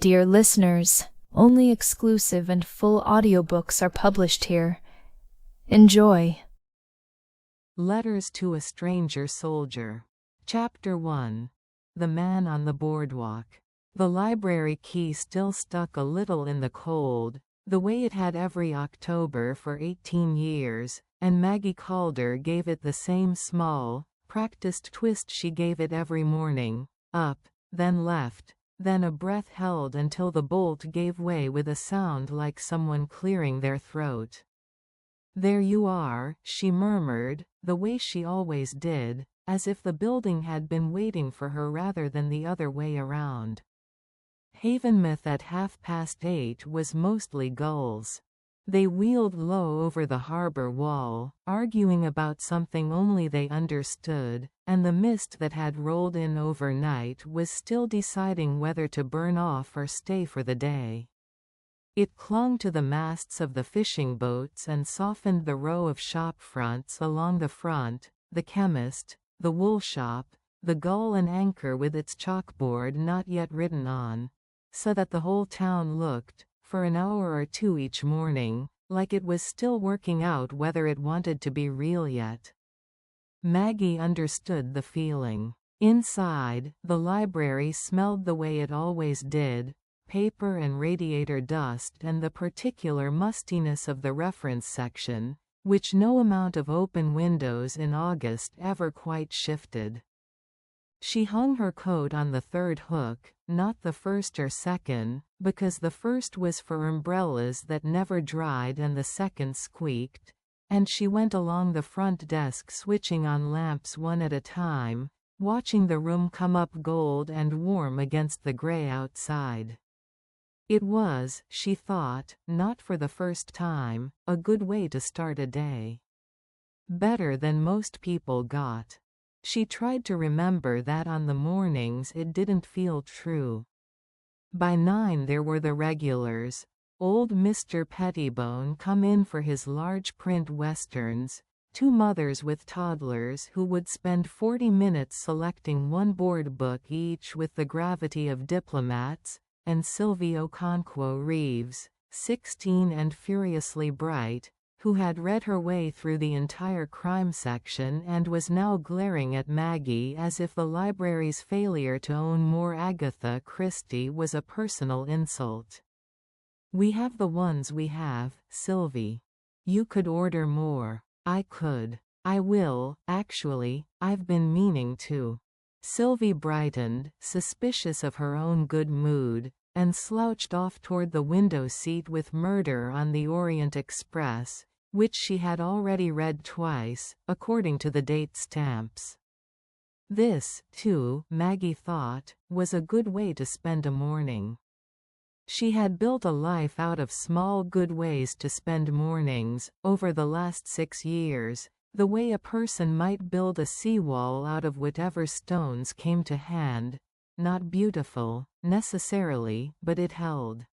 Dear listeners, only exclusive and full audiobooks are published here. Enjoy. Letters to a Stranger Soldier. Chapter 1. The Man on the Boardwalk. The library key still stuck a little in the cold, the way it had every October for 18 years, and Maggie Calder gave it the same small, practiced twist she gave it every morning, up, then left, then a breath held until the bolt gave way with a sound like someone clearing their throat. "There you are," she murmured, the way she always did, as if the building had been waiting for her rather than the other way around. Havenmouth at 8:30 was mostly gulls. They wheeled low over the harbor wall, arguing about something only they understood, and the mist that had rolled in overnight was still deciding whether to burn off or stay for the day. It clung to the masts of the fishing boats and softened the row of shop fronts along the front, the chemist, the wool shop, the Gull and Anchor with its chalkboard not yet written on, so that the whole town looked, for an hour or two each morning, like it was still working out whether it wanted to be real yet. Maggie understood the feeling. Inside, the library smelled the way it always did, paper and radiator dust and the particular mustiness of the reference section, which no amount of open windows in August ever quite shifted. She hung her coat on the third hook, not the first or second, because the first was for umbrellas that never dried and the second squeaked, and she went along the front desk switching on lamps one at a time, watching the room come up gold and warm against the gray outside. It was, she thought, not for the first time, a good way to start a day. Better than most people got. She tried to remember that on the mornings it didn't feel true. By 9 there were the regulars. Old Mr. Pettibone come in for his large print westerns, 2 mothers with toddlers who would spend 40 minutes selecting one board book each with the gravity of diplomats, and Sylvie Okonkwo Reeves, 16 and furiously bright, who had read her way through the entire crime section and was now glaring at Maggie as if the library's failure to own more Agatha Christie was a personal insult. "We have the ones we have, Sylvie. You could order more." "I could. I will, actually, I've been meaning to." Sylvie brightened, suspicious of her own good mood, and slouched off toward the window seat with Murder on the Orient Express, which she had already read twice, according to the date stamps. This, too, Maggie thought, was a good way to spend a morning. She had built a life out of small good ways to spend mornings, over the last 6 years, the way a person might build a seawall out of whatever stones came to hand, not beautiful, necessarily, but it held.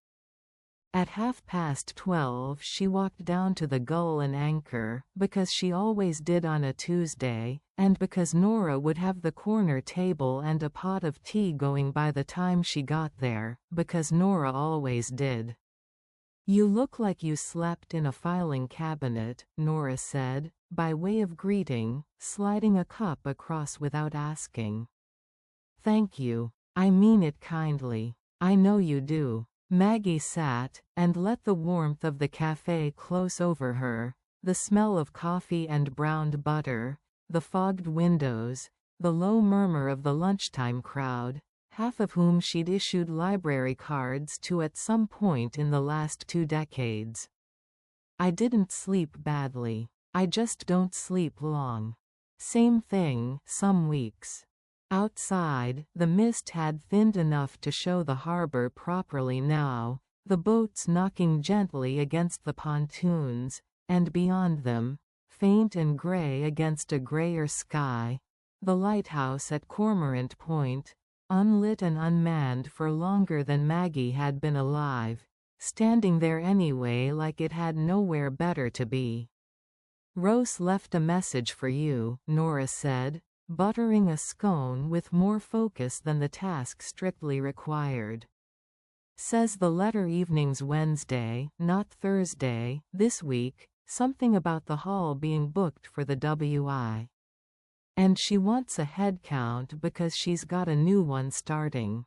At 12:30 she walked down to the Gull and Anchor, because she always did on a Tuesday, and because Nora would have the corner table and a pot of tea going by the time she got there, because Nora always did. "You look like you slept in a filing cabinet," Nora said, by way of greeting, sliding a cup across without asking. "Thank you. I mean it kindly. I know you do." Maggie sat, and let the warmth of the cafe close over her, the smell of coffee and browned butter, the fogged windows, the low murmur of the lunchtime crowd, half of whom she'd issued library cards to at some point in the last 2 decades. "I didn't sleep badly. I just don't sleep long. Same thing, some weeks." Outside, the mist had thinned enough to show the harbor properly now, the boats knocking gently against the pontoons, and beyond them, faint and gray against a grayer sky, the lighthouse at Cormorant Point, unlit and unmanned for longer than Maggie had been alive, standing there anyway like it had nowhere better to be. "Rose left a message for you," Nora said, buttering a scone with more focus than the task strictly required. Says the letter evening's Wednesday, not Thursday, this week, something about the hall being booked for the WI. And she wants a head count because she's got a new one starting.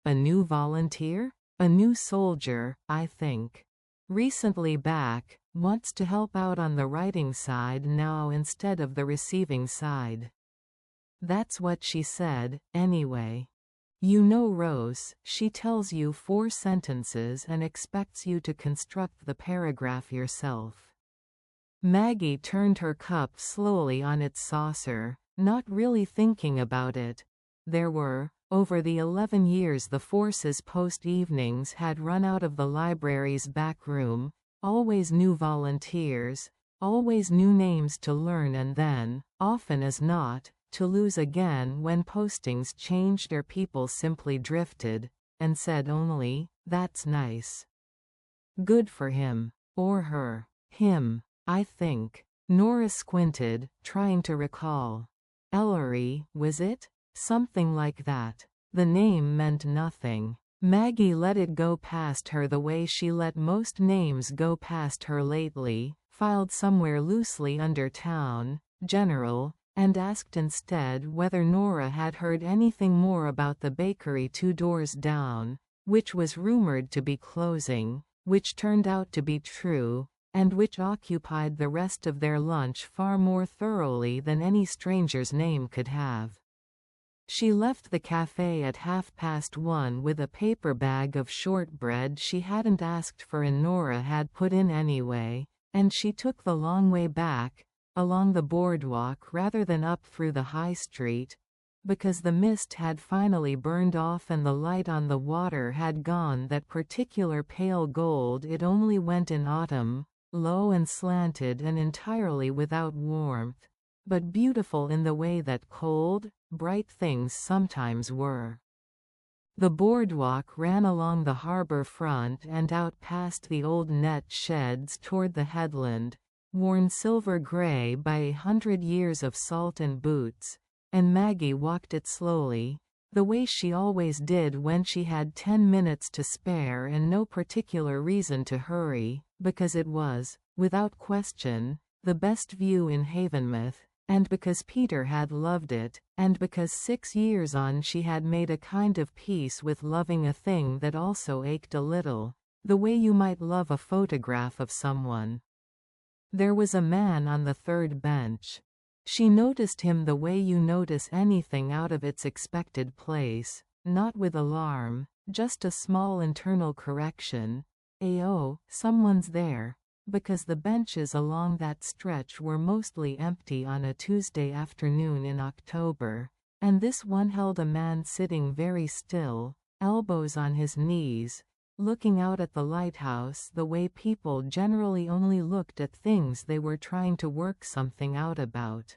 A new volunteer? A new soldier, I think. Recently back, wants to help out on the writing side now instead of the receiving side. That's what she said, anyway. You know Rose, she tells you 4 sentences and expects you to construct the paragraph yourself. Maggie turned her cup slowly on its saucer, not really thinking about it. There were, over the 11 years the Force's post-evenings had run out of the library's back room, always new volunteers, always new names to learn and then, often as not, to lose again when postings changed or people simply drifted, and said only, "That's nice." Good for him. Or her. Him, I think. Nora squinted, trying to recall. Ellery, was it? Something like that. The name meant nothing. Maggie let it go past her the way she let most names go past her lately, filed somewhere loosely under Town, General, and asked instead whether Nora had heard anything more about the bakery 2 doors down, which was rumored to be closing, which turned out to be true, and which occupied the rest of their lunch far more thoroughly than any stranger's name could have. She left the cafe at 1:30 with a paper bag of shortbread she hadn't asked for and Nora had put in anyway, and she took the long way back, along the boardwalk rather than up through the high street, because the mist had finally burned off and the light on the water had gone that particular pale gold it only went in autumn, low and slanted and entirely without warmth, but beautiful in the way that cold, bright things sometimes were. The boardwalk ran along the harbor front and out past the old net sheds toward the headland, worn silver gray by 100 years of salt and boots, and Maggie walked it slowly, the way she always did when she had 10 minutes to spare and no particular reason to hurry, because it was, without question, the best view in Havenmouth, and because Peter had loved it, and because 6 years on she had made a kind of peace with loving a thing that also ached a little, the way you might love a photograph of someone. There was a man on the 3rd bench. She noticed him the way you notice anything out of its expected place, not with alarm, just a small internal correction. Oh, someone's there. Because the benches along that stretch were mostly empty on a Tuesday afternoon in October, and this one held a man sitting very still, elbows on his knees, looking out at the lighthouse the way people generally only looked at things they were trying to work something out about.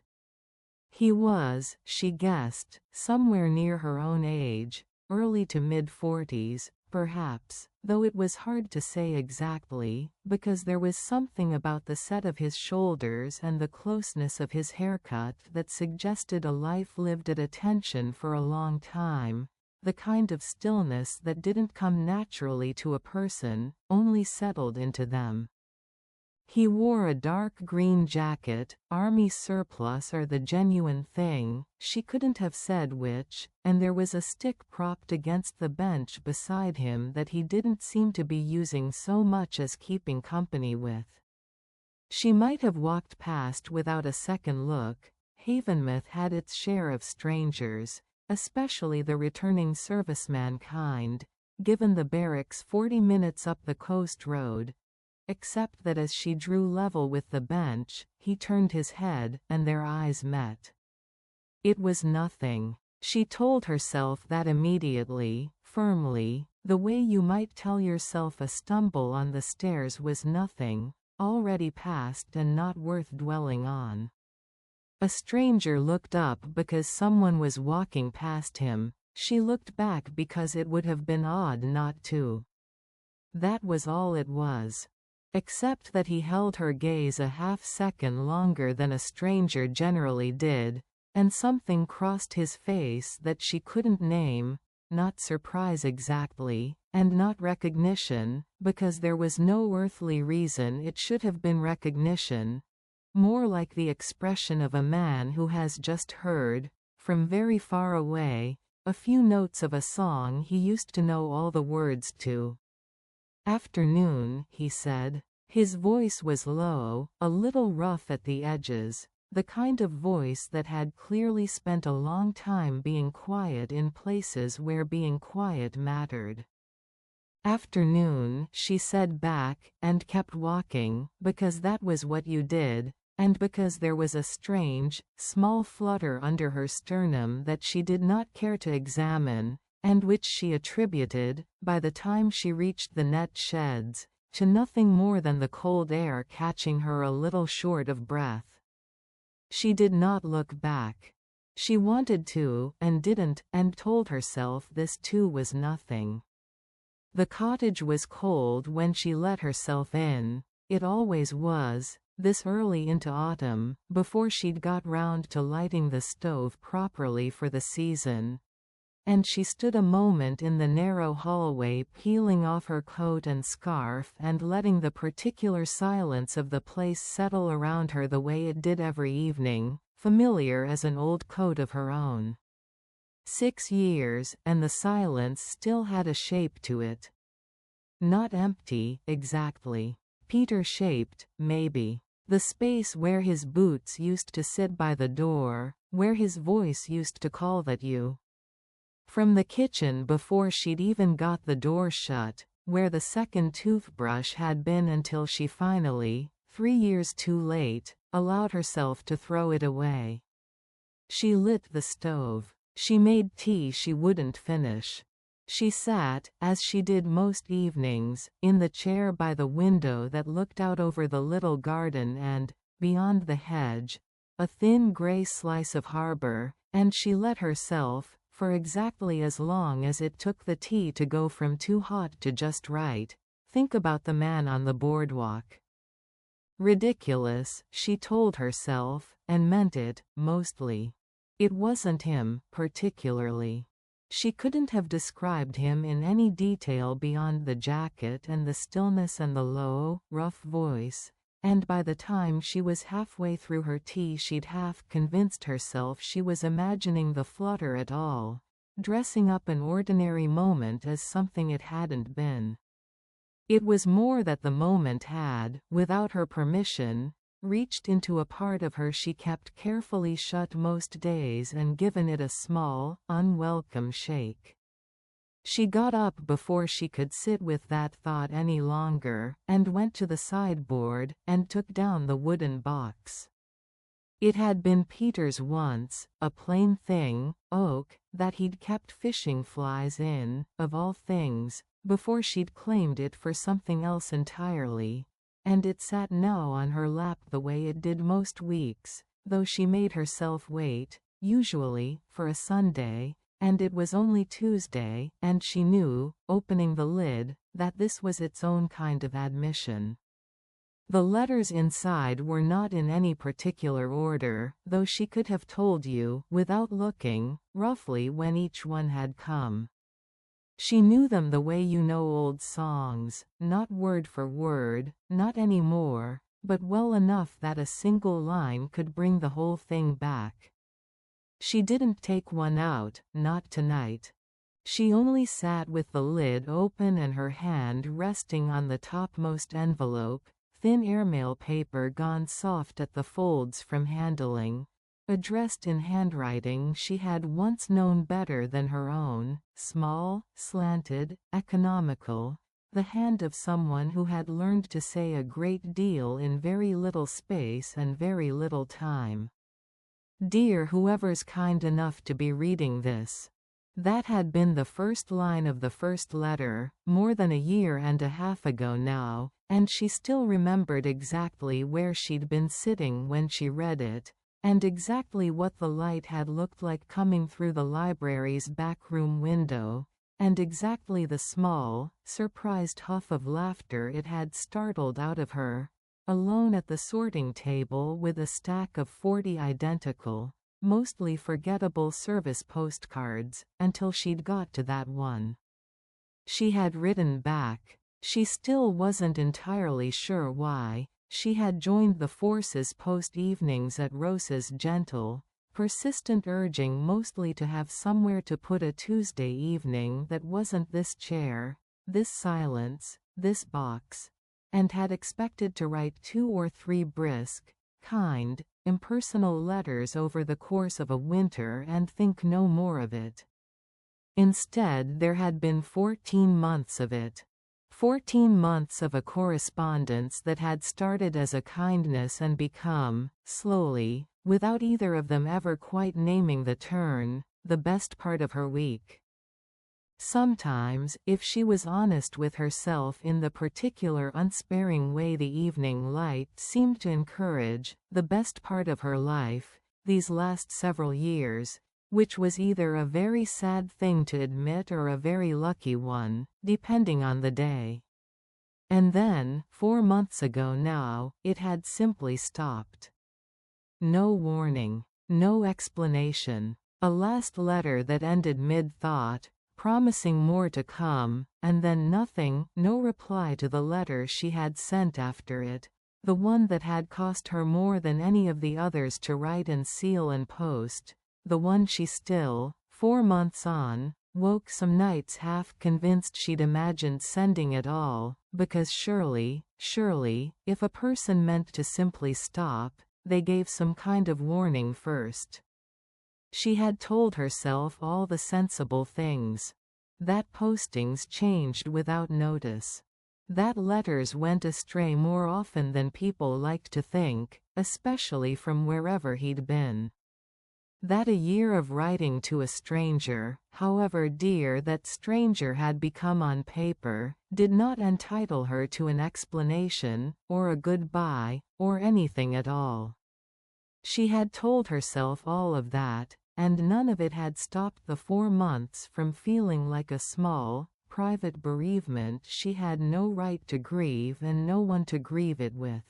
He was, she guessed, somewhere near her own age, early to mid-40s, perhaps, though it was hard to say exactly, because there was something about the set of his shoulders and the closeness of his haircut that suggested a life lived at attention for a long time, the kind of stillness that didn't come naturally to a person, only settled into them. He wore a dark green jacket, army surplus or the genuine thing, she couldn't have said which, and there was a stick propped against the bench beside him that he didn't seem to be using so much as keeping company with. She might have walked past without a second look. Havenmouth had its share of strangers, especially the returning serviceman kind, given the barracks 40 minutes up the coast road, except that as she drew level with the bench, he turned his head, and their eyes met. It was nothing. She told herself that immediately, firmly, the way you might tell yourself a stumble on the stairs was nothing, already past and not worth dwelling on. A stranger looked up because someone was walking past him. She looked back because it would have been odd not to. That was all it was. Except that he held her gaze a half-second longer than a stranger generally did, and something crossed his face that she couldn't name, not surprise exactly, and not recognition, because there was no earthly reason it should have been recognition. More like the expression of a man who has just heard, from very far away, a few notes of a song he used to know all the words to. "Afternoon," he said. His voice was low, a little rough at the edges, the kind of voice that had clearly spent a long time being quiet in places where being quiet mattered. "Afternoon," she said back, and kept walking, because that was what you did, and because there was a strange, small flutter under her sternum that she did not care to examine, and which she attributed, by the time she reached the net sheds, to nothing more than the cold air catching her a little short of breath. She did not look back. She wanted to, and didn't, and told herself this too was nothing. The cottage was cold when she let herself in. It always was, this early into autumn, before she'd got round to lighting the stove properly for the season. And she stood a moment in the narrow hallway peeling off her coat and scarf and letting the particular silence of the place settle around her the way it did every evening, familiar as an old coat of her own. 6 years, and the silence still had a shape to it. Not empty, exactly. Peter-shaped, maybe. The space where his boots used to sit by the door, where his voice used to call that you. From the kitchen before she'd even got the door shut, where the second toothbrush had been until she finally, 3 years too late, allowed herself to throw it away. She lit the stove. She made tea she wouldn't finish. She sat, as she did most evenings, in the chair by the window that looked out over the little garden and, beyond the hedge, a thin grey slice of harbour, and she let herself, for exactly as long as it took the tea to go from too hot to just right, think about the man on the boardwalk. Ridiculous, she told herself, and meant it, mostly. It wasn't him, particularly. She couldn't have described him in any detail beyond the jacket and the stillness and the low, rough voice, and by the time she was halfway through her tea she'd half convinced herself she was imagining the flutter at all, dressing up an ordinary moment as something it hadn't been. It was more that the moment had, without her permission, reached into a part of her she kept carefully shut most days and given it a small, unwelcome shake. She got up before she could sit with that thought any longer, and went to the sideboard, and took down the wooden box. It had been Peter's once, a plain thing, oak, that he'd kept fishing flies in, of all things, before she'd claimed it for something else entirely, and it sat now on her lap the way it did most weeks, though she made herself wait, usually, for a Sunday, and it was only Tuesday, and she knew, opening the lid, that this was its own kind of admission. The letters inside were not in any particular order, though she could have told you, without looking, roughly when each one had come. She knew them the way you know old songs, not word for word, not any more, but well enough that a single line could bring the whole thing back. She didn't take one out, not tonight. She only sat with the lid open and her hand resting on the topmost envelope, thin airmail paper gone soft at the folds from handling, addressed in handwriting she had once known better than her own, small, slanted, economical, the hand of someone who had learned to say a great deal in very little space and very little time. Dear whoever's kind enough to be reading this. That had been the first line of the first letter, more than a year and a half ago now, and she still remembered exactly where she'd been sitting when she read it, and exactly what the light had looked like coming through the library's backroom window, and exactly the small, surprised huff of laughter it had startled out of her, alone at the sorting table with a stack of 40 identical, mostly forgettable service postcards, until she'd got to that one. She had written back. She still wasn't entirely sure why. She had joined the forces post-evenings at Rose's gentle, persistent urging mostly to have somewhere to put a Tuesday evening that wasn't this chair, this silence, this box, and had expected to write 2 or 3 brisk, kind, impersonal letters over the course of a winter and think no more of it. Instead, there had been 14 months of it. 14 months of a correspondence that had started as a kindness and become, slowly, without either of them ever quite naming the turn, the best part of her week. Sometimes, if she was honest with herself in the particular unsparing way the evening light seemed to encourage, the best part of her life, these last several years, which was either a very sad thing to admit or a very lucky one, depending on the day. And then, 4 months ago now, it had simply stopped. No warning, no explanation, a last letter that ended mid-thought, promising more to come, and then nothing, no reply to the letter she had sent after it, the one that had cost her more than any of the others to write and seal and post, the one she still, 4 months on, woke some nights half convinced she'd imagined sending at all, because surely, if a person meant to simply stop, they gave some kind of warning first. She had told herself all the sensible things. That postings changed without notice. That letters went astray more often than people liked to think, especially from wherever he'd been. That a year of writing to a stranger, however dear that stranger had become on paper, did not entitle her to an explanation, or a goodbye, or anything at all. She had told herself all of that, and none of it had stopped the 4 months from feeling like a small, private bereavement she had no right to grieve and no one to grieve it with.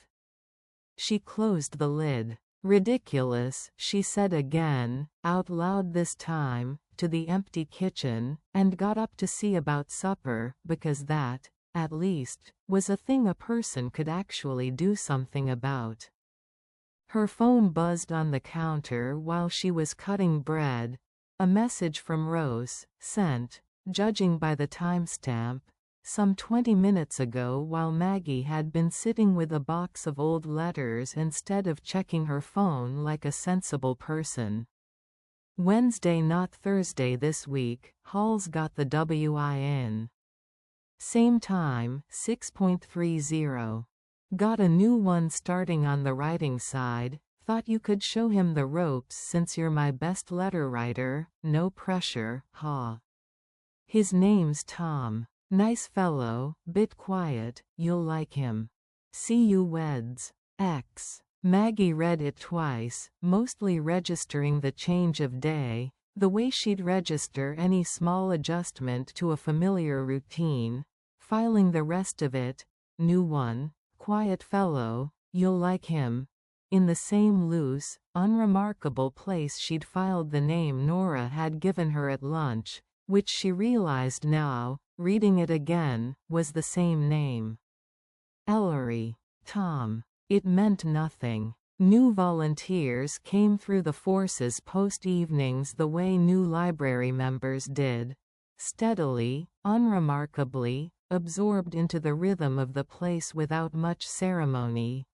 She closed the lid. Ridiculous, she said again, out loud this time, to the empty kitchen, and got up to see about supper, because that, at least, was a thing a person could actually do something about. Her phone buzzed on the counter while she was cutting bread. A message from Rose, sent, judging by the timestamp, some 20 minutes ago while Maggie had been sitting with a box of old letters instead of checking her phone like a sensible person. Wednesday not Thursday this week, Hall's got the WIN. Same time, 6.30. Got a new one starting on the writing side, thought you could show him the ropes since you're my best letter writer, no pressure, ha. His name's Tom. Nice fellow, bit quiet, you'll like him. See you weds. X. Maggie read it twice, mostly registering the change of day, the way she'd register any small adjustment to a familiar routine, filing the rest of it, new one, quiet fellow, you'll like him, in the same loose, unremarkable place she'd filed the name Nora had given her at lunch, which she realized now, reading it again, was the same name. Ellery. Tom. It meant nothing. New volunteers came through the forces post-evenings the way new library members did. Steadily, unremarkably, absorbed into the rhythm of the place without much ceremony.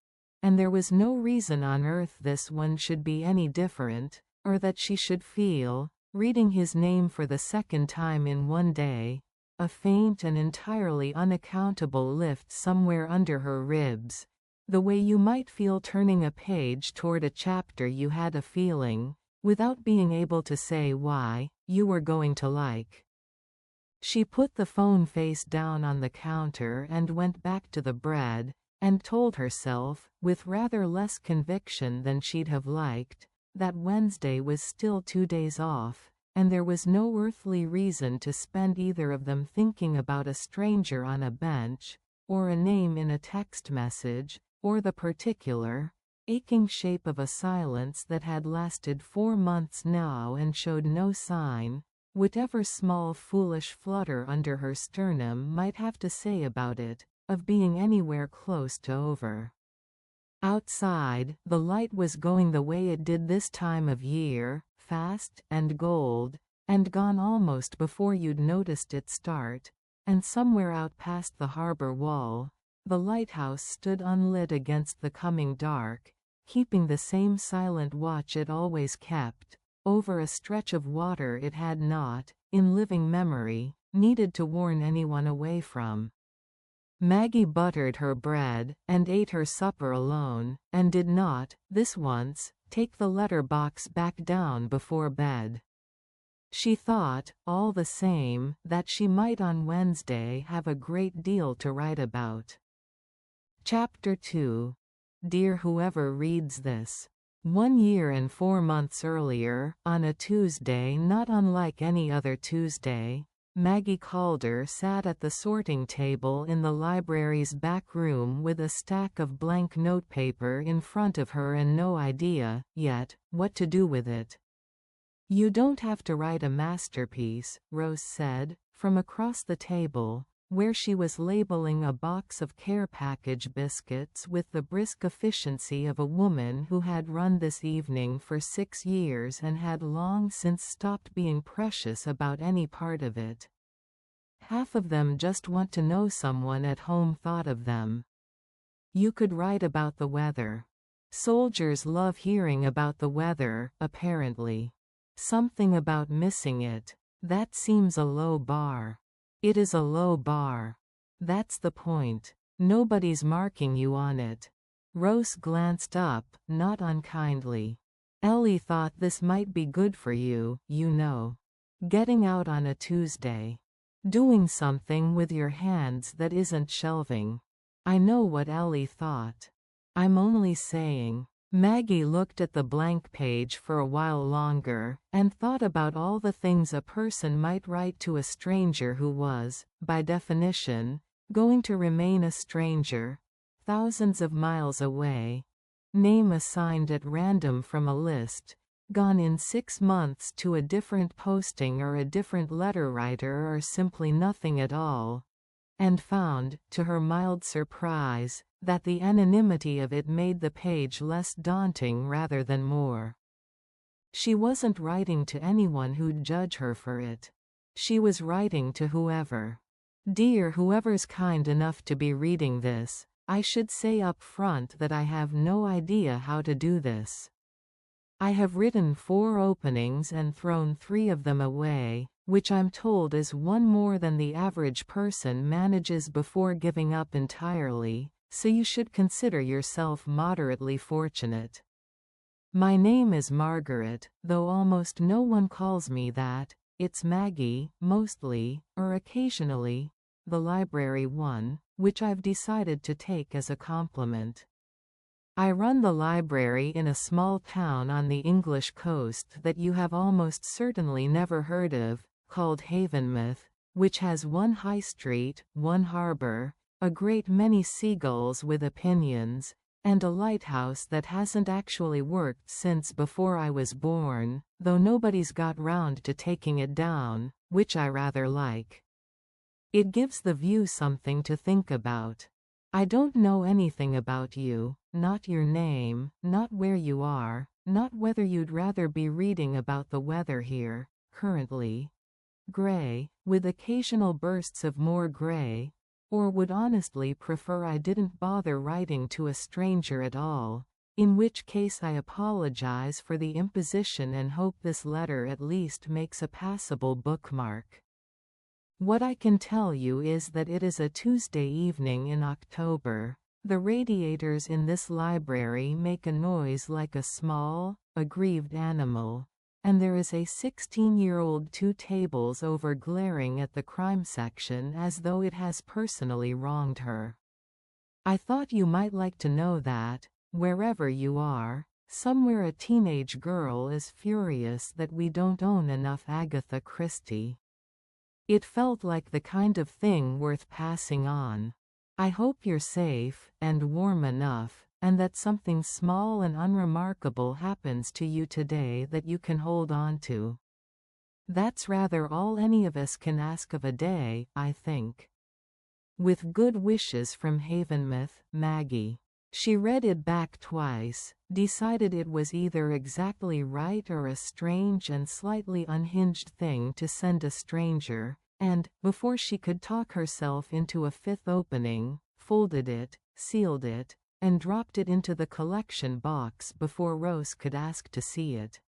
And there was no reason on earth this one should be any different, or that she should feel, reading his name for the second time in one day, a faint and entirely unaccountable lift somewhere under her ribs, the way you might feel turning a page toward a chapter you had a feeling, without being able to say why, you were going to like. She put the phone face down on the counter and went back to the bread, and told herself, with rather less conviction than she'd have liked, that Wednesday was still 2 days off, and there was no earthly reason to spend either of them thinking about a stranger on a bench, or a name in a text message, or the particular, aching shape of a silence that had lasted 4 months now and showed no sign, whatever small foolish flutter under her sternum might have to say about it, of being anywhere close to over. Outside, the light was going the way it did this time of year, fast and gold, and gone almost before you'd noticed it start, and somewhere out past the harbor wall, the lighthouse stood unlit against the coming dark, keeping the same silent watch it always kept, over a stretch of water it had not, in living memory, needed to warn anyone away from. Maggie buttered her bread, and ate her supper alone, and did not, this once, take the letter box back down before bed. She thought, all the same, that she might on Wednesday have a great deal to write about. Chapter 2. Dear whoever reads this. 1 year and 4 months earlier, on a Tuesday not unlike any other Tuesday, Maggie Calder sat at the sorting table in the library's back room with a stack of blank notepaper in front of her and no idea, yet, what to do with it. "You don't have to write a masterpiece," Rose said, from across the table, where she was labeling a box of care package biscuits with the brisk efficiency of a woman who had run this evening for 6 years and had long since stopped being precious about any part of it. "Half of them just want to know someone at home thought of them. You could write about the weather. Soldiers love hearing about the weather, apparently. Something about missing it. That seems a low bar. It is a low bar. That's the point. Nobody's marking you on it." Rose glanced up, not unkindly. "Ellie thought this might be good for you, you know. Getting out on a Tuesday. Doing something with your hands that isn't shelving. I know what Ellie thought. I'm only saying." Maggie looked at the blank page for a while longer, and thought about all the things a person might write to a stranger who was, by definition, going to remain a stranger, thousands of miles away. Name assigned at random from a list, gone in 6 months to a different posting or a different letter writer or simply nothing at all. And found, to her mild surprise, that the anonymity of it made the page less daunting rather than more. She wasn't writing to anyone who'd judge her for it. She was writing to whoever. "Dear whoever's kind enough to be reading this, I should say up front that I have no idea how to do this. I have written 4 openings and thrown 3 of them away, which I'm told is one more than the average person manages before giving up entirely, so you should consider yourself moderately fortunate. My name is Margaret, though almost no one calls me that. It's Maggie, mostly, or occasionally, the library one, which I've decided to take as a compliment. I run the library in a small town on the English coast that you have almost certainly never heard of, called Havenmouth, which has 1 high street, 1 harbor, a great many seagulls with opinions, and a lighthouse that hasn't actually worked since before I was born, though nobody's got round to taking it down, which I rather like. It gives the view something to think about. I don't know anything about you, not your name, not where you are, not whether you'd rather be reading about the weather here, currently. Gray, with occasional bursts of more gray, or would honestly prefer I didn't bother writing to a stranger at all, in which case I apologize for the imposition and hope this letter at least makes a passable bookmark. What I can tell you is that it is a Tuesday evening in October. The radiators in this library make a noise like a small, aggrieved animal, and there is a 16-year-old 2 tables over glaring at the crime section as though it has personally wronged her. I thought you might like to know that, wherever you are, somewhere a teenage girl is furious that we don't own enough Agatha Christie. It felt like the kind of thing worth passing on. I hope you're safe, and warm enough, and that something small and unremarkable happens to you today that you can hold on to. That's rather all any of us can ask of a day, I think. With good wishes from Havenmouth, Maggie. She read it back twice, decided it was either exactly right or a strange and slightly unhinged thing to send a stranger, and, before she could talk herself into a fifth opening, folded it, sealed it, and dropped it into the collection box before Rose could ask to see it.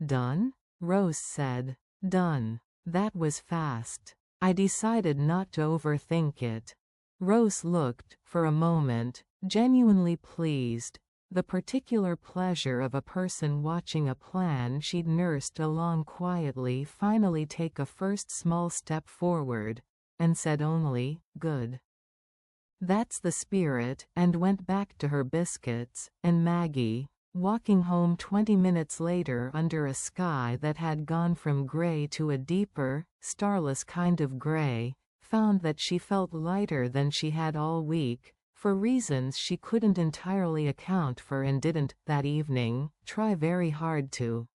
"Done?" Rose said. "Done. That was fast. I decided not to overthink it." Rose looked, for a moment, genuinely pleased, the particular pleasure of a person watching a plan she'd nursed along quietly finally take a first small step forward, and said only, "Good. That's the spirit," and went back to her biscuits, and Maggie, walking home 20 minutes later under a sky that had gone from gray to a deeper, starless kind of gray, found that she felt lighter than she had all week, for reasons she couldn't entirely account for and didn't, that evening, try very hard to.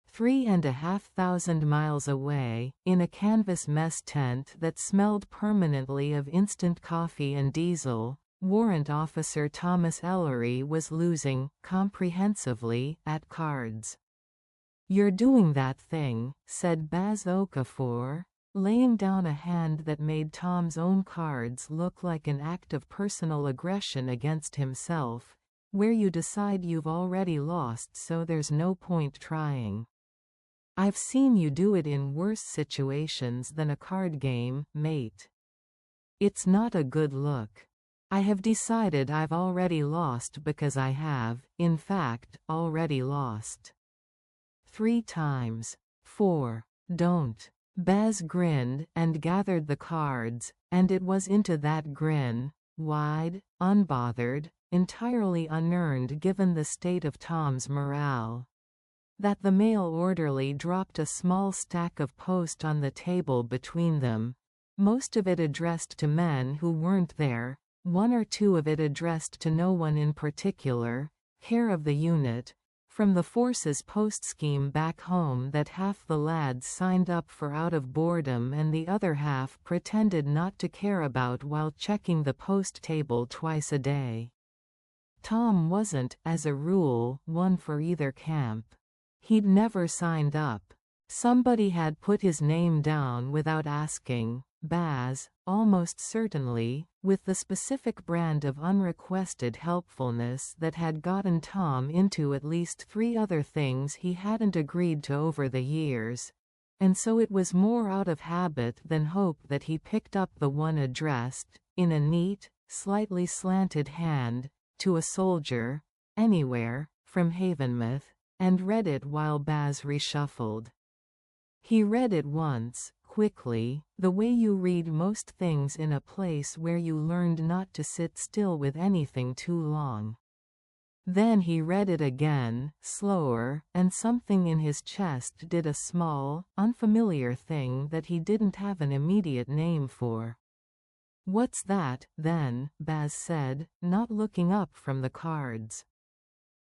3,500 miles away, in a canvas mess tent that smelled permanently of instant coffee and diesel, Warrant Officer Thomas Ellery was losing, comprehensively, at cards. "You're doing that thing," said Baz Okafor, laying down a hand that made Tom's own cards look like an act of personal aggression against himself, "where you decide you've already lost so there's no point trying. I've seen you do it in worse situations than a card game, mate. It's not a good look. I have decided I've already lost because I have, in fact, already lost. 3 times. 4. Don't." Baz grinned and gathered the cards, and it was into that grin, wide, unbothered, entirely unearned given the state of Tom's morale, that the mail orderly dropped a small stack of post on the table between them, most of it addressed to men who weren't there, 1 or 2 of it addressed to no one in particular, care of the unit, from the force's post scheme back home that half the lads signed up for out of boredom and the other half pretended not to care about while checking the post table twice a day. Tom wasn't, as a rule, one for either camp. He'd never signed up. Somebody had put his name down without asking. Baz, almost certainly, with the specific brand of unrequested helpfulness that had gotten Tom into at least 3 other things he hadn't agreed to over the years, and so it was more out of habit than hope that he picked up the one addressed, in a neat, slightly slanted hand, to a soldier, anywhere, from Havenmouth, and read it while Baz reshuffled. He read it once, quickly, the way you read most things in a place where you learned not to sit still with anything too long. Then he read it again, slower, and something in his chest did a small, unfamiliar thing that he didn't have an immediate name for. "What's that, then?" Baz said, not looking up from the cards.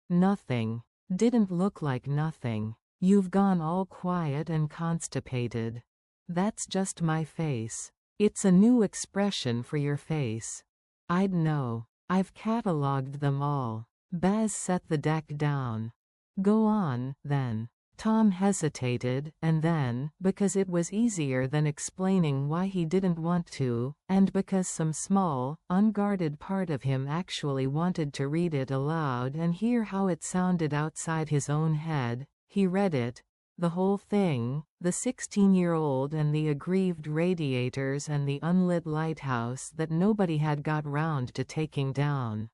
"Nothing. Didn't look like nothing. You've gone all quiet and constipated. That's just my face. It's a new expression for your face. I'd know. I've catalogued them all." Baz set the deck down. "Go on, then." Tom hesitated, and then, because it was easier than explaining why he didn't want to, and because some small, unguarded part of him actually wanted to read it aloud and hear how it sounded outside his own head, he read it, the whole thing, the 16-year-old and the aggrieved radiators and the unlit lighthouse that nobody had got round to taking down.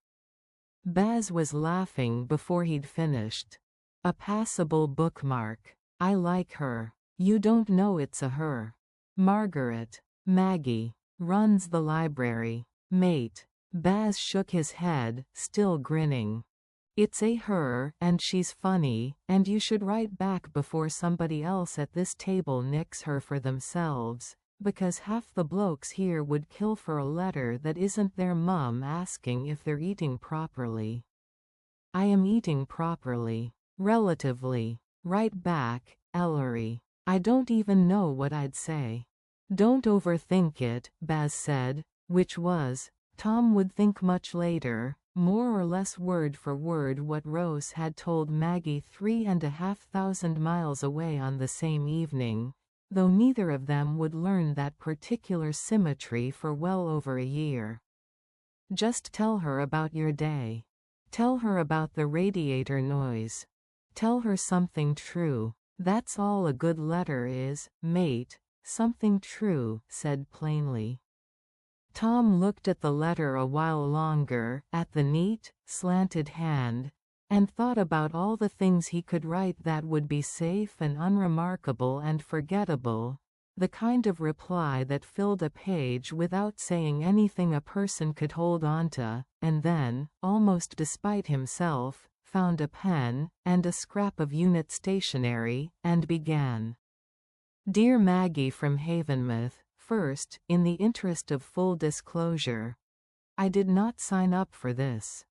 Baz was laughing before he'd finished. "A passable bookmark. I like her. You don't know it's a her. Margaret. Maggie. Runs the library. Mate." Baz shook his head, still grinning. "It's a her, and she's funny, and you should write back before somebody else at this table nicks her for themselves, because half the blokes here would kill for a letter that isn't their mum asking if they're eating properly. I am eating properly. Relatively. Right back, Ellery. I don't even know what I'd say. Don't overthink it, Baz said, which was, Tom would think much later, more or less word for word what Rose had told Maggie 3,500 miles away on the same evening, though neither of them would learn that particular symmetry for well over a year. Just tell her about your day. Tell her about the radiator noise. Tell her something true. That's all a good letter is, mate, something true, said plainly. Tom looked at the letter a while longer, at the neat, slanted hand, and thought about all the things he could write that would be safe and unremarkable and forgettable, the kind of reply that filled a page without saying anything a person could hold onto, and then, almost despite himself, found a pen, and a scrap of unit stationery, and began. Dear Maggie from Havenmouth, first, in the interest of full disclosure, I did not sign up for this.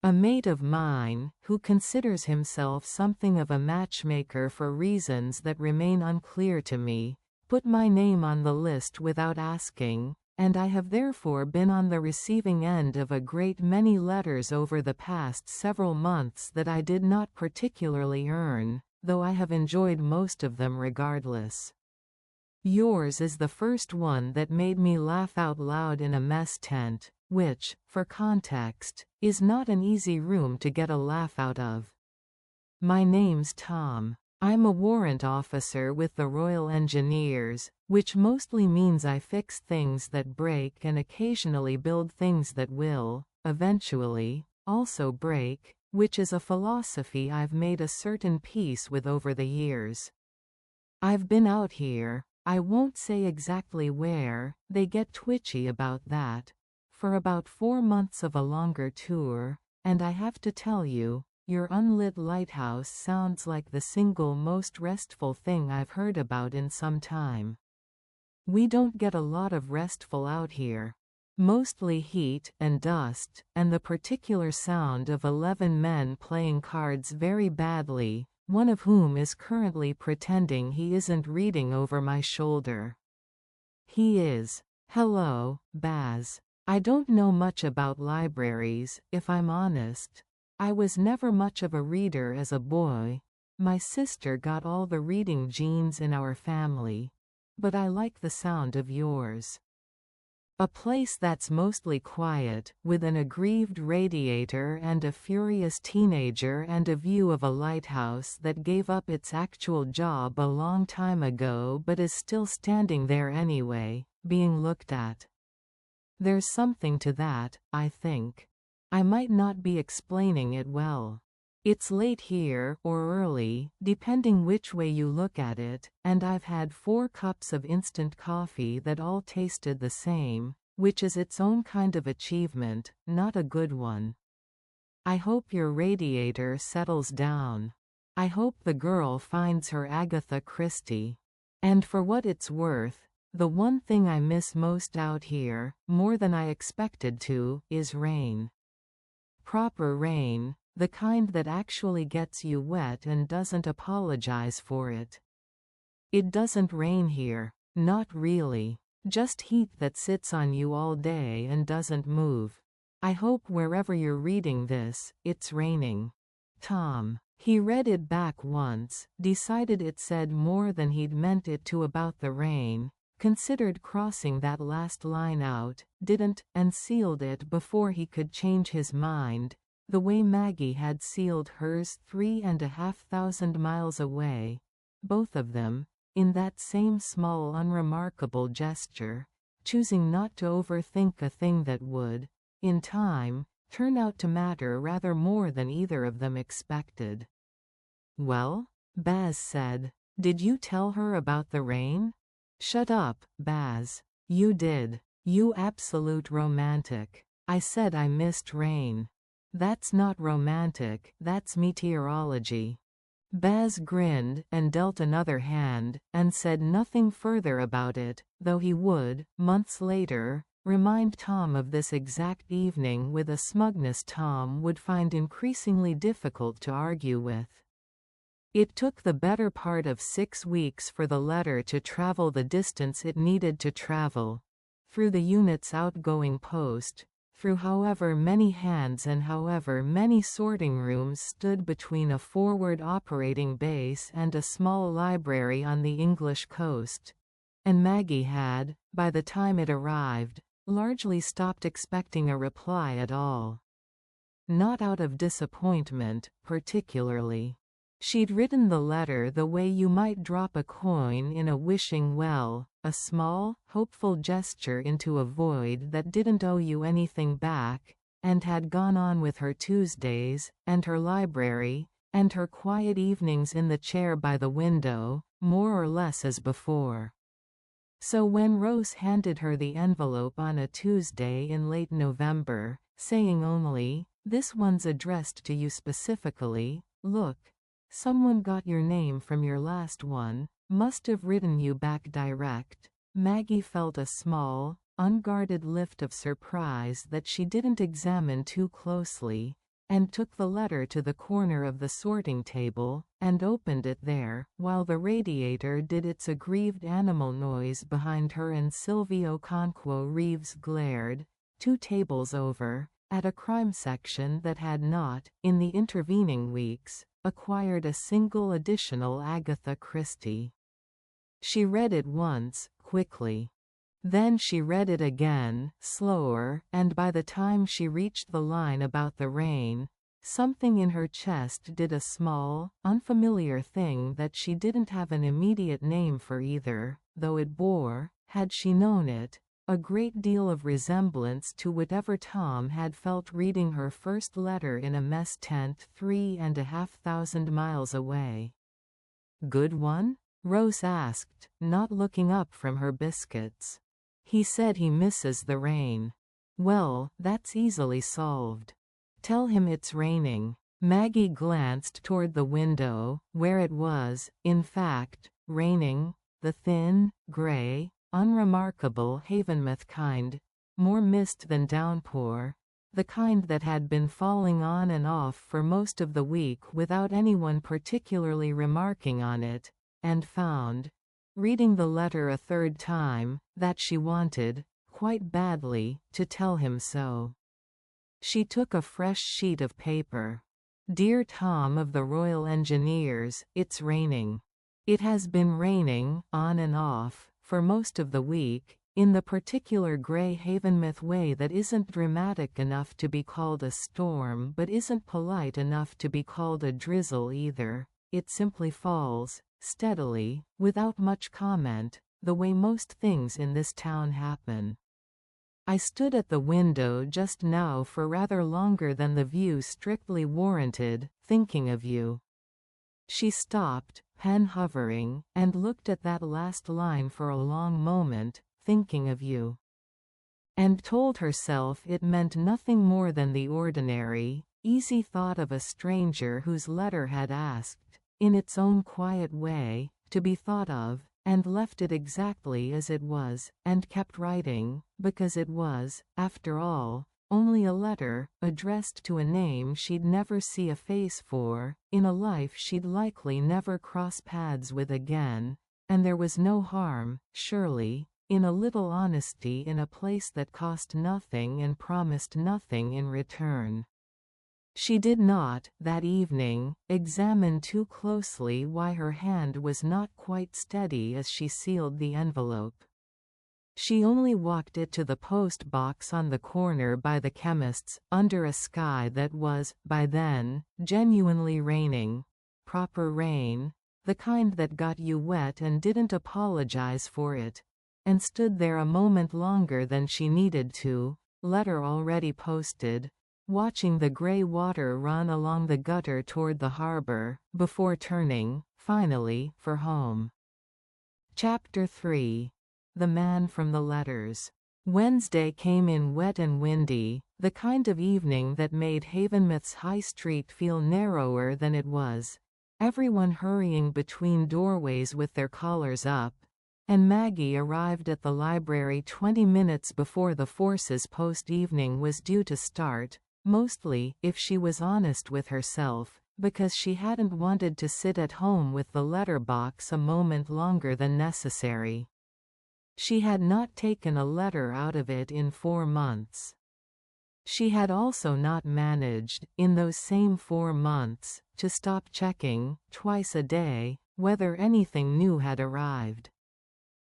A mate of mine, who considers himself something of a matchmaker for reasons that remain unclear to me, put my name on the list without asking, and I have therefore been on the receiving end of a great many letters over the past several months that I did not particularly earn, though I have enjoyed most of them regardless. Yours is the first one that made me laugh out loud in a mess tent, which, for context, is not an easy room to get a laugh out of. My name's Tom. I'm a warrant officer with the Royal Engineers, which mostly means I fix things that break and occasionally build things that will, eventually, also break, which is a philosophy I've made a certain peace with over the years. I've been out here, I won't say exactly where, they get twitchy about that, for about 4 months of a longer tour, and I have to tell you, your unlit lighthouse sounds like the single most restful thing I've heard about in some time. We don't get a lot of restful out here. Mostly heat and dust, and the particular sound of 11 men playing cards very badly, one of whom is currently pretending he isn't reading over my shoulder. He is. Hello, Baz. I don't know much about libraries, if I'm honest. I was never much of a reader as a boy. My sister got all the reading genes in our family. But I like the sound of yours. A place that's mostly quiet, with an aggrieved radiator and a furious teenager and a view of a lighthouse that gave up its actual job a long time ago but is still standing there anyway, being looked at. There's something to that, I think. I might not be explaining it well. It's late here, or early, depending which way you look at it, and I've had 4 cups of instant coffee that all tasted the same, which is its own kind of achievement, not a good one. I hope your radiator settles down. I hope the girl finds her Agatha Christie. And for what it's worth, the one thing I miss most out here, more than I expected to, is rain. Proper rain, the kind that actually gets you wet and doesn't apologize for it. It doesn't rain here, not really. Just heat that sits on you all day and doesn't move. I hope wherever you're reading this, it's raining. Tom. He read it back once, decided it said more than he'd meant it to about the rain, considered crossing that last line out, didn't, and sealed it before he could change his mind, the way Maggie had sealed hers 3,500 miles away, both of them, in that same small unremarkable gesture, choosing not to overthink a thing that would, in time, turn out to matter rather more than either of them expected. Well, Baz said, did you tell her about the rain? Shut up, Baz. You did. You absolute romantic. I said I missed rain. That's not romantic, that's meteorology. Baz grinned and dealt another hand, and said nothing further about it, though he would, months later, remind Tom of this exact evening with a smugness Tom would find increasingly difficult to argue with. It took the better part of 6 weeks for the letter to travel the distance it needed to travel, through the unit's outgoing post, through however many hands and however many sorting rooms stood between a forward operating base and a small library on the English coast. And Maggie had, by the time it arrived, largely stopped expecting a reply at all. Not out of disappointment, particularly. She'd written the letter the way you might drop a coin in a wishing well, a small, hopeful gesture into a void that didn't owe you anything back, and had gone on with her Tuesdays, and her library, and her quiet evenings in the chair by the window, more or less as before. So when Rose handed her the envelope on a Tuesday in late November, saying only, "This one's addressed to you specifically, look, someone got your name from your last one, must have written you back direct," Maggie felt a small, unguarded lift of surprise that she didn't examine too closely, and took the letter to the corner of the sorting table, and opened it there, while the radiator did its aggrieved animal noise behind her and Silvio Conquo Reeves glared, 2 tables over, at a crime section that had not, in the intervening weeks, acquired a single additional Agatha Christie. She read it once, quickly. Then she read it again, slower, and by the time she reached the line about the rain, something in her chest did a small, unfamiliar thing that she didn't have an immediate name for either, though it bore, had she known it, a great deal of resemblance to whatever Tom had felt reading her first letter in a mess tent 3,500 miles away. "Good one?" Rose asked, not looking up from her biscuits. "He said he misses the rain." "Well, that's easily solved. Tell him it's raining." Maggie glanced toward the window, where it was, in fact, raining, the thin, gray, unremarkable Havenmouth kind, more mist than downpour, the kind that had been falling on and off for most of the week without anyone particularly remarking on it, and found, reading the letter a third time, that she wanted, quite badly, to tell him so. She took a fresh sheet of paper. "Dear Tom of the Royal Engineers, it's raining. It has been raining, on and off, for most of the week, in the particular grey Havenmouth way that isn't dramatic enough to be called a storm but isn't polite enough to be called a drizzle either. It simply falls, steadily, without much comment, the way most things in this town happen. I stood at the window just now for rather longer than the view strictly warranted, thinking of you." She stopped, pen hovering, and looked at that last line for a long moment, "thinking of you," and told herself it meant nothing more than the ordinary, easy thought of a stranger whose letter had asked, in its own quiet way, to be thought of, and left it exactly as it was, and kept writing, because it was, after all, only a letter, addressed to a name she'd never see a face for, in a life she'd likely never cross paths with again, and there was no harm, surely, in a little honesty in a place that cost nothing and promised nothing in return. She did not, that evening, examine too closely why her hand was not quite steady as she sealed the envelope. She only walked it to the post box on the corner by the chemist's, under a sky that was, by then, genuinely raining. Proper rain, the kind that got you wet and didn't apologize for it, and stood there a moment longer than she needed to, letter already posted, watching the grey water run along the gutter toward the harbor, before turning, finally, for home. Chapter 3. The Man from the Letters. Wednesday came in wet and windy, the kind of evening that made Havenmouth's High Street feel narrower than it was, everyone hurrying between doorways with their collars up, and Maggie arrived at the library 20 minutes before the Forces post-evening was due to start, mostly, if she was honest with herself, because she hadn't wanted to sit at home with the letterbox a moment longer than necessary. She had not taken a letter out of it in 4 months. She had also not managed, in those same 4 months, to stop checking, twice a day, whether anything new had arrived.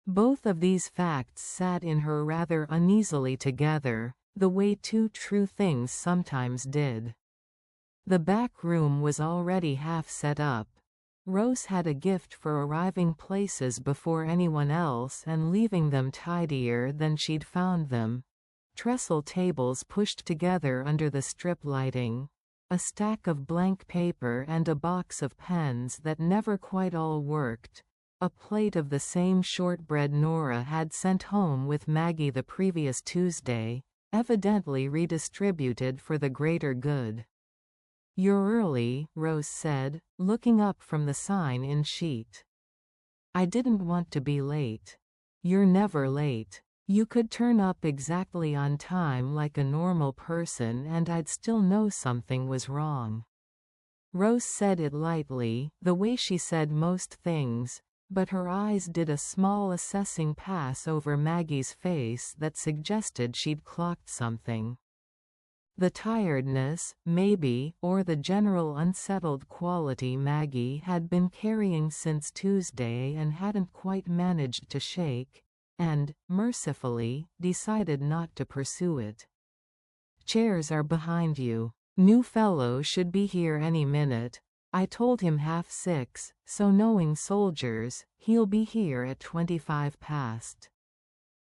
Both of these facts sat in her rather uneasily together, the way two true things sometimes did. The back room was already half set up. Rose had a gift for arriving places before anyone else and leaving them tidier than she'd found them. Trestle tables pushed together under the strip lighting, a stack of blank paper and a box of pens that never quite all worked, a plate of the same shortbread Nora had sent home with Maggie the previous Tuesday, evidently redistributed for the greater good. "You're early," Rose said, looking up from the sign-in sheet. "I didn't want to be late." "You're never late. You could turn up exactly on time like a normal person and I'd still know something was wrong." Rose said it lightly, the way she said most things, but her eyes did a small assessing pass over Maggie's face that suggested she'd clocked something. The tiredness, maybe, or the general unsettled quality Maggie had been carrying since Tuesday and hadn't quite managed to shake, and, mercifully, decided not to pursue it. "Chairs are behind you. New fellow should be here any minute. I told him 6:30, so knowing soldiers, he'll be here at 25 past.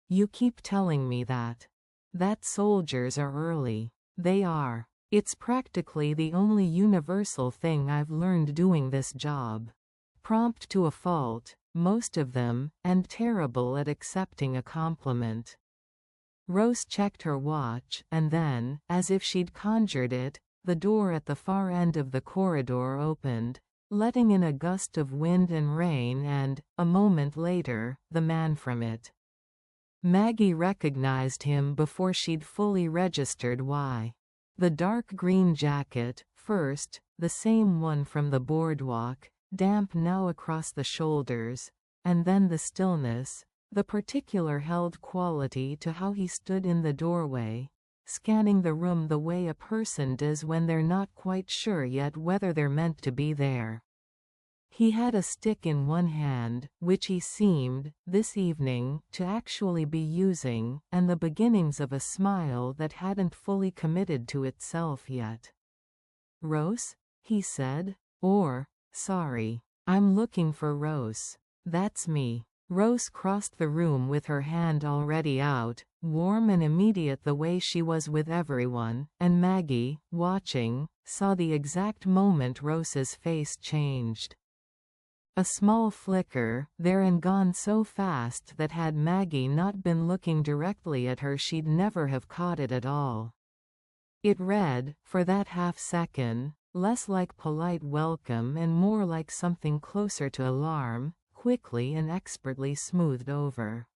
You keep telling me that. That soldiers are early. They are. It's practically the only universal thing I've learned doing this job. Prompt to a fault, most of them, and terrible at accepting a compliment." Rose checked her watch, and then, as if she'd conjured it, the door at the far end of the corridor opened, letting in a gust of wind and rain and, a moment later, the man from it. Maggie recognized him before she'd fully registered why. The dark green jacket, first, the same one from the boardwalk, damp now across the shoulders, and then the stillness, the particular held quality to how he stood in the doorway, scanning the room the way a person does when they're not quite sure yet whether they're meant to be there. He had a stick in one hand, which he seemed, this evening, to actually be using, and the beginnings of a smile that hadn't fully committed to itself yet. "Rose?" he said. Sorry. I'm looking for Rose. That's me." Rose crossed the room with her hand already out, warm and immediate the way she was with everyone, and Maggie, watching, saw the exact moment Rose's face changed. A small flicker, there and gone so fast that had Maggie not been looking directly at her she'd never have caught it at all. It read, for that half-second, less like polite welcome and more like something closer to alarm, quickly and expertly smoothed over.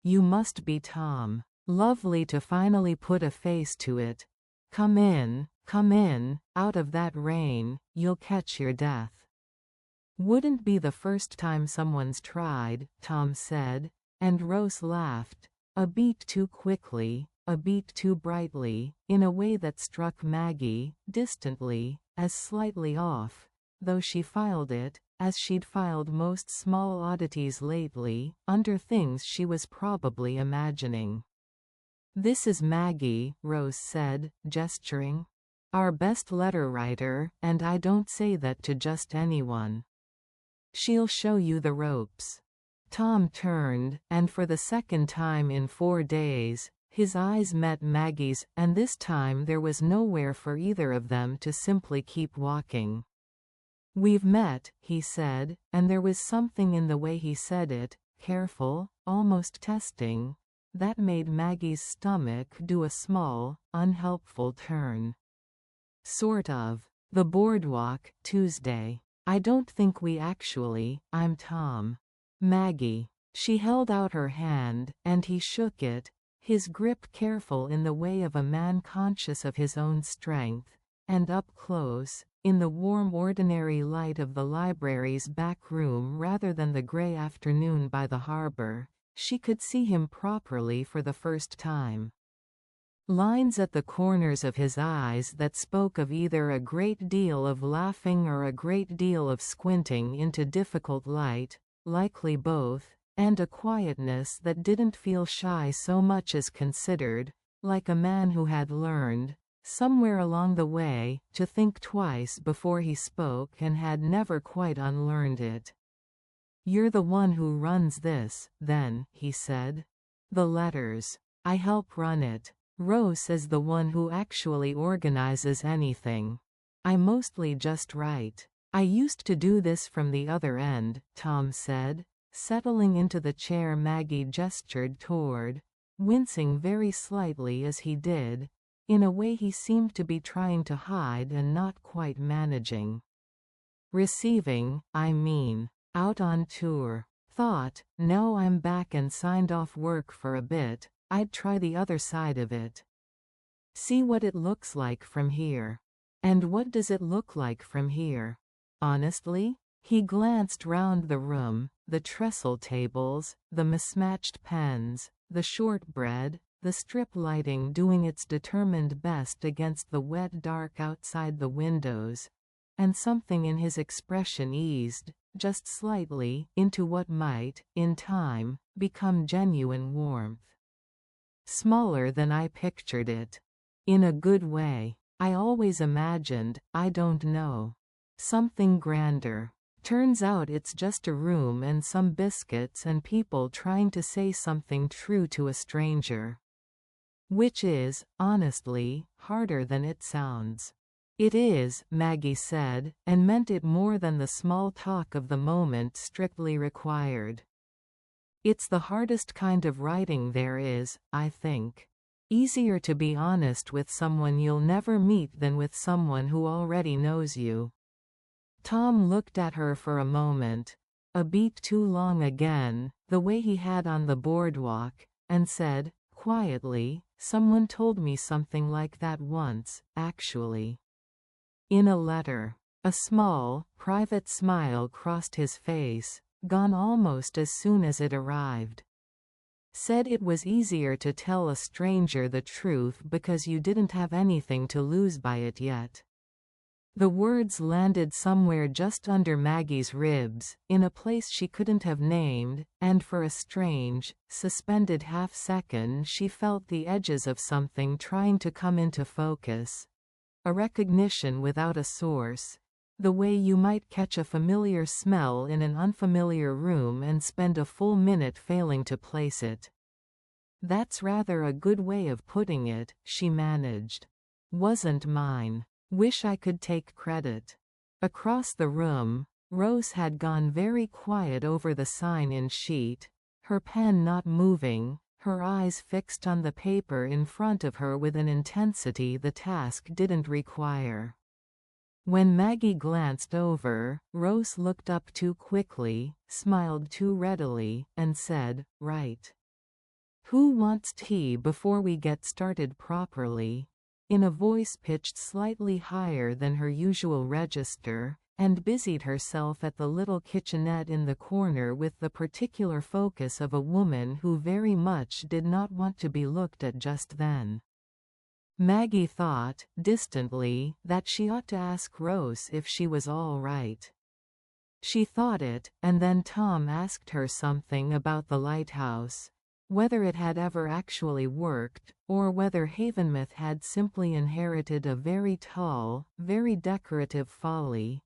"You must be Tom. Lovely to finally put a face to it. Come in, out of that rain, you'll catch your death." "Wouldn't be the first time someone's tried," Tom said, and Rose laughed, a beat too quickly, a beat too brightly, in a way that struck Maggie, distantly, as slightly off, though she filed it, as she'd filed most small oddities lately, under things she was probably imagining. "This is Maggie," Rose said, gesturing. "Our best letter writer, and I don't say that to just anyone. She'll show you the ropes." Tom turned, and for the second time in 4 days, his eyes met Maggie's, and this time there was nowhere for either of them to simply keep walking. "We've met," he said, and there was something in the way he said it, careful, almost testing, that made Maggie's stomach do a small, unhelpful turn. "Sort of. The boardwalk, Tuesday. I don't think we actually. I'm Tom. Maggie. She held out her hand, and he shook it, his grip careful in the way of a man conscious of his own strength, and up close, in the warm ordinary light of the library's back room rather than the grey afternoon by the harbour, she could see him properly for the first time. Lines at the corners of his eyes that spoke of either a great deal of laughing or a great deal of squinting into difficult light, likely both, and a quietness that didn't feel shy so much as considered, like a man who had learned, somewhere along the way, to think twice before he spoke and had never quite unlearned it. "You're the one who runs this, then," he said. "The letters. I help run it. Rose is the one who actually organizes anything. I mostly just write. I used to do this from the other end," Tom said, settling into the chair Maggie gestured toward, wincing very slightly as he did, in a way he seemed to be trying to hide and not quite managing. "Receiving, I mean. Out on tour. Thought, now I'm back and signed off work for a bit, I'd try the other side of it. See what it looks like from here. And what does it look like from here? Honestly?" He glanced round the room, the trestle tables, the mismatched pens, the shortbread, the strip lighting doing its determined best against the wet dark outside the windows, and something in his expression eased, just slightly, into what might, in time, become genuine warmth. "Smaller than I pictured it. In a good way. I always imagined, I don't know. Something grander. Turns out it's just a room and some biscuits and people trying to say something true to a stranger. Which is, honestly, harder than it sounds." "It is," Maggie said, and meant it more than the small talk of the moment strictly required. "It's the hardest kind of writing there is, I think. Easier to be honest with someone you'll never meet than with someone who already knows you." Tom looked at her for a moment, a beat too long again, the way he had on the boardwalk, and said, quietly, "Someone told me something like that once, actually. In a letter." A small, private smile crossed his face, gone almost as soon as it arrived. "Said it was easier to tell a stranger the truth because you didn't have anything to lose by it yet." The words landed somewhere just under Maggie's ribs, in a place she couldn't have named, and for a strange, suspended half-second she felt the edges of something trying to come into focus. A recognition without a source. The way you might catch a familiar smell in an unfamiliar room and spend a full minute failing to place it. "That's rather a good way of putting it," she managed. "Wasn't mine. Wish I could take credit." Across the room, Rose had gone very quiet over the sign-in sheet, her pen not moving, her eyes fixed on the paper in front of her with an intensity the task didn't require. When Maggie glanced over, Rose looked up too quickly, smiled too readily, and said, "Right. Who wants tea before we get started properly?" in a voice pitched slightly higher than her usual register, and busied herself at the little kitchenette in the corner with the particular focus of a woman who very much did not want to be looked at just then. Maggie thought, distantly, that she ought to ask Rose if she was all right. She thought it, and then Tom asked her something about the lighthouse. Whether it had ever actually worked, or whether Havenmouth had simply inherited a very tall, very decorative folly,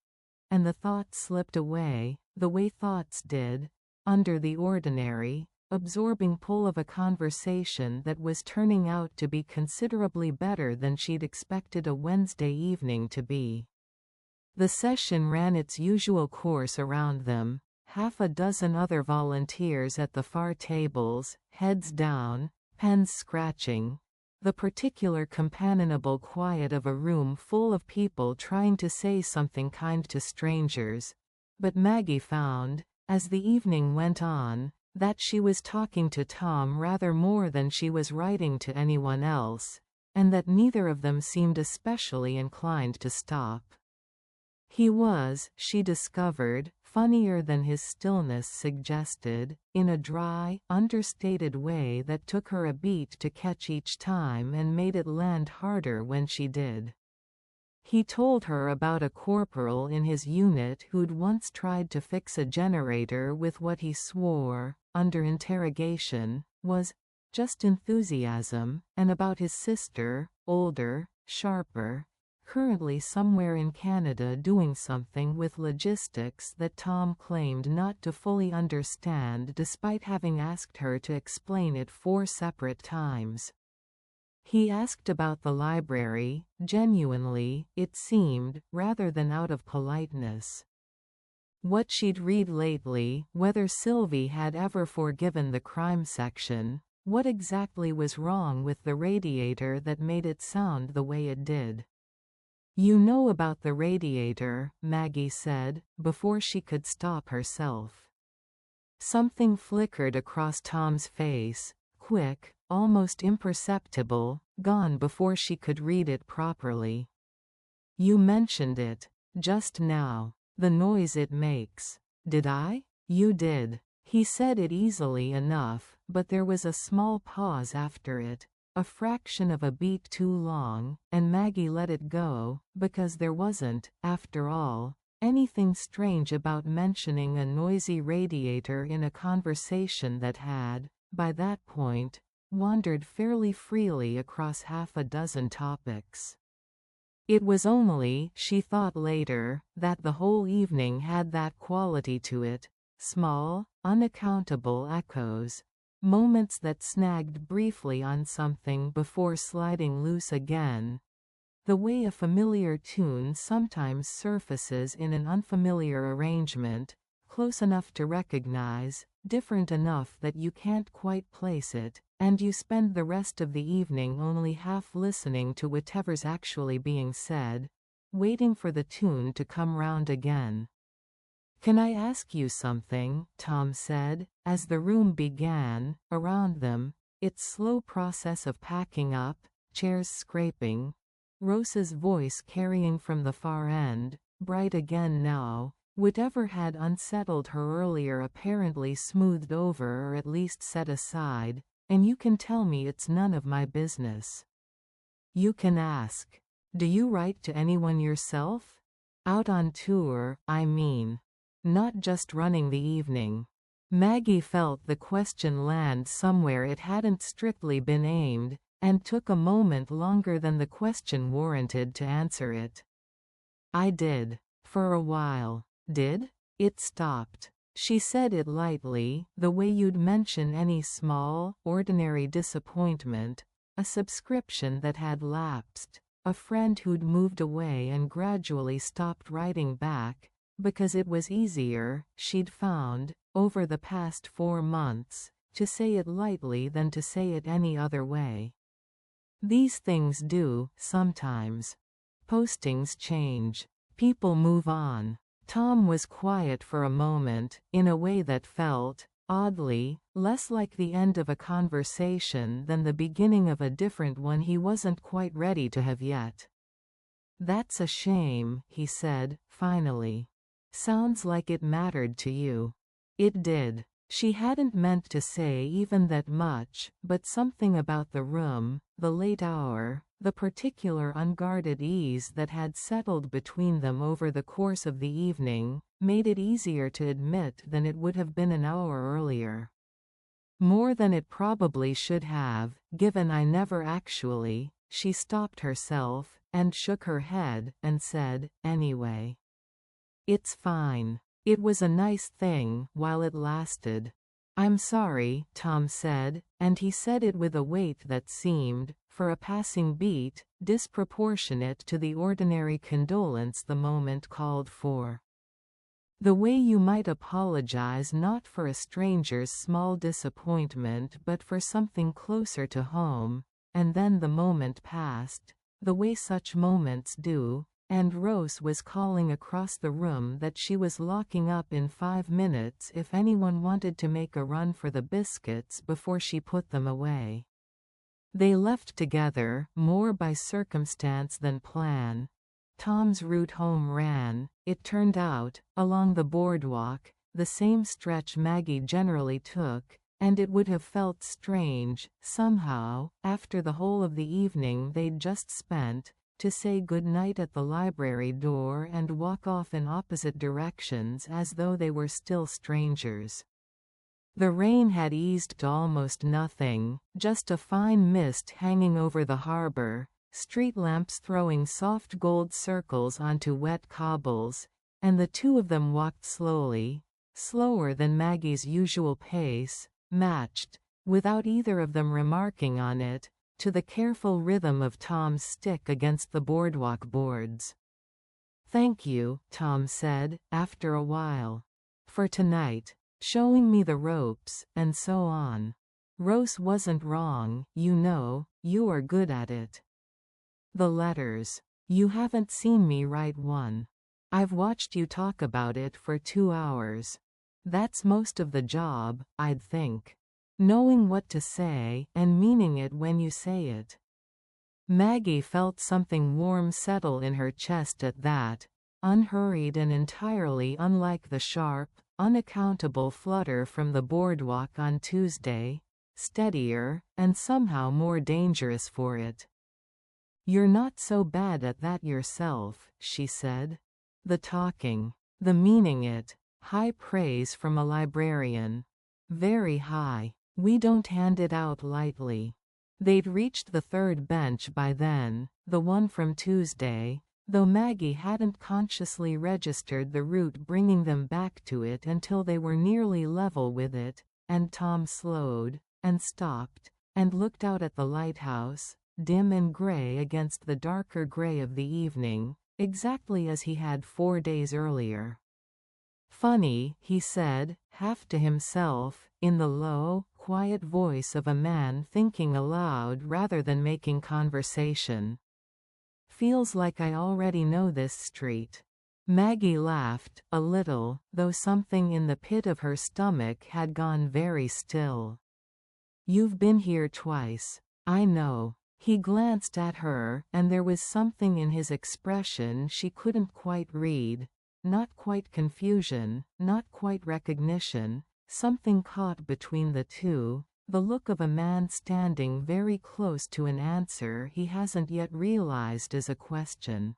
and the thought slipped away, the way thoughts did, under the ordinary, absorbing pull of a conversation that was turning out to be considerably better than she'd expected a Wednesday evening to be. The session ran its usual course around them. Half a dozen other volunteers at the far tables, heads down, pens scratching. the particular companionable quiet of a room full of people trying to say something kind to strangers. But Maggie found, as the evening went on, that she was talking to Tom rather more than she was writing to anyone else, and that neither of them seemed especially inclined to stop. He was, she discovered, funnier than his stillness suggested, in a dry, understated way that took her a beat to catch each time and made it land harder when she did. He told her about a corporal in his unit who'd once tried to fix a generator with what he swore, under interrogation, was just enthusiasm, and about his sister, older, sharper, currently somewhere in Canada doing something with logistics that Tom claimed not to fully understand despite having asked her to explain it 4 separate times. He asked about the library, genuinely, it seemed, rather than out of politeness. What she'd read lately, whether Sylvie had ever forgiven the crime section, what exactly was wrong with the radiator that made it sound the way it did. "You know about the radiator," Maggie said, before she could stop herself. Something flickered across Tom's face, quick, almost imperceptible, gone before she could read it properly. "You mentioned it, just now. The noise it makes." "Did I?" "You did." He said it easily enough, but there was a small pause after it, a fraction of a beat too long, and Maggie let it go, because there wasn't, after all, anything strange about mentioning a noisy radiator in a conversation that had, by that point, wandered fairly freely across half a dozen topics. It was only, she thought later, that the whole evening had that quality to it, small, unaccountable echoes, moments that snagged briefly on something before sliding loose again, the way a familiar tune sometimes surfaces in an unfamiliar arrangement, close enough to recognize, different enough that you can't quite place it, and you spend the rest of the evening only half listening to whatever's actually being said, waiting for the tune to come round again. "Can I ask you something?" Tom said, as the room began, around them, its slow process of packing up, chairs scraping, Rose's voice carrying from the far end, bright again now, whatever had unsettled her earlier apparently smoothed over or at least set aside, "and you can tell me it's none of my business." "You can ask. Do you write to anyone yourself? Out on tour, I mean. Not just running the evening." Maggie felt the question land somewhere it hadn't strictly been aimed, and took a moment longer than the question warranted to answer it. "I did. For a while." "Did?" It stopped. She said it lightly, the way you'd mention any small, ordinary disappointment, a subscription that had lapsed, a friend who'd moved away and gradually stopped writing back, because it was easier, she'd found, over the past 4 months, to say it lightly than to say it any other way. These things do, sometimes. Postings change. People move on. Tom was quiet for a moment, in a way that felt, oddly, less like the end of a conversation than the beginning of a different one he wasn't quite ready to have yet. "That's a shame," he said, finally. "Sounds like it mattered to you." It did. She hadn't meant to say even that much, but something about the room, the late hour, the particular unguarded ease that had settled between them over the course of the evening, made it easier to admit than it would have been an hour earlier. More than it probably should have, given I never actually. She stopped herself, and shook her head, and said, "Anyway. It's fine. It was a nice thing, while it lasted." "I'm sorry," Tom said, and he said it with a weight that seemed, for a passing beat, disproportionate to the ordinary condolence the moment called for. "The way you might apologize not for a stranger's small disappointment but for something closer to home, and then the moment passed, the way such moments do, and Rose was calling across the room that she was locking up in 5 minutes if anyone wanted to make a run for the biscuits before she put them away. They left together, more by circumstance than plan. Tom's route home ran, it turned out, along the boardwalk, the same stretch Maggie generally took, and it would have felt strange, somehow, after the whole of the evening they'd just spent, to say good night at the library door and walk off in opposite directions as though they were still strangers. The rain had eased to almost nothing, just a fine mist hanging over the harbor, street lamps throwing soft gold circles onto wet cobbles, and the two of them walked slowly, slower than Maggie's usual pace, matched, without either of them remarking on it, to the careful rhythm of Tom's stick against the boardwalk boards. "Thank you," Tom said, after a while. "For tonight. Showing me the ropes, and so on. Rose wasn't wrong, you know, you are good at it. The letters. You haven't seen me write one. I've watched you talk about it for 2 hours. That's most of the job, I'd think. Knowing what to say, and meaning it when you say it." Maggie felt something warm settle in her chest at that, unhurried and entirely unlike the sharp, unaccountable flutter from the boardwalk on Tuesday, steadier, and somehow more dangerous for it. "You're not so bad at that yourself," she said. "The talking, the meaning it, high praise from a librarian. Very high. We don't hand it out lightly." They'd reached the third bench by then, the one from Tuesday, though Maggie hadn't consciously registered the route bringing them back to it until they were nearly level with it, and Tom slowed, and stopped, and looked out at the lighthouse, dim and gray against the darker gray of the evening, exactly as he had 4 days earlier. "Funny," he said, half to himself, in the low, quiet voice of a man thinking aloud rather than making conversation. "Feels like I already know this street." Maggie laughed, a little, though something in the pit of her stomach had gone very still. "You've been here twice. I know." He glanced at her, and there was something in his expression she couldn't quite read. Not quite confusion, not quite recognition, something caught between the two, the look of a man standing very close to an answer he hasn't yet realized is a question.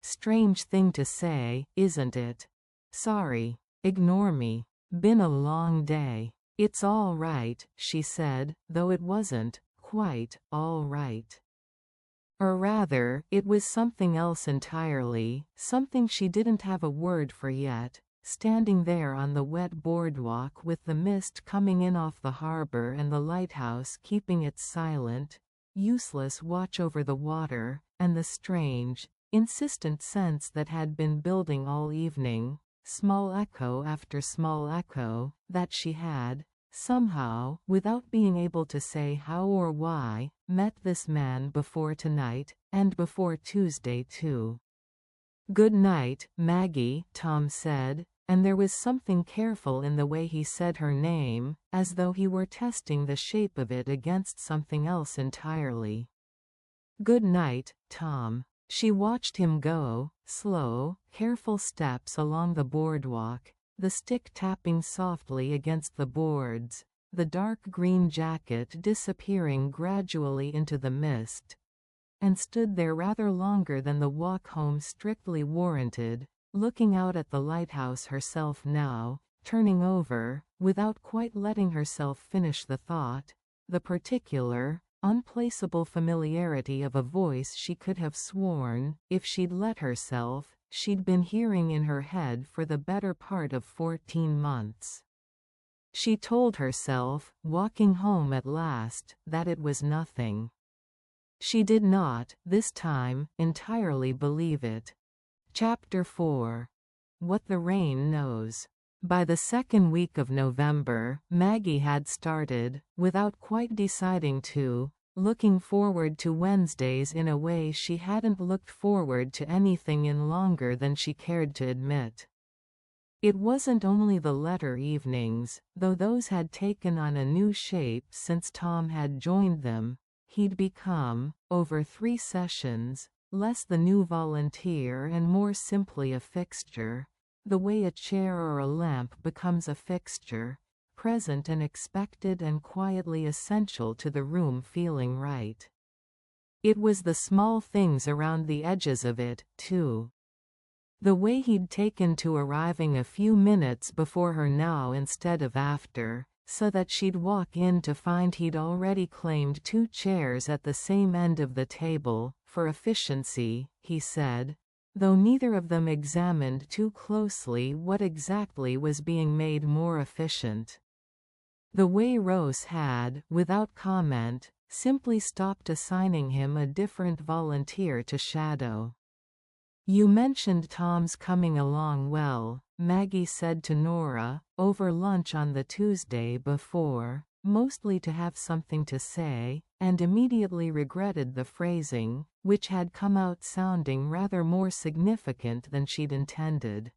"Strange thing to say, isn't it? Sorry. Ignore me. Been a long day." "It's all right," she said, though it wasn't quite all right. Or rather, it was something else entirely, something she didn't have a word for yet, standing there on the wet boardwalk with the mist coming in off the harbor and the lighthouse keeping its silent, useless watch over the water, and the strange, insistent sense that had been building all evening, small echo after small echo, that she had, somehow, without being able to say how or why, met this man before tonight, and before Tuesday too. "Good night, Maggie," Tom said, and there was something careful in the way he said her name, as though he were testing the shape of it against something else entirely. "Good night, Tom." She watched him go, slow, careful steps along the boardwalk, the stick tapping softly against the boards, the dark green jacket disappearing gradually into the mist, and stood there rather longer than the walk home strictly warranted, looking out at the lighthouse herself now, turning over, without quite letting herself finish the thought, the particular, unplaceable familiarity of a voice she could have sworn, if she'd let herself, she'd been hearing in her head for the better part of 14 months. She told herself, walking home at last, that it was nothing. She did not, this time, entirely believe it. Chapter 4. What the Rain Knows. By the second week of November, Maggie had started, without quite deciding to, looking forward to Wednesdays in a way she hadn't looked forward to anything in longer than she cared to admit. It wasn't only the letter evenings, though those had taken on a new shape since Tom had joined them. He'd become, over 3 sessions, less the new volunteer and more simply a fixture, the way a chair or a lamp becomes a fixture, present and expected and quietly essential to the room feeling right. It was the small things around the edges of it, too. The way he'd taken to arriving a few minutes before her now instead of after, so that she'd walk in to find he'd already claimed 2 chairs at the same end of the table, for efficiency, he said, though neither of them examined too closely what exactly was being made more efficient. The way Rose had, without comment, simply stopped assigning him a different volunteer to shadow. "You mentioned Tom's coming along well," Maggie said to Nora, over lunch on the Tuesday before, mostly to have something to say, and immediately regretted the phrasing, which had come out sounding rather more significant than she'd intended.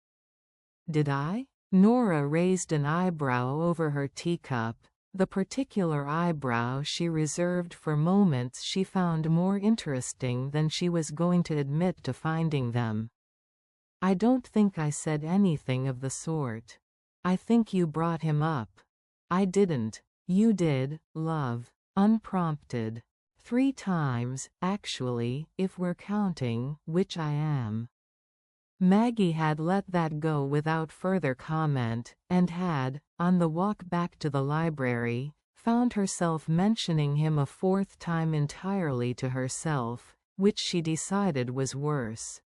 "Did I?" Nora raised an eyebrow over her teacup, the particular eyebrow she reserved for moments she found more interesting than she was going to admit to finding them. "I don't think I said anything of the sort. I think you brought him up." "I didn't." "You did, love. Unprompted. 3 times, actually, if we're counting, which I am." Maggie had let that go without further comment, and had, on the walk back to the library, found herself mentioning him a 4th time entirely to herself, which she decided was worse.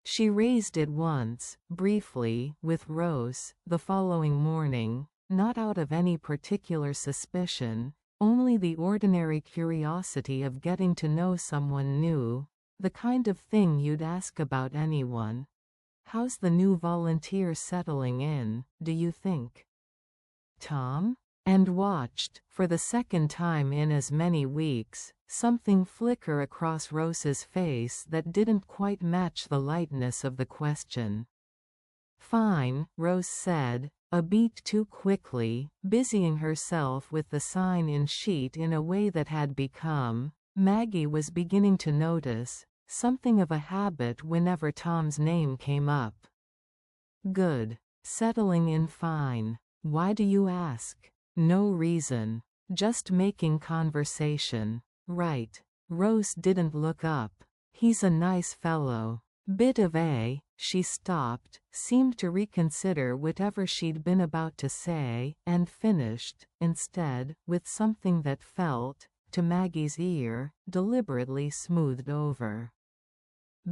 She raised it once, briefly, with Rose, the following morning, not out of any particular suspicion, only the ordinary curiosity of getting to know someone new, the kind of thing you'd ask about anyone. "How's the new volunteer settling in, do you think?" "Tom?" And watched, for the 2nd time in as many weeks, something flicker across Rose's face that didn't quite match the lightness of the question. "Fine," Rose said, a beat too quickly, busying herself with the sign-in sheet in a way that had become, Maggie was beginning to notice, something of a habit whenever Tom's name came up. "Good. Settling in fine. Why do you ask?" "No reason. Just making conversation." "Right." Rose didn't look up. "He's a nice fellow." Bit of a. She stopped, seemed to reconsider whatever she'd been about to say, and finished, instead, with something that felt, to Maggie's ear, deliberately smoothed over.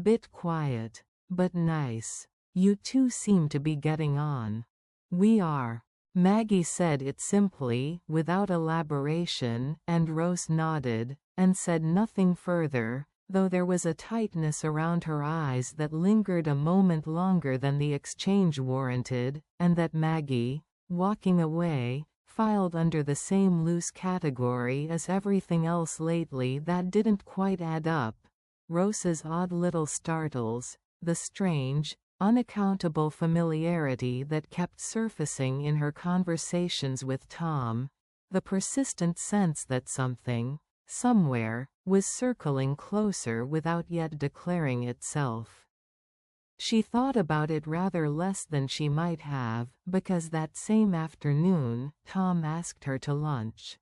"Bit quiet. But nice. You two seem to be getting on." "We are." Maggie said it simply, without elaboration, and Rose nodded, and said nothing further, though there was a tightness around her eyes that lingered a moment longer than the exchange warranted, and that Maggie, walking away, filed under the same loose category as everything else lately that didn't quite add up. Rose's odd little startles, the strange, unaccountable familiarity that kept surfacing in her conversations with Tom, the persistent sense that something, somewhere, was circling closer without yet declaring itself. She thought about it rather less than she might have, because that same afternoon, Tom asked her to lunch.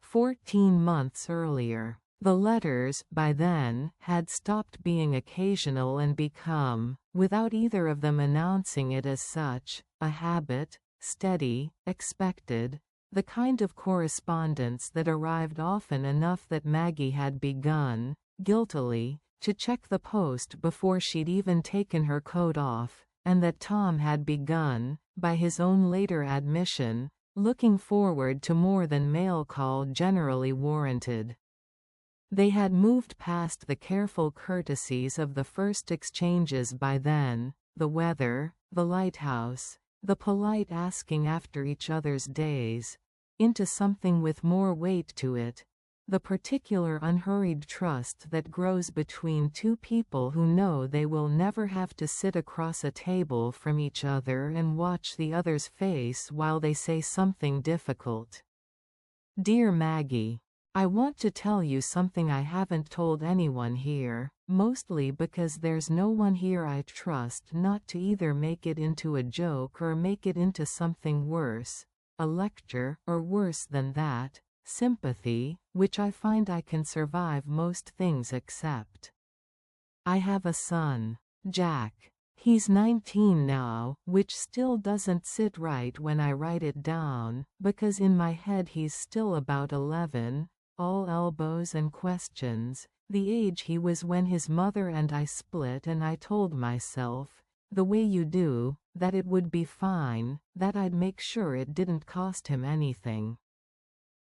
14 months earlier. The letters, by then, had stopped being occasional and become, without either of them announcing it as such, a habit, steady, expected, the kind of correspondence that arrived often enough that Maggie had begun, guiltily, to check the post before she'd even taken her coat off, and that Tom had begun, by his own later admission, looking forward to more than mail call generally warranted. They had moved past the careful courtesies of the first exchanges by then, the weather, the lighthouse, the polite asking after each other's days, into something with more weight to it, The particular unhurried trust that grows between two people who know they will never have to sit across a table from each other and watch the other's face while they say something difficult. Dear Maggie, I want to tell you something I haven't told anyone here, mostly because there's no one here I trust not to either make it into a joke or make it into something worse, a lecture, or worse than that, sympathy, which I find I can survive most things except. I have a son, Jack. He's 19 now, which still doesn't sit right when I write it down, because in my head he's still about 11, all elbows and questions, the age he was when his mother and I split, and I told myself, the way you do, that it would be fine, that I'd make sure it didn't cost him anything.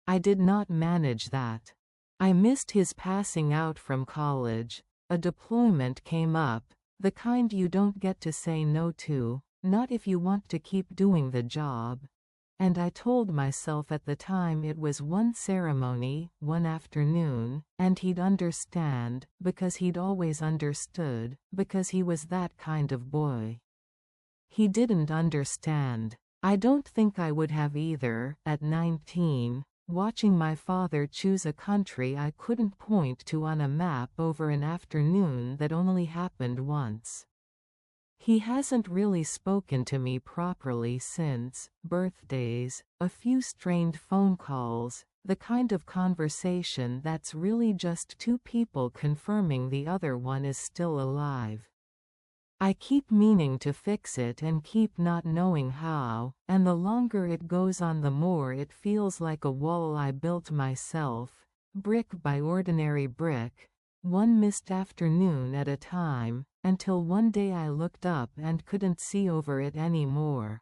I did not manage that. I missed his passing out from college. A deployment came up, the kind you don't get to say no to, not if you want to keep doing the job. And I told myself at the time it was one ceremony, one afternoon, and he'd understand, because he'd always understood, because he was that kind of boy. He didn't understand. I don't think I would have either, at 19. Watching my father choose a country I couldn't point to on a map over an afternoon that only happened once. He hasn't really spoken to me properly since, birthdays, a few strained phone calls, the kind of conversation that's really just two people confirming the other one is still alive. I keep meaning to fix it and keep not knowing how, and the longer it goes on the more it feels like a wall I built myself, brick by ordinary brick, one missed afternoon at a time, until one day I looked up and couldn't see over it anymore.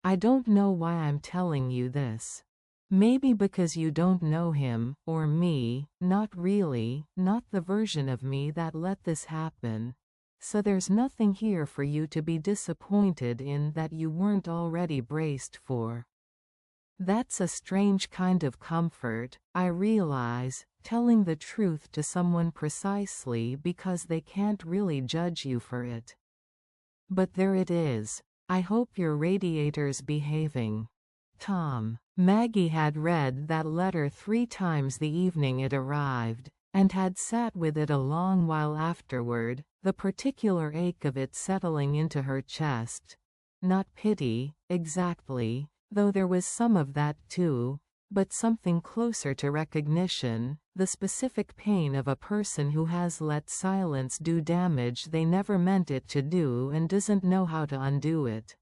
I don't know why I'm telling you this. Maybe because you don't know him, or me, not really, not the version of me that let this happen. So there's nothing here for you to be disappointed in that you weren't already braced for. That's a strange kind of comfort, I realize, telling the truth to someone precisely because they can't really judge you for it. But there it is. I hope your radiator's behaving. Tom. Maggie had read that letter 3 times the evening it arrived, and had sat with it a long while afterward, the particular ache of it settling into her chest. Not pity, exactly, though there was some of that too, but something closer to recognition, the specific pain of a person who has let silence do damage they never meant it to do and doesn't know how to undo it.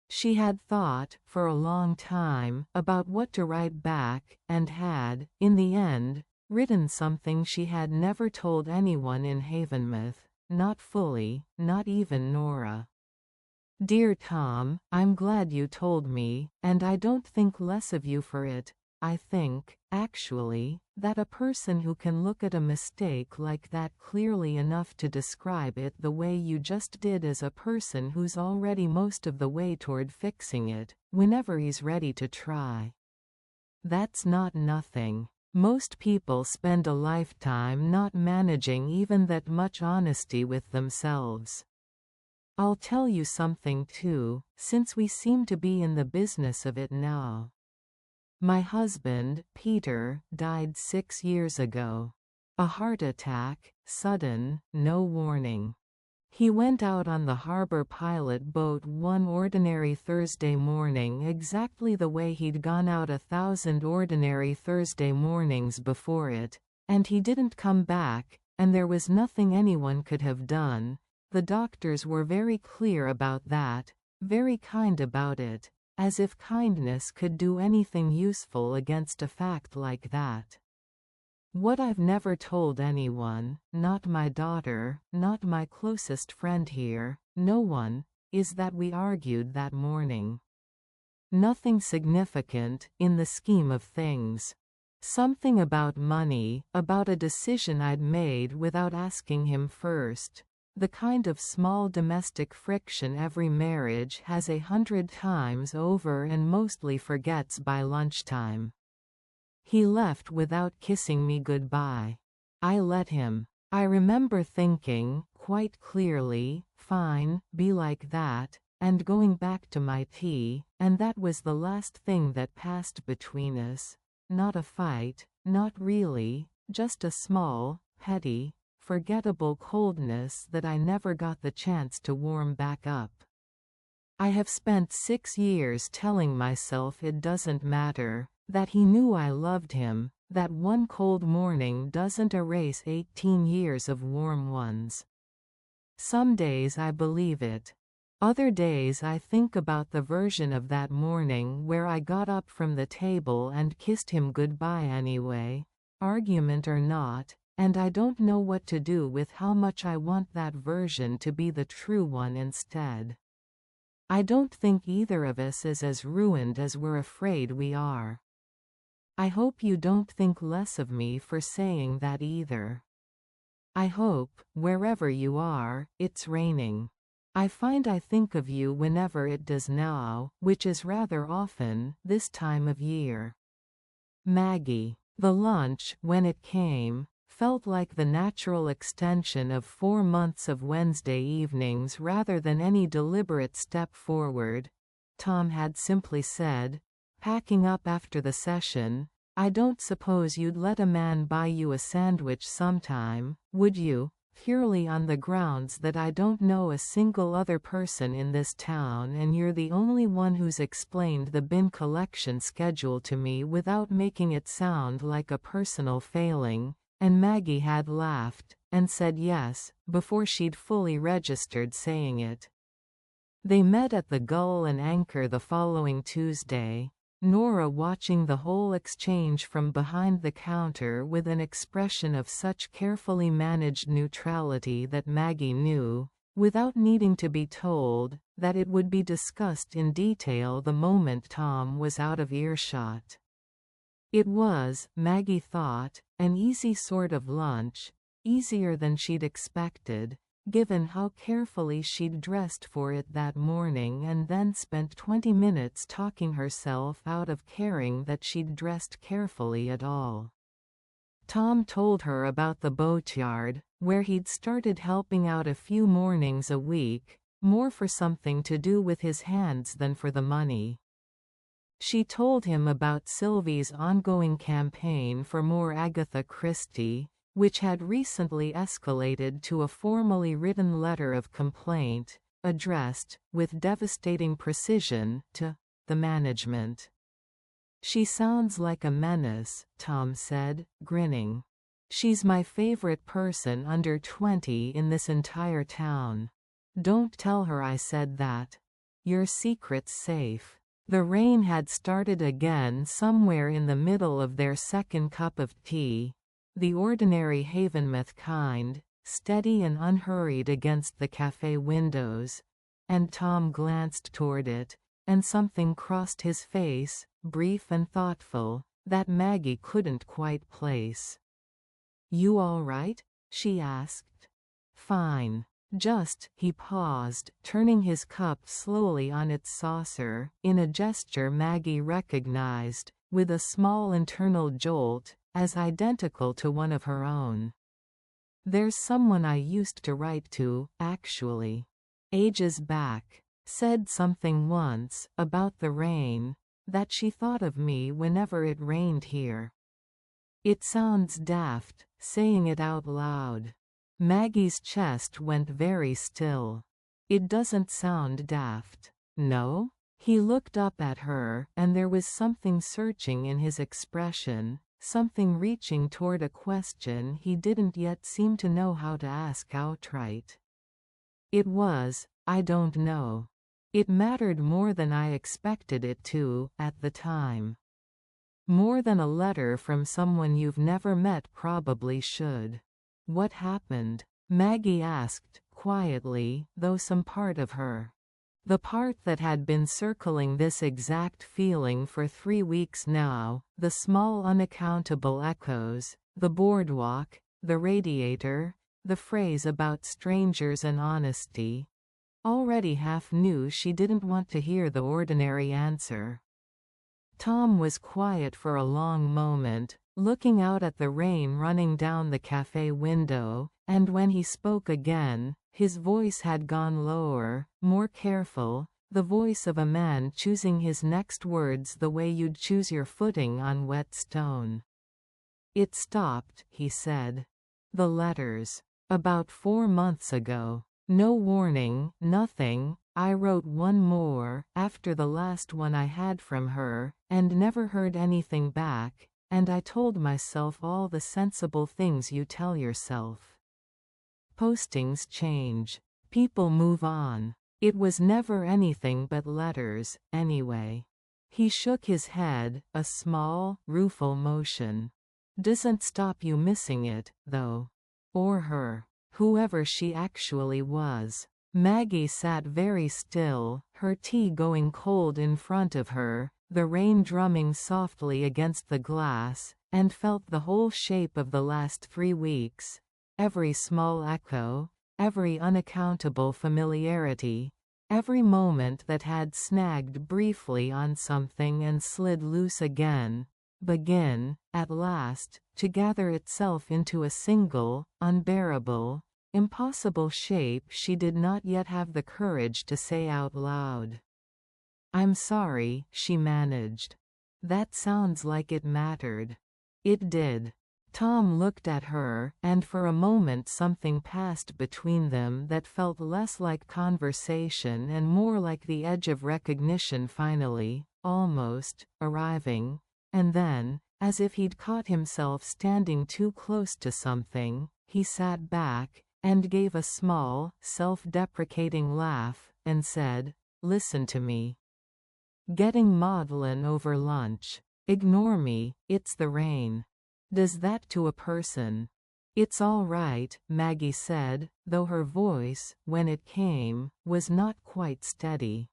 She had thought, for a long time, about what to write back, and had, in the end, written something she had never told anyone in Havenmouth. Not fully, not even Nora. Dear Tom, I'm glad you told me, and I don't think less of you for it. I think, actually, that a person who can look at a mistake like that clearly enough to describe it the way you just did is a person who's already most of the way toward fixing it, whenever he's ready to try. That's not nothing. Most people spend a lifetime not managing even that much honesty with themselves. I'll tell you something too, since we seem to be in the business of it now. My husband, Peter, died 6 years ago. A heart attack, sudden, no warning. He went out on the harbor pilot boat one ordinary Thursday morning exactly the way he'd gone out 1,000 ordinary Thursday mornings before it, and he didn't come back, and there was nothing anyone could have done. The doctors were very clear about that, very kind about it, as if kindness could do anything useful against a fact like that. What I've never told anyone, not my daughter, not my closest friend here, no one, is that we argued that morning. Nothing significant, in the scheme of things. Something about money, about a decision I'd made without asking him first. The kind of small domestic friction every marriage has 100 times over and mostly forgets by lunchtime. He left without kissing me goodbye. I let him. I remember thinking, quite clearly, fine, be like that, and going back to my tea, and that was the last thing that passed between us. Not a fight, not really, just a small, petty, forgettable coldness that I never got the chance to warm back up. I have spent 6 years telling myself it doesn't matter, that he knew I loved him, that one cold morning doesn't erase 18 years of warm ones. Some days I believe it. Other days I think about the version of that morning where I got up from the table and kissed him goodbye anyway, argument or not, and I don't know what to do with how much I want that version to be the true one instead. I don't think either of us is as ruined as we're afraid we are. I hope you don't think less of me for saying that either. I hope, wherever you are, it's raining. I find I think of you whenever it does now, which is rather often, this time of year. Maggie. The lunch, when it came, felt like the natural extension of 4 months of Wednesday evenings rather than any deliberate step forward. Tom had simply said, packing up after the session, "I don't suppose you'd let a man buy you a sandwich sometime, would you? Purely on the grounds that I don't know a single other person in this town and you're the only one who's explained the bin collection schedule to me without making it sound like a personal failing." And Maggie had laughed, and said yes, before she'd fully registered saying it. They met at the Gull and Anchor the following Tuesday, Nora watching the whole exchange from behind the counter with an expression of such carefully managed neutrality that Maggie knew, without needing to be told, that it would be discussed in detail the moment Tom was out of earshot. It was, Maggie thought, an easy sort of lunch, easier than she'd expected, given how carefully she'd dressed for it that morning and then spent 20 minutes talking herself out of caring that she'd dressed carefully at all. Tom told her about the boatyard, where he'd started helping out a few mornings a week, more for something to do with his hands than for the money. She told him about Sylvie's ongoing campaign for more Agatha Christie, which had recently escalated to a formally written letter of complaint, addressed, with devastating precision, to the management. "She sounds like a menace," Tom said, grinning. "She's my favorite person under 20 in this entire town. Don't tell her I said that. Your secret's safe." The rain had started again somewhere in the middle of their second cup of tea, the ordinary Havenmouth kind, steady and unhurried against the cafe windows, and Tom glanced toward it, and something crossed his face, brief and thoughtful, that Maggie couldn't quite place. "You all right?" she asked. "Fine. Just," he paused, turning his cup slowly on its saucer, in a gesture Maggie recognized, with a small internal jolt, as identical to one of her own. "There's someone I used to write to, actually. Ages back. Said something once, about the rain, that she thought of me whenever it rained here. It sounds daft, saying it out loud." Maggie's chest went very still. "It doesn't sound daft." "No?" He looked up at her, and there was something searching in his expression, something reaching toward a question he didn't yet seem to know how to ask outright. "It was, I don't know. It mattered more than I expected it to, at the time. More than a letter from someone you've never met probably should." "What happened?" Maggie asked, quietly, though some part of her. The part that had been circling this exact feeling for 3 weeks now, the small unaccountable echoes, the boardwalk, the radiator, the phrase about strangers and honesty. Already half knew she didn't want to hear the ordinary answer. Tom was quiet for a long moment, looking out at the rain running down the cafe window, and when he spoke again, his voice had gone lower, more careful, the voice of a man choosing his next words the way you'd choose your footing on wet stone. "It stopped," he said. "The letters. About 4 months ago. No warning, nothing. I wrote one more, after the last one I had from her, and never heard anything back, and I told myself all the sensible things you tell yourself. Postings change. People move on. It was never anything but letters, anyway." He shook his head, a small, rueful motion. "Doesn't stop you missing it, though. Or her. Whoever she actually was." Maggie sat very still, her tea going cold in front of her, the rain drumming softly against the glass, and felt the whole shape of the last 3 weeks. Every small echo, every unaccountable familiarity, every moment that had snagged briefly on something and slid loose again, begin, at last, to gather itself into a single, unbearable, impossible shape she did not yet have the courage to say out loud. "I'm sorry," she managed. "That sounds like it mattered." It did. Tom looked at her, and for a moment something passed between them that felt less like conversation and more like the edge of recognition finally, almost, arriving. And then, as if he'd caught himself standing too close to something, he sat back, and gave a small, self-deprecating laugh, and said, "Listen to me. Getting maudlin over lunch. Ignore me, it's the rain. Does that to a person." "It's all right," Maggie said, though her voice, when it came, was not quite steady.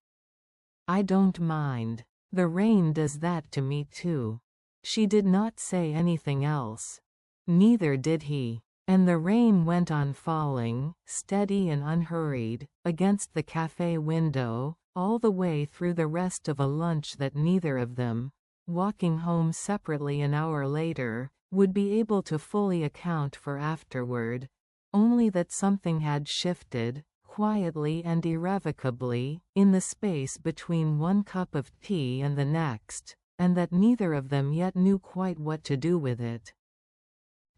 "I don't mind. The rain does that to me too." She did not say anything else. Neither did he. And the rain went on falling, steady and unhurried, against the cafe window, all the way through the rest of a lunch that neither of them, walking home separately an hour later, would be able to fully account for afterward, only that something had shifted, quietly and irrevocably, in the space between one cup of tea and the next, and that neither of them yet knew quite what to do with it.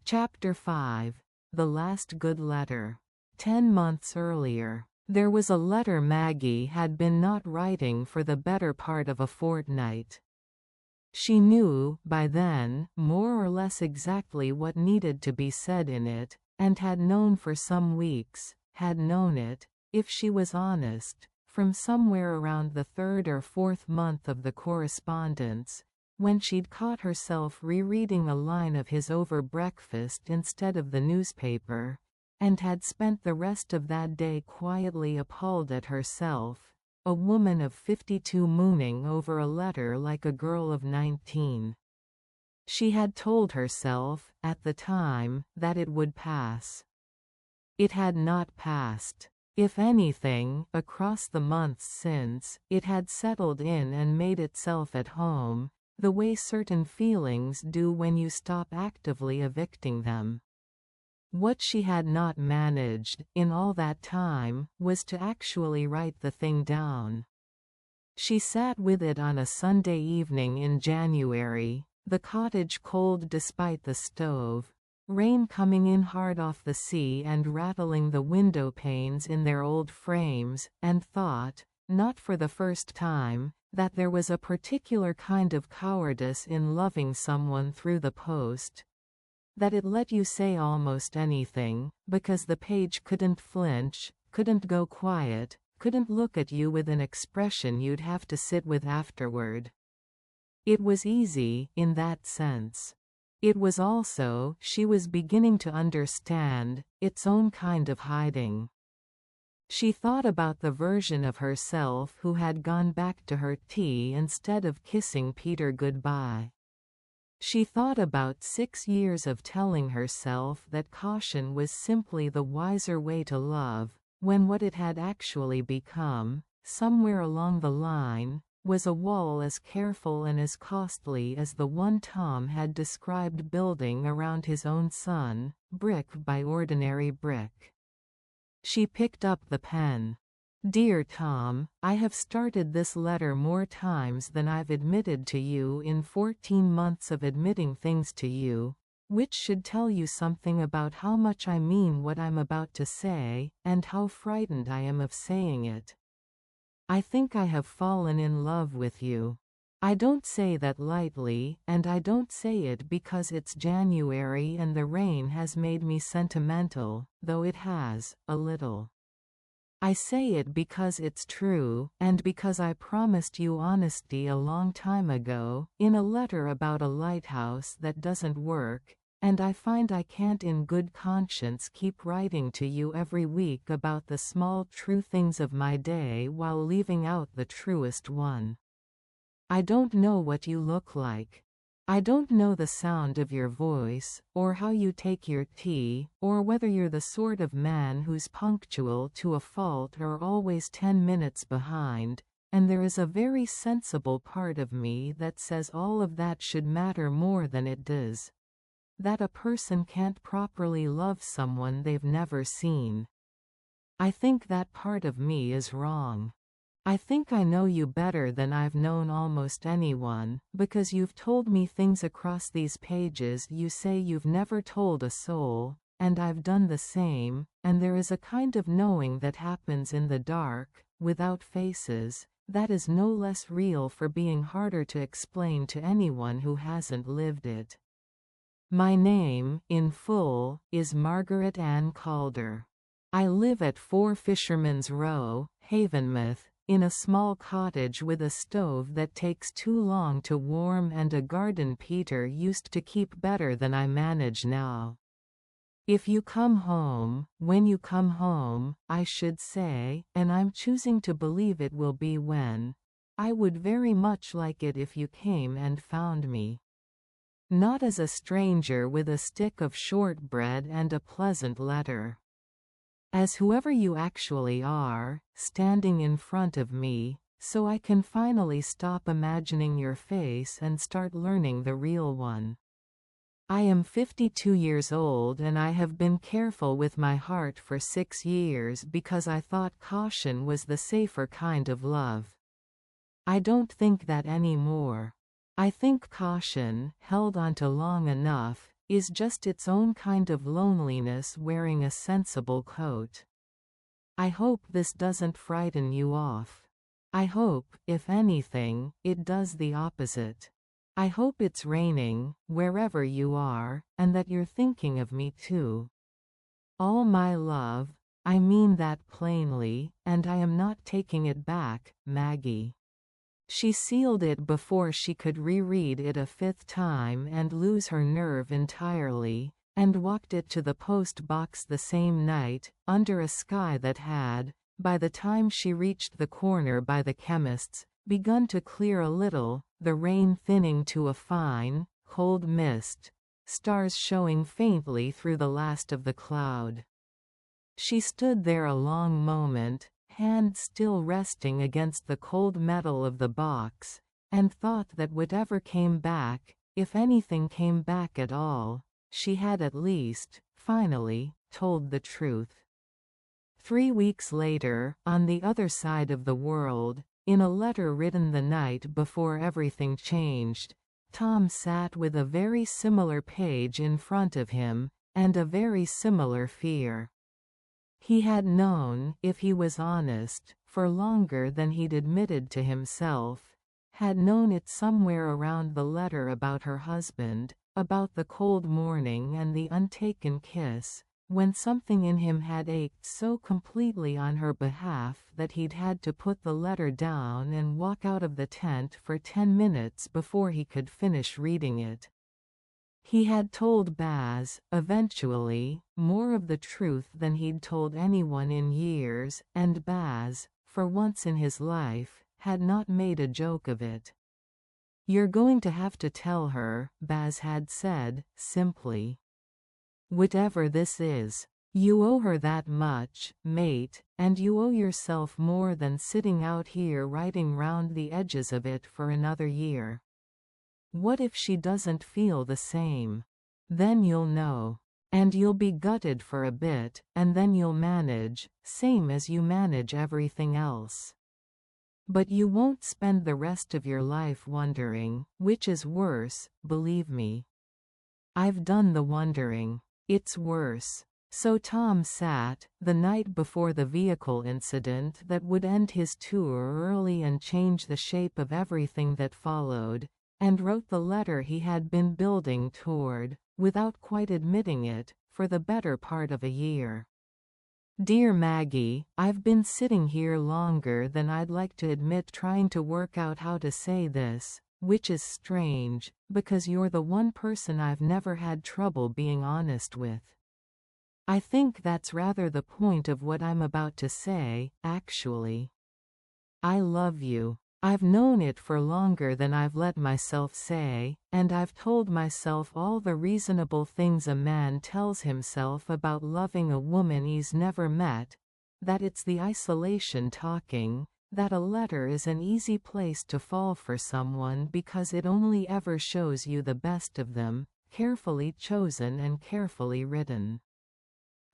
Chapter 5. The Last Good Letter. 10 months earlier, there was a letter Maggie had been not writing for the better part of a fortnight. She knew, by then, more or less exactly what needed to be said in it, and had known for some weeks, had known it, if she was honest, from somewhere around the 3rd or 4th month of the correspondence, when she'd caught herself rereading a line of his over breakfast instead of the newspaper, and had spent the rest of that day quietly appalled at herself, a woman of 52 mooning over a letter like a girl of 19. She had told herself, at the time, that it would pass. It had not passed. If anything, across the months since, it had settled in and made itself at home, the way certain feelings do when you stop actively evicting them. What she had not managed, in all that time, was to actually write the thing down. She sat with it on a Sunday evening in January, the cottage cold despite the stove, rain coming in hard off the sea and rattling the window panes in their old frames, and thought, not for the first time, that there was a particular kind of cowardice in loving someone through the post. That it let you say almost anything, because the page couldn't flinch, couldn't go quiet, couldn't look at you with an expression you'd have to sit with afterward. It was easy, in that sense. It was also, she was beginning to understand, its own kind of hiding. She thought about the version of herself who had gone back to her tea instead of kissing Peter goodbye. She thought about 6 years of telling herself that caution was simply the wiser way to love, when what it had actually become, somewhere along the line, was a wall as careful and as costly as the one Tom had described building around his own son, brick by ordinary brick. She picked up the pen. "Dear Tom, I have started this letter more times than I've admitted to you in 14 months of admitting things to you, which should tell you something about how much I mean what I'm about to say, and how frightened I am of saying it. I think I have fallen in love with you. I don't say that lightly, and I don't say it because it's January and the rain has made me sentimental, though it has, a little. I say it because it's true, and because I promised you honesty a long time ago, in a letter about a lighthouse that doesn't work, and I find I can't in good conscience keep writing to you every week about the small true things of my day while leaving out the truest one. I don't know what you look like. I don't know the sound of your voice, or how you take your tea, or whether you're the sort of man who's punctual to a fault or always 10 minutes behind, and there is a very sensible part of me that says all of that should matter more than it does. That a person can't properly love someone they've never seen. I think that part of me is wrong. I think I know you better than I've known almost anyone, because you've told me things across these pages you say you've never told a soul, and I've done the same, and there is a kind of knowing that happens in the dark, without faces, that is no less real for being harder to explain to anyone who hasn't lived it. My name, in full, is Margaret Ann Calder. I live at 4 Fisherman's Row, Havenmouth, in a small cottage with a stove that takes too long to warm and a garden Peter used to keep better than I manage now. If you come home, when you come home, I should say, and I'm choosing to believe it will be when, I would very much like it if you came and found me. Not as a stranger with a stick of shortbread and a pleasant letter. As whoever you actually are, standing in front of me, so I can finally stop imagining your face and start learning the real one. I am 52 years old and I have been careful with my heart for 6 years because I thought caution was the safer kind of love. I don't think that anymore. I think caution, held onto long enough, is just its own kind of loneliness wearing a sensible coat. I hope this doesn't frighten you off. I hope, if anything, it does the opposite. I hope it's raining, wherever you are, and that you're thinking of me too. All my love, I mean that plainly, and I am not taking it back, Maggie. She sealed it before she could reread it a 5th time and lose her nerve entirely, and walked it to the post box the same night, under a sky that had, by the time she reached the corner by the chemist's, begun to clear a little, the rain thinning to a fine, cold mist, stars showing faintly through the last of the cloud. She stood there a long moment, hand still resting against the cold metal of the box, and thought that whatever came back, if anything came back at all, she had at least, finally, told the truth. 3 weeks later, on the other side of the world, in a letter written the night before everything changed, Tom sat with a very similar page in front of him, and a very similar fear. He had known, if he was honest, for longer than he'd admitted to himself, had known it somewhere around the letter about her husband, about the cold morning and the untaken kiss, when something in him had ached so completely on her behalf that he'd had to put the letter down and walk out of the tent for 10 minutes before he could finish reading it. He had told Baz, eventually, more of the truth than he'd told anyone in years, and Baz, for once in his life, had not made a joke of it. "You're going to have to tell her," Baz had said, simply. "Whatever this is. You owe her that much, mate, and you owe yourself more than sitting out here writing round the edges of it for another year. What if she doesn't feel the same? Then you'll know. And you'll be gutted for a bit, and then you'll manage, same as you manage everything else. But you won't spend the rest of your life wondering, which is worse, believe me. I've done the wondering. It's worse. So Tom sat, the night before the vehicle incident that would end his tour early and change the shape of everything that followed, and wrote the letter he had been building toward, without quite admitting it, for the better part of a year. Dear Maggie, I've been sitting here longer than I'd like to admit trying to work out how to say this, which is strange, because you're the one person I've never had trouble being honest with. I think that's rather the point of what I'm about to say, actually. I love you. I've known it for longer than I've let myself say, and I've told myself all the reasonable things a man tells himself about loving a woman he's never met, that it's the isolation talking, that a letter is an easy place to fall for someone because it only ever shows you the best of them, carefully chosen and carefully written.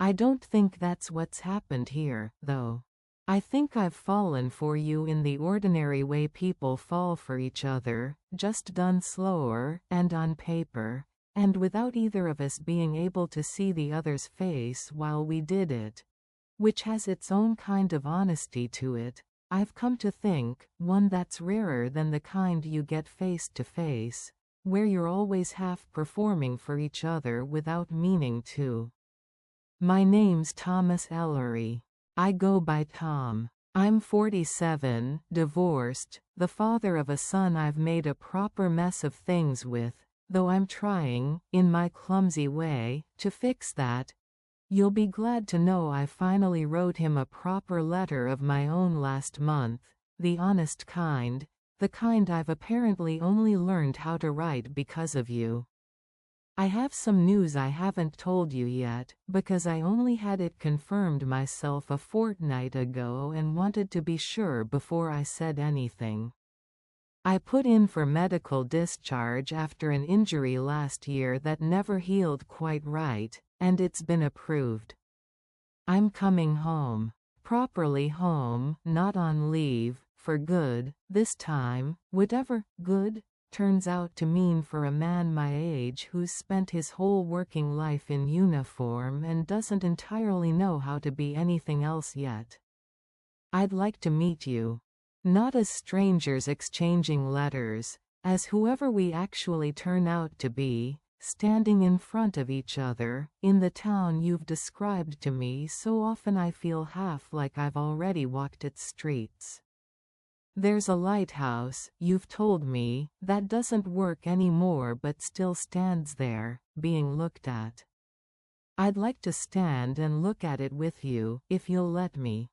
I don't think that's what's happened here, though. I think I've fallen for you in the ordinary way people fall for each other, just done slower, and on paper, and without either of us being able to see the other's face while we did it. Which has its own kind of honesty to it, I've come to think, one that's rarer than the kind you get face to face, where you're always half performing for each other without meaning to. My name's Thomas Ellery. I go by Tom. I'm 47, divorced, the father of a son I've made a proper mess of things with, though I'm trying, in my clumsy way, to fix that. You'll be glad to know I finally wrote him a proper letter of my own last month, the honest kind, the kind I've apparently only learned how to write because of you. I have some news I haven't told you yet, because I only had it confirmed myself a fortnight ago and wanted to be sure before I said anything. I put in for medical discharge after an injury last year that never healed quite right, and it's been approved. I'm coming home. Properly home, not on leave, for good, this time, whatever good turns out to mean for a man my age who's spent his whole working life in uniform and doesn't entirely know how to be anything else yet. I'd like to meet you. Not as strangers exchanging letters, as whoever we actually turn out to be, standing in front of each other, in the town you've described to me so often I feel half like I've already walked its streets. There's a lighthouse, you've told me, that doesn't work anymore but still stands there, being looked at. I'd like to stand and look at it with you, if you'll let me.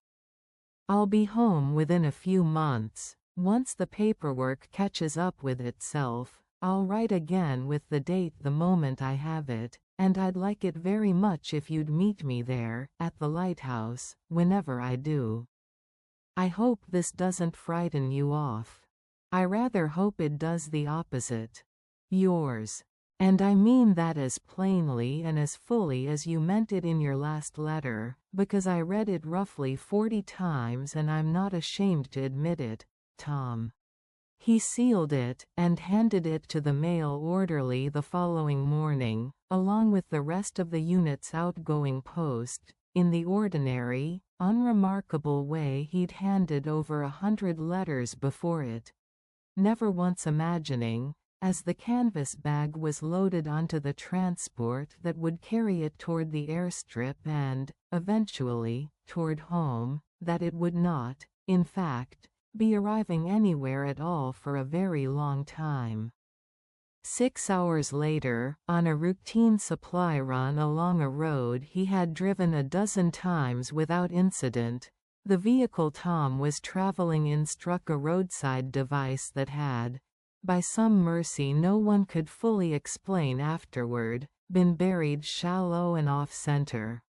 I'll be home within a few months. Once the paperwork catches up with itself, I'll write again with the date the moment I have it, and I'd like it very much if you'd meet me there, at the lighthouse, whenever I do. I hope this doesn't frighten you off. I rather hope it does the opposite. Yours. And I mean that as plainly and as fully as you meant it in your last letter, because I read it roughly 40 times and I'm not ashamed to admit it, Tom. He sealed it, and handed it to the mail orderly the following morning, along with the rest of the unit's outgoing post, in the ordinary, unremarkable way he'd handed over 100 letters before it, never once imagining, as the canvas bag was loaded onto the transport that would carry it toward the airstrip and, eventually, toward home, that it would not, in fact, be arriving anywhere at all for a very long time. 6 hours later, on a routine supply run along a road he had driven a dozen times without incident, the vehicle Tom was traveling in struck a roadside device that had, by some mercy no one could fully explain afterward, been buried shallow and off-center.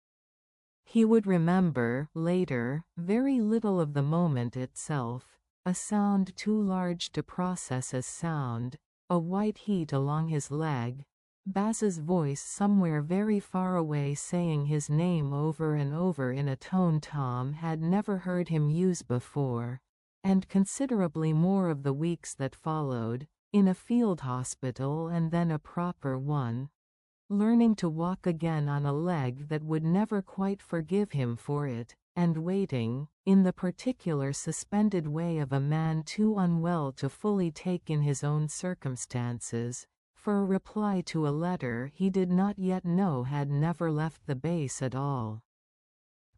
He would remember, later, very little of the moment itself. A sound too large to process as sound, a white heat along his leg, Baz's voice somewhere very far away saying his name over and over in a tone Tom had never heard him use before, and considerably more of the weeks that followed, in a field hospital and then a proper one, learning to walk again on a leg that would never quite forgive him for it, and waiting, in the particular suspended way of a man too unwell to fully take in his own circumstances, for a reply to a letter he did not yet know had never left the base at all.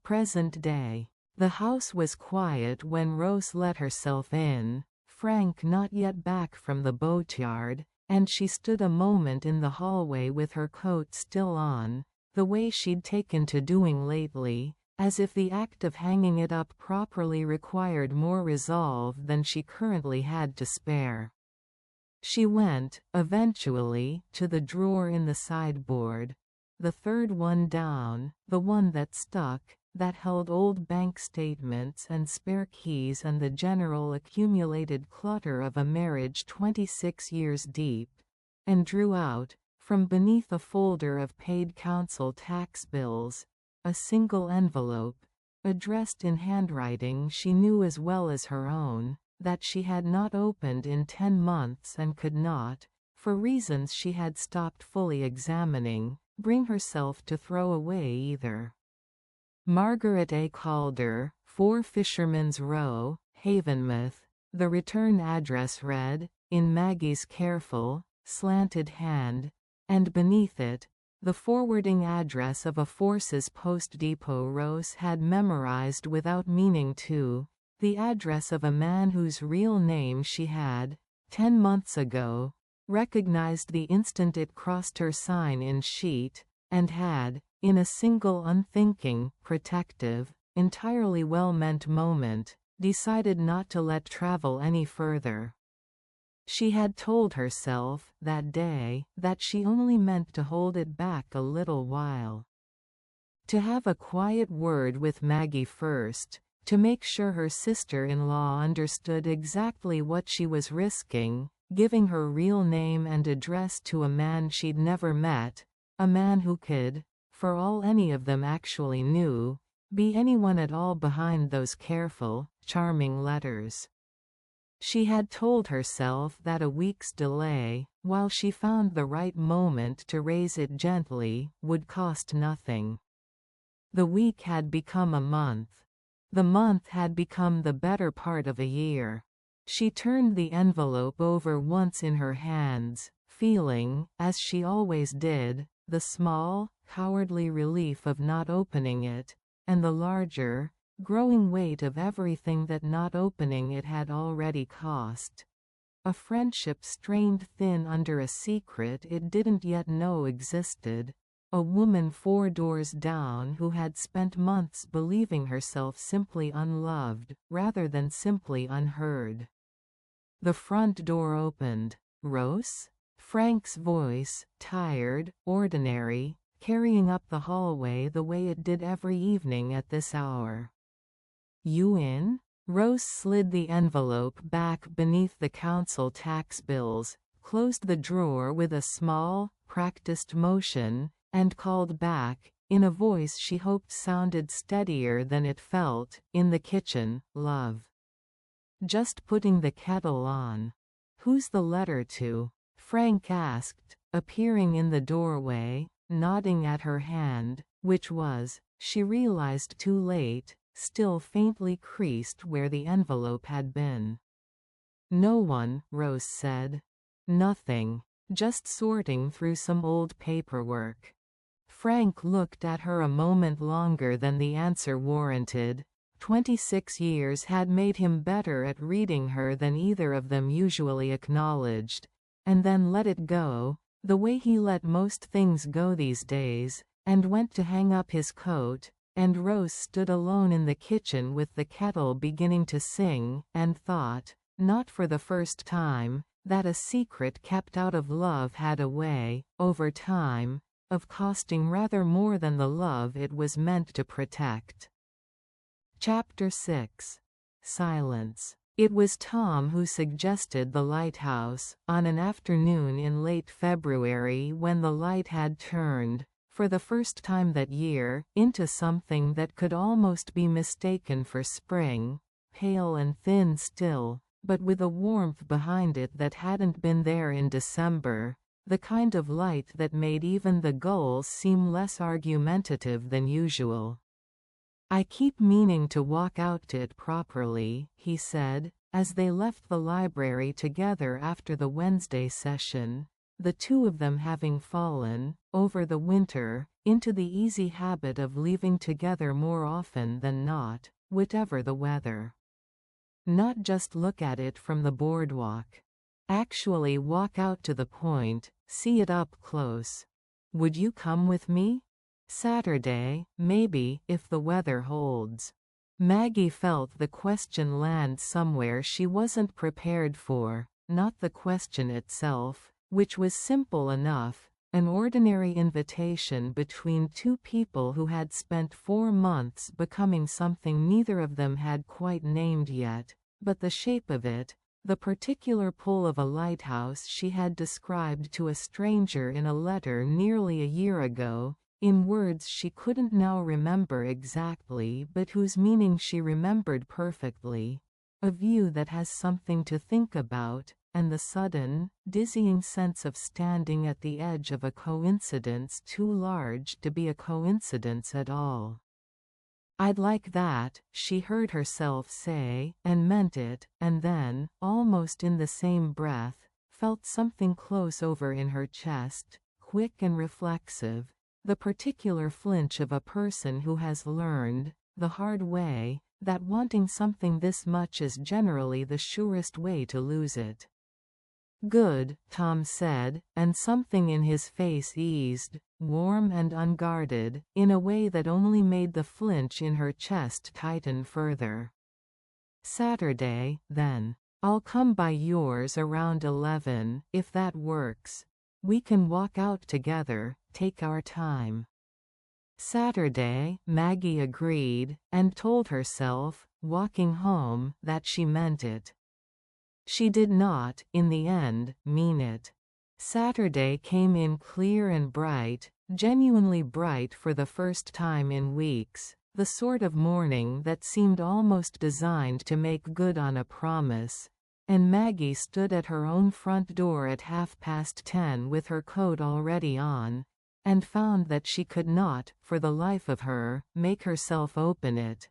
Present day. The house was quiet when Rose let herself in, Frank not yet back from the boatyard, and she stood a moment in the hallway with her coat still on, the way she'd taken to doing lately, as if the act of hanging it up properly required more resolve than she currently had to spare. She went, eventually, to the drawer in the sideboard, the third one down, the one that stuck, that held old bank statements and spare keys and the general accumulated clutter of a marriage 26 years deep, and drew out, from beneath a folder of paid council tax bills, a single envelope, addressed in handwriting she knew as well as her own, that she had not opened in 10 months and could not, for reasons she had stopped fully examining, bring herself to throw away either. Margaret A. Calder, 4 Fisherman's Row, Havenmouth. The return address read, in Maggie's careful, slanted hand, and beneath it, the forwarding address of a Forces Post Depot. Rose had memorized without meaning to, the address of a man whose real name she had, 10 months ago, recognized the instant it crossed her sign-in sheet, and had, in a single unthinking, protective, entirely well-meant moment, decided not to let travel any further. She had told herself, that day, that she only meant to hold it back a little while. To have a quiet word with Maggie first, to make sure her sister-in-law understood exactly what she was risking, giving her real name and address to a man she'd never met, a man who could, for all any of them actually knew, be anyone at all behind those careful, charming letters. She had told herself that a week's delay, while she found the right moment to raise it gently, would cost nothing. The week had become a month. The month had become the better part of a year. She turned the envelope over once in her hands, feeling, as she always did, the small, cowardly relief of not opening it, and the larger, growing weight of everything that not opening it had already cost. A friendship strained thin under a secret it didn't yet know existed, a woman 4 doors down who had spent months believing herself simply unloved, rather than simply unheard. The front door opened. "Rose?" Frank's voice, tired, ordinary, carrying up the hallway the way it did every evening at this hour. "You in?" Rose slid the envelope back beneath the council tax bills, closed the drawer with a small, practiced motion, and called back, in a voice she hoped sounded steadier than it felt, in the kitchen, "Love. Just putting the kettle on." "Who's the letter to?" Frank asked, appearing in the doorway, nodding at her hand, which was, she realized too late, still faintly creased where the envelope had been. "No one," Rose said. "Nothing. Just sorting through some old paperwork." Frank looked at her a moment longer than the answer warranted. 26 years had made him better at reading her than either of them usually acknowledged, and then let it go, the way he let most things go these days, and went to hang up his coat, and Rose stood alone in the kitchen with the kettle beginning to sing, and thought, not for the first time, that a secret kept out of love had a way, over time, of costing rather more than the love it was meant to protect. Chapter 6. Silence. It was Tom who suggested the lighthouse, on an afternoon in late February when the light had turned, for the first time that year, into something that could almost be mistaken for spring, pale and thin still, but with a warmth behind it that hadn't been there in December, the kind of light that made even the gulls seem less argumentative than usual. "I keep meaning to walk out to it properly," he said, as they left the library together after the Wednesday session, the two of them having fallen, over the winter, into the easy habit of leaving together more often than not, whatever the weather. Not just look at it from the boardwalk. Actually walk out to the point, see it up close. "Would you come with me?" "Saturday, maybe, if the weather holds." Maggie felt the question land somewhere she wasn't prepared for, not the question itself, which was simple enough, an ordinary invitation between two people who had spent 4 months becoming something neither of them had quite named yet, but the shape of it, the particular pull of a lighthouse she had described to a stranger in a letter nearly a year ago, in words she couldn't now remember exactly but whose meaning she remembered perfectly, a view that has something to think about, and the sudden, dizzying sense of standing at the edge of a coincidence too large to be a coincidence at all. "I'd like that," she heard herself say, and meant it, and then, almost in the same breath, felt something close over in her chest, quick and reflexive, the particular flinch of a person who has learned, the hard way, that wanting something this much is generally the surest way to lose it. "Good," Tom said, and something in his face eased, warm and unguarded, in a way that only made the flinch in her chest tighten further. "Saturday, then. I'll come by yours around 11, if that works. We can walk out together, take our time." "Saturday," Maggie agreed, and told herself, walking home, that she meant it. She did not, in the end, mean it. Saturday came in clear and bright, genuinely bright for the first time in weeks, the sort of morning that seemed almost designed to make good on a promise, and Maggie stood at her own front door at 10:30 with her coat already on, and found that she could not, for the life of her, make herself open it.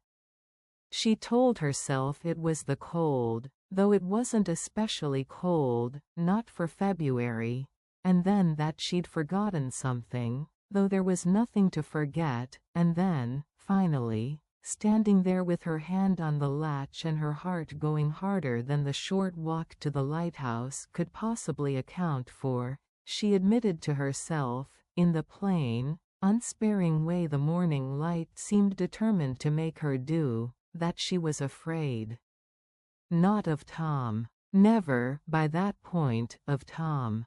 She told herself it was the cold, though it wasn't especially cold, not for February, and then that she'd forgotten something, though there was nothing to forget, and then, finally, standing there with her hand on the latch and her heart going harder than the short walk to the lighthouse could possibly account for, she admitted to herself, in the plain, unsparing way the morning light seemed determined to make her do, that she was afraid. Not of Tom. Never, by that point, of Tom.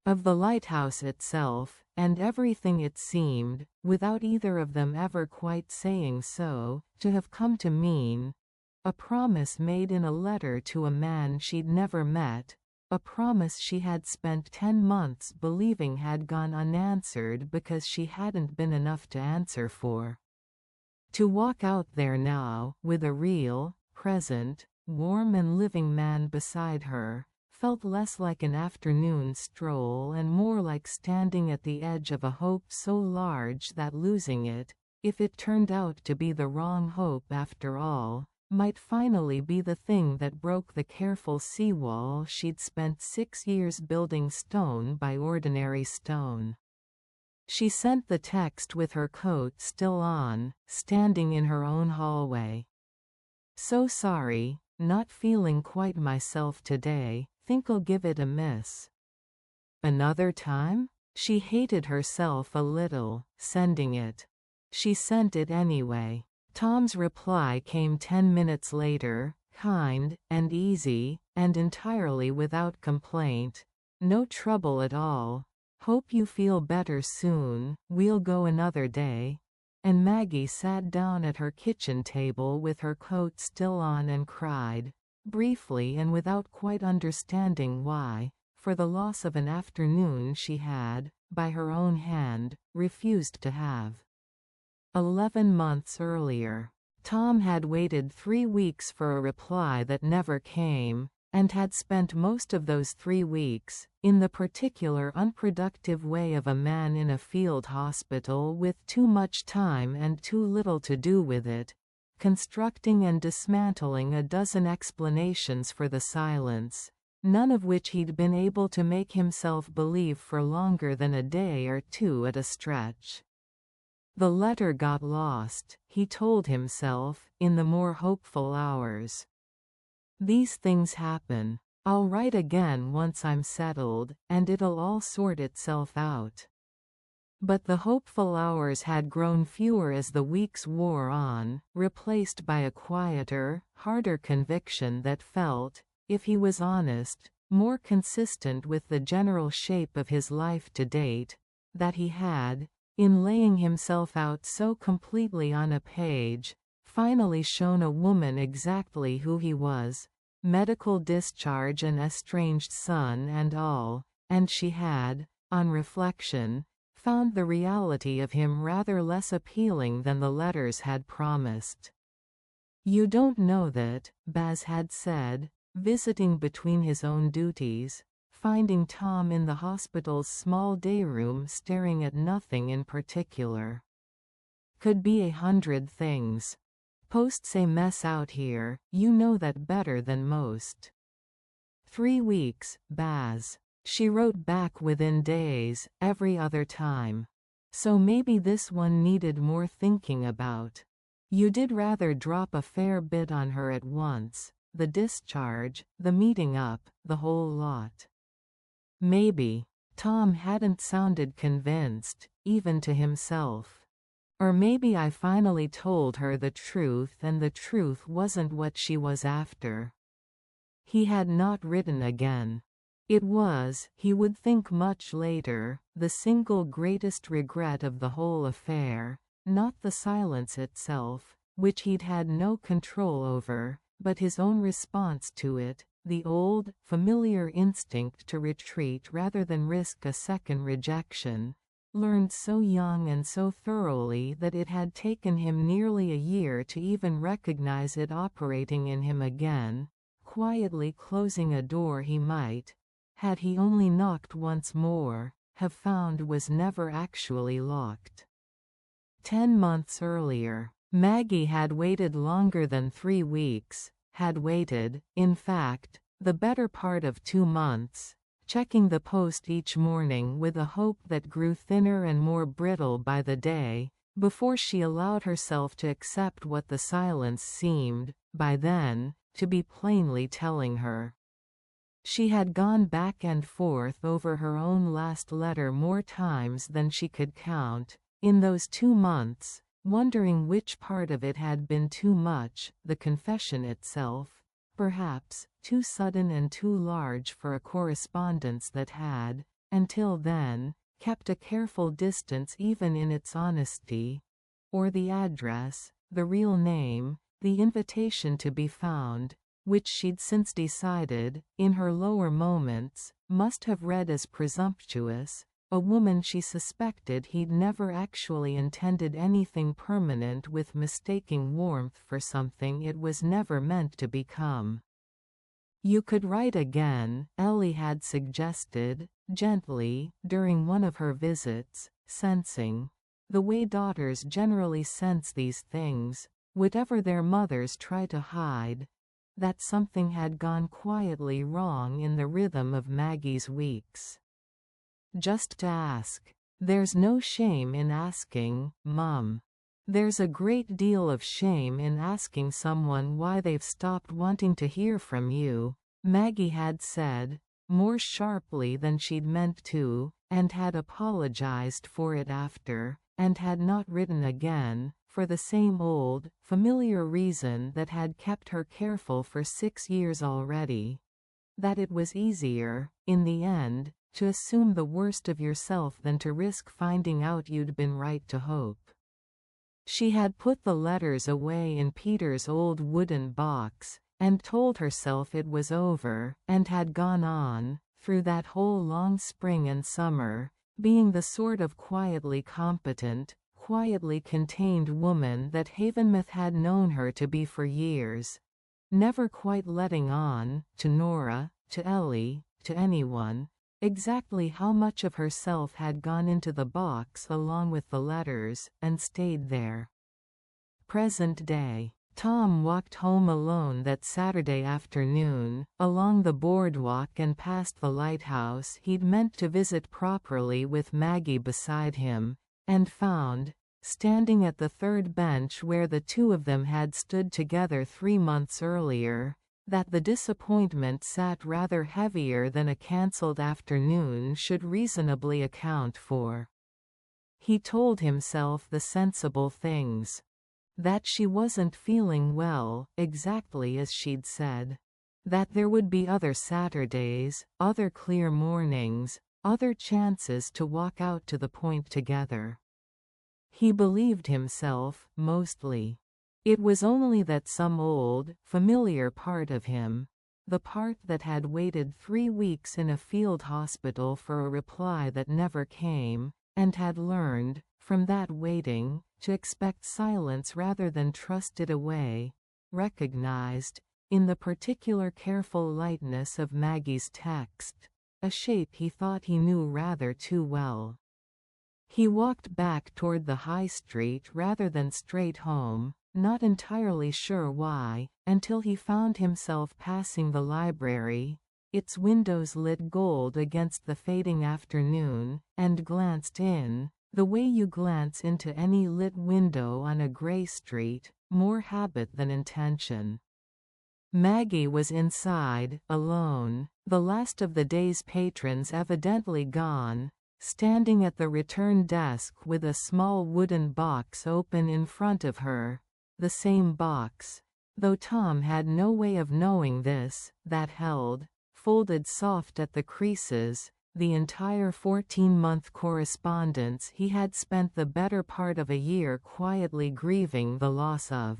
Of the lighthouse itself, and everything it seemed, without either of them ever quite saying so, to have come to mean. A promise made in a letter to a man she'd never met, a promise she had spent 10 months believing had gone unanswered because she hadn't been enough to answer for. To walk out there now, with a real, present, warm and living man beside her, felt less like an afternoon stroll and more like standing at the edge of a hope so large that losing it, if it turned out to be the wrong hope after all, might finally be the thing that broke the careful seawall she'd spent 6 years building stone by ordinary stone. She sent the text with her coat still on, standing in her own hallway. "So sorry, not feeling quite myself today, think I'll give it a miss." Another time? She hated herself a little, sending it. She sent it anyway. Tom's reply came 10 minutes later, kind, and easy, and entirely without complaint. "No trouble at all. Hope you feel better soon, we'll go another day. And Maggie sat down at her kitchen table with her coat still on and cried, briefly and without quite understanding why, for the loss of an afternoon she had, by her own hand, refused to have. 11 months earlier, Tom had waited 3 weeks for a reply that never came, and had spent most of those 3 weeks, in the particular unproductive way of a man in a field hospital with too much time and too little to do with it, constructing and dismantling a dozen explanations for the silence, none of which he'd been able to make himself believe for longer than a day or two at a stretch. The letter got lost, he told himself, in the more hopeful hours. These things happen. I'll write again once I'm settled, and it'll all sort itself out. But the hopeful hours had grown fewer as the weeks wore on, replaced by a quieter, harder conviction that felt, if he was honest, more consistent with the general shape of his life to date, that he had, in laying himself out so completely on a page, finally shown a woman exactly who he was, medical discharge and estranged son and all, and she had, on reflection, found the reality of him rather less appealing than the letters had promised. "You don't know that," Baz had said, visiting between his own duties, finding Tom in the hospital's small day room staring at nothing in particular. "Could be 100 things. Posts a mess out here, you know that better than most." 3 weeks, Baz. She wrote back within days, every other time. So maybe this one needed more thinking about. You did rather drop a fair bit on her at once, the discharge, the meeting up, the whole lot. Maybe. Tom hadn't sounded convinced, even to himself. Or maybe I finally told her the truth and the truth wasn't what she was after. He had not written again. It was, he would think much later, the single greatest regret of the whole affair, not the silence itself, which he'd had no control over, but his own response to it, the old, familiar instinct to retreat rather than risk a second rejection, learned so young and so thoroughly that it had taken him nearly a year to even recognize it operating in him again, quietly closing a door he might, had he only knocked once more, have found was never actually locked. 10 months earlier, Maggie had waited longer than 3 weeks, had waited, in fact, the better part of 2 months, checking the post each morning with a hope that grew thinner and more brittle by the day, before she allowed herself to accept what the silence seemed, by then, to be plainly telling her. She had gone back and forth over her own last letter more times than she could count, in those 2 months, wondering which part of it had been too much, the confession itself, perhaps, too sudden and too large for a correspondence that had, until then, kept a careful distance even in its honesty, or the address, the real name, the invitation to be found, which she'd since decided, in her lower moments, must have read as presumptuous, a woman she suspected he'd never actually intended anything permanent with, mistaking warmth for something it was never meant to become. "You could write again," Ellie had suggested, gently, during one of her visits, sensing, the way daughters generally sense these things, whatever their mothers try to hide, that something had gone quietly wrong in the rhythm of Maggie's weeks. "Just to ask. There's no shame in asking, Mum. There's a great deal of shame in asking someone why they've stopped wanting to hear from you," Maggie had said, more sharply than she'd meant to, and had apologized for it after, and had not written again, for the same old, familiar reason that had kept her careful for 6 years already. That it was easier, in the end, to assume the worst of yourself than to risk finding out you'd been right to hope. She had put the letters away in Peter's old wooden box, and told herself it was over, and had gone on, through that whole long spring and summer, being the sort of quietly competent, quietly contained woman that Havenmouth had known her to be for years, never quite letting on, to Nora, to Ellie, to anyone, exactly how much of herself had gone into the box along with the letters, and stayed there. Present day. Tom walked home alone that Saturday afternoon, along the boardwalk and past the lighthouse he'd meant to visit properly with Maggie beside him, and found, standing at the third bench where the two of them had stood together 3 months earlier, that the disappointment sat rather heavier than a cancelled afternoon should reasonably account for. He told himself the sensible things. That she wasn't feeling well, exactly as she'd said. That there would be other Saturdays, other clear mornings, other chances to walk out to the point together. He believed himself, mostly. It was only that some old, familiar part of him, the part that had waited 3 weeks in a field hospital for a reply that never came, and had learned, from that waiting, to expect silence rather than trust it away, recognized, in the particular careful lightness of Maggie's text, a shape he thought he knew rather too well. He walked back toward the high street rather than straight home, not entirely sure why, until he found himself passing the library, its windows lit gold against the fading afternoon, and glanced in, the way you glance into any lit window on a gray street, more habit than intention. Maggie was inside, alone, the last of the day's patrons evidently gone, standing at the return desk with a small wooden box open in front of her, the same box, though Tom had no way of knowing this, that held, folded soft at the creases, the entire 14-month correspondence he had spent the better part of a year quietly grieving the loss of.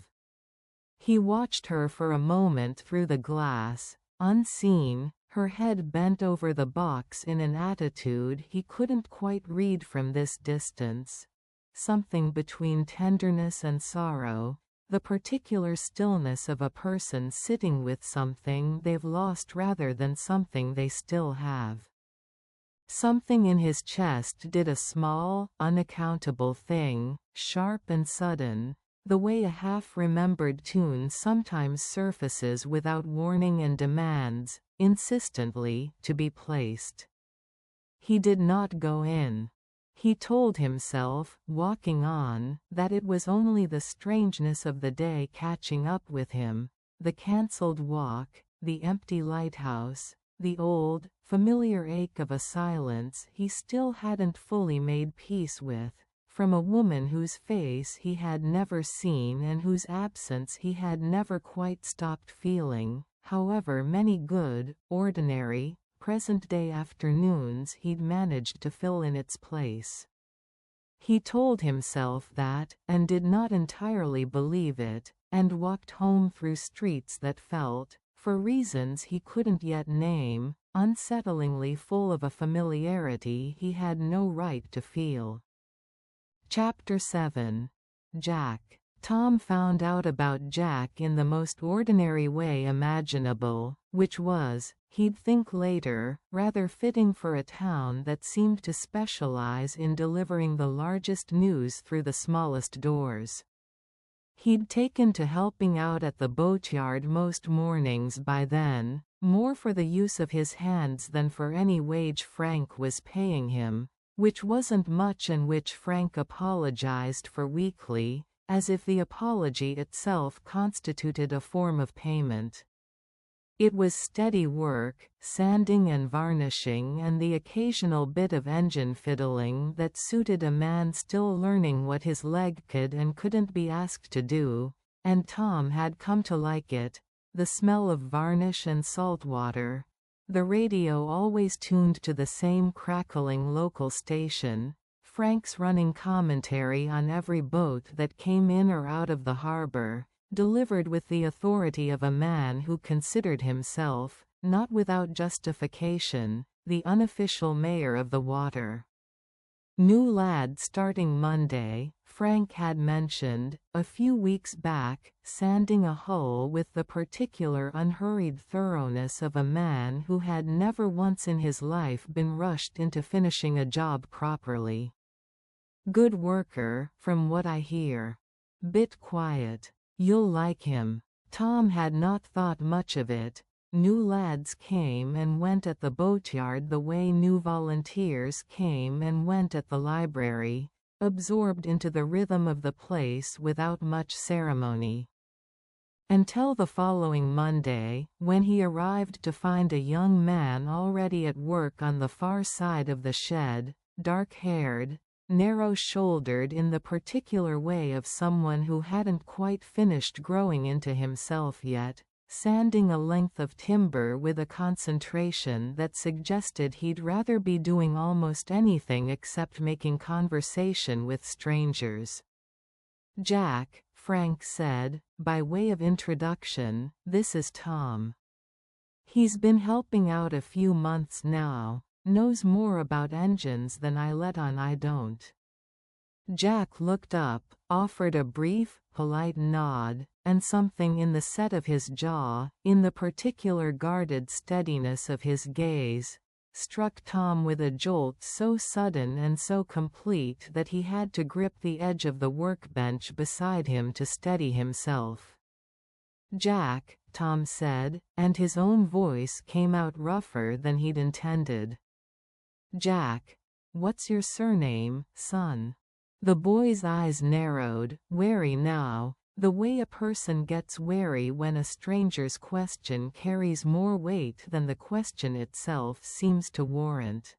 He watched her for a moment through the glass, unseen, her head bent over the box in an attitude he couldn't quite read from this distance. Something between tenderness and sorrow, the particular stillness of a person sitting with something they've lost rather than something they still have. Something in his chest did a small, unaccountable thing, sharp and sudden, the way a half-remembered tune sometimes surfaces without warning and demands, insistently, to be placed. He did not go in. He told himself, walking on, that it was only the strangeness of the day catching up with him, the cancelled walk, the empty lighthouse, the old, familiar ache of a silence he still hadn't fully made peace with, from a woman whose face he had never seen and whose absence he had never quite stopped feeling, however many good, ordinary, present-day afternoons he'd managed to fill in its place. He told himself that, and did not entirely believe it, and walked home through streets that felt, for reasons he couldn't yet name, unsettlingly full of a familiarity he had no right to feel. Chapter 7. Jack. Tom found out about Jack in the most ordinary way imaginable, which was, he'd think later, rather fitting for a town that seemed to specialize in delivering the largest news through the smallest doors. He'd taken to helping out at the boatyard most mornings by then, more for the use of his hands than for any wage Frank was paying him, which wasn't much and which Frank apologized for weekly, as if the apology itself constituted a form of payment. It was steady work, sanding and varnishing and the occasional bit of engine fiddling that suited a man still learning what his leg could and couldn't be asked to do, and Tom had come to like it, the smell of varnish and salt water, The radio always tuned to the same crackling local station, Frank's running commentary on every boat that came in or out of the harbor, delivered with the authority of a man who considered himself, not without justification, the unofficial mayor of the water. New lad starting Monday, Frank had mentioned, a few weeks back, sanding a hull with the particular unhurried thoroughness of a man who had never once in his life been rushed into finishing a job properly. Good worker, from what I hear. Bit quiet. You'll like him. Tom had not thought much of it. New lads came and went at the boatyard the way new volunteers came and went at the library, absorbed into the rhythm of the place without much ceremony. Until the following Monday, when he arrived to find a young man already at work on the far side of the shed, dark-haired, narrow-shouldered in the particular way of someone who hadn't quite finished growing into himself yet, sanding a length of timber with a concentration that suggested he'd rather be doing almost anything except making conversation with strangers. "Jack," Frank said, by way of introduction, "this is Tom. He's been helping out a few months now. Knows more about engines than I let on I don't." Jack looked up, offered a brief, polite nod, and something in the set of his jaw, in the particular guarded steadiness of his gaze, struck Tom with a jolt so sudden and so complete that he had to grip the edge of the workbench beside him to steady himself. "Jack," Tom said, and his own voice came out rougher than he'd intended. "Jack. What's your surname, son?" The boy's eyes narrowed, wary now, the way a person gets wary when a stranger's question carries more weight than the question itself seems to warrant.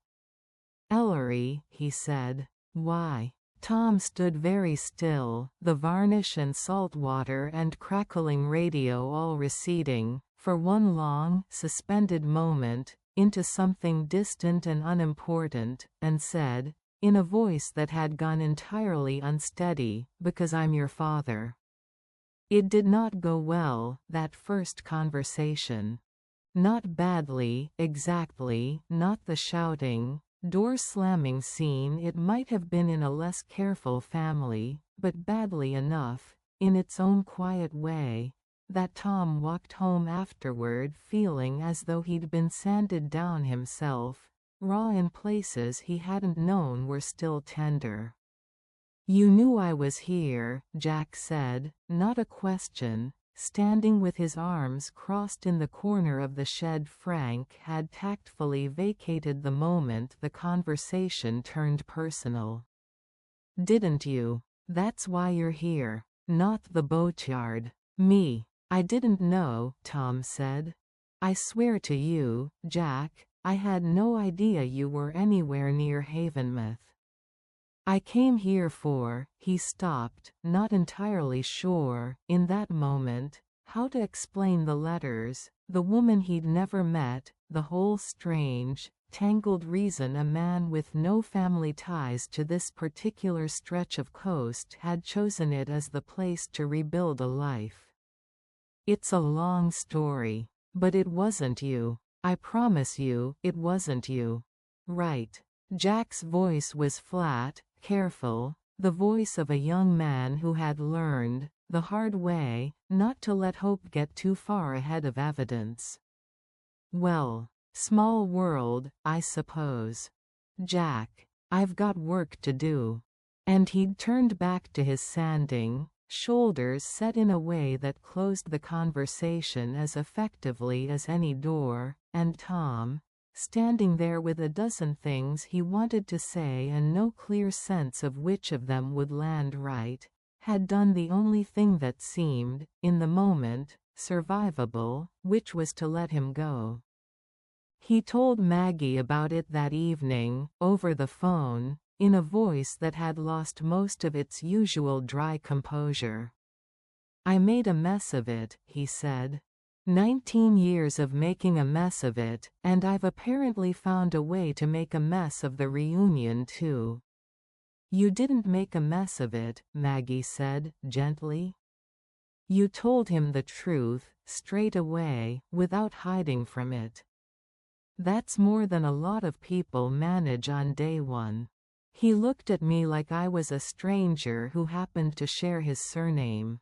"Ellery," he said. "Why?" Tom stood very still, the varnish and salt water and crackling radio all receding, for one long, suspended moment, into something distant and unimportant, and said, in a voice that had gone entirely unsteady, "Because I'm your father." It did not go well, that first conversation. Not badly, exactly, not the shouting, door-slamming scene it might have been in a less careful family, but badly enough, in its own quiet way, that Tom walked home afterward feeling as though he'd been sanded down himself, raw in places he hadn't known were still tender. "You knew I was here," Jack said, not a question, standing with his arms crossed in the corner of the shed. Frank had tactfully vacated the moment the conversation turned personal. "Didn't you? That's why you're here. Not the boatyard. Me. I didn't know," Tom said. "I swear to you, Jack, I had no idea you were anywhere near Havenmouth. I came here for," he stopped, not entirely sure, in that moment, how to explain the letters, the woman he'd never met, the whole strange, tangled reason a man with no family ties to this particular stretch of coast had chosen it as the place to rebuild a life. "It's a long story. But it wasn't you. I promise you, it wasn't you." "Right." Jack's voice was flat, careful, the voice of a young man who had learned, the hard way, not to let hope get too far ahead of evidence. "Well, small world, I suppose. Jack, I've got work to do." And he'd turned back to his sanding, shoulders set in a way that closed the conversation as effectively as any door, and Tom, standing there with a dozen things he wanted to say and no clear sense of which of them would land right, had done the only thing that seemed, in the moment, survivable, which was to let him go. He told Maggie about it that evening, over the phone, in a voice that had lost most of its usual dry composure. "I made a mess of it," he said. 19 years of making a mess of it, and I've apparently found a way to make a mess of the reunion too." "You didn't make a mess of it," Maggie said, gently. "You told him the truth, straight away, without hiding from it. That's more than a lot of people manage on day one." He looked at me like I was a stranger who happened to share his surname.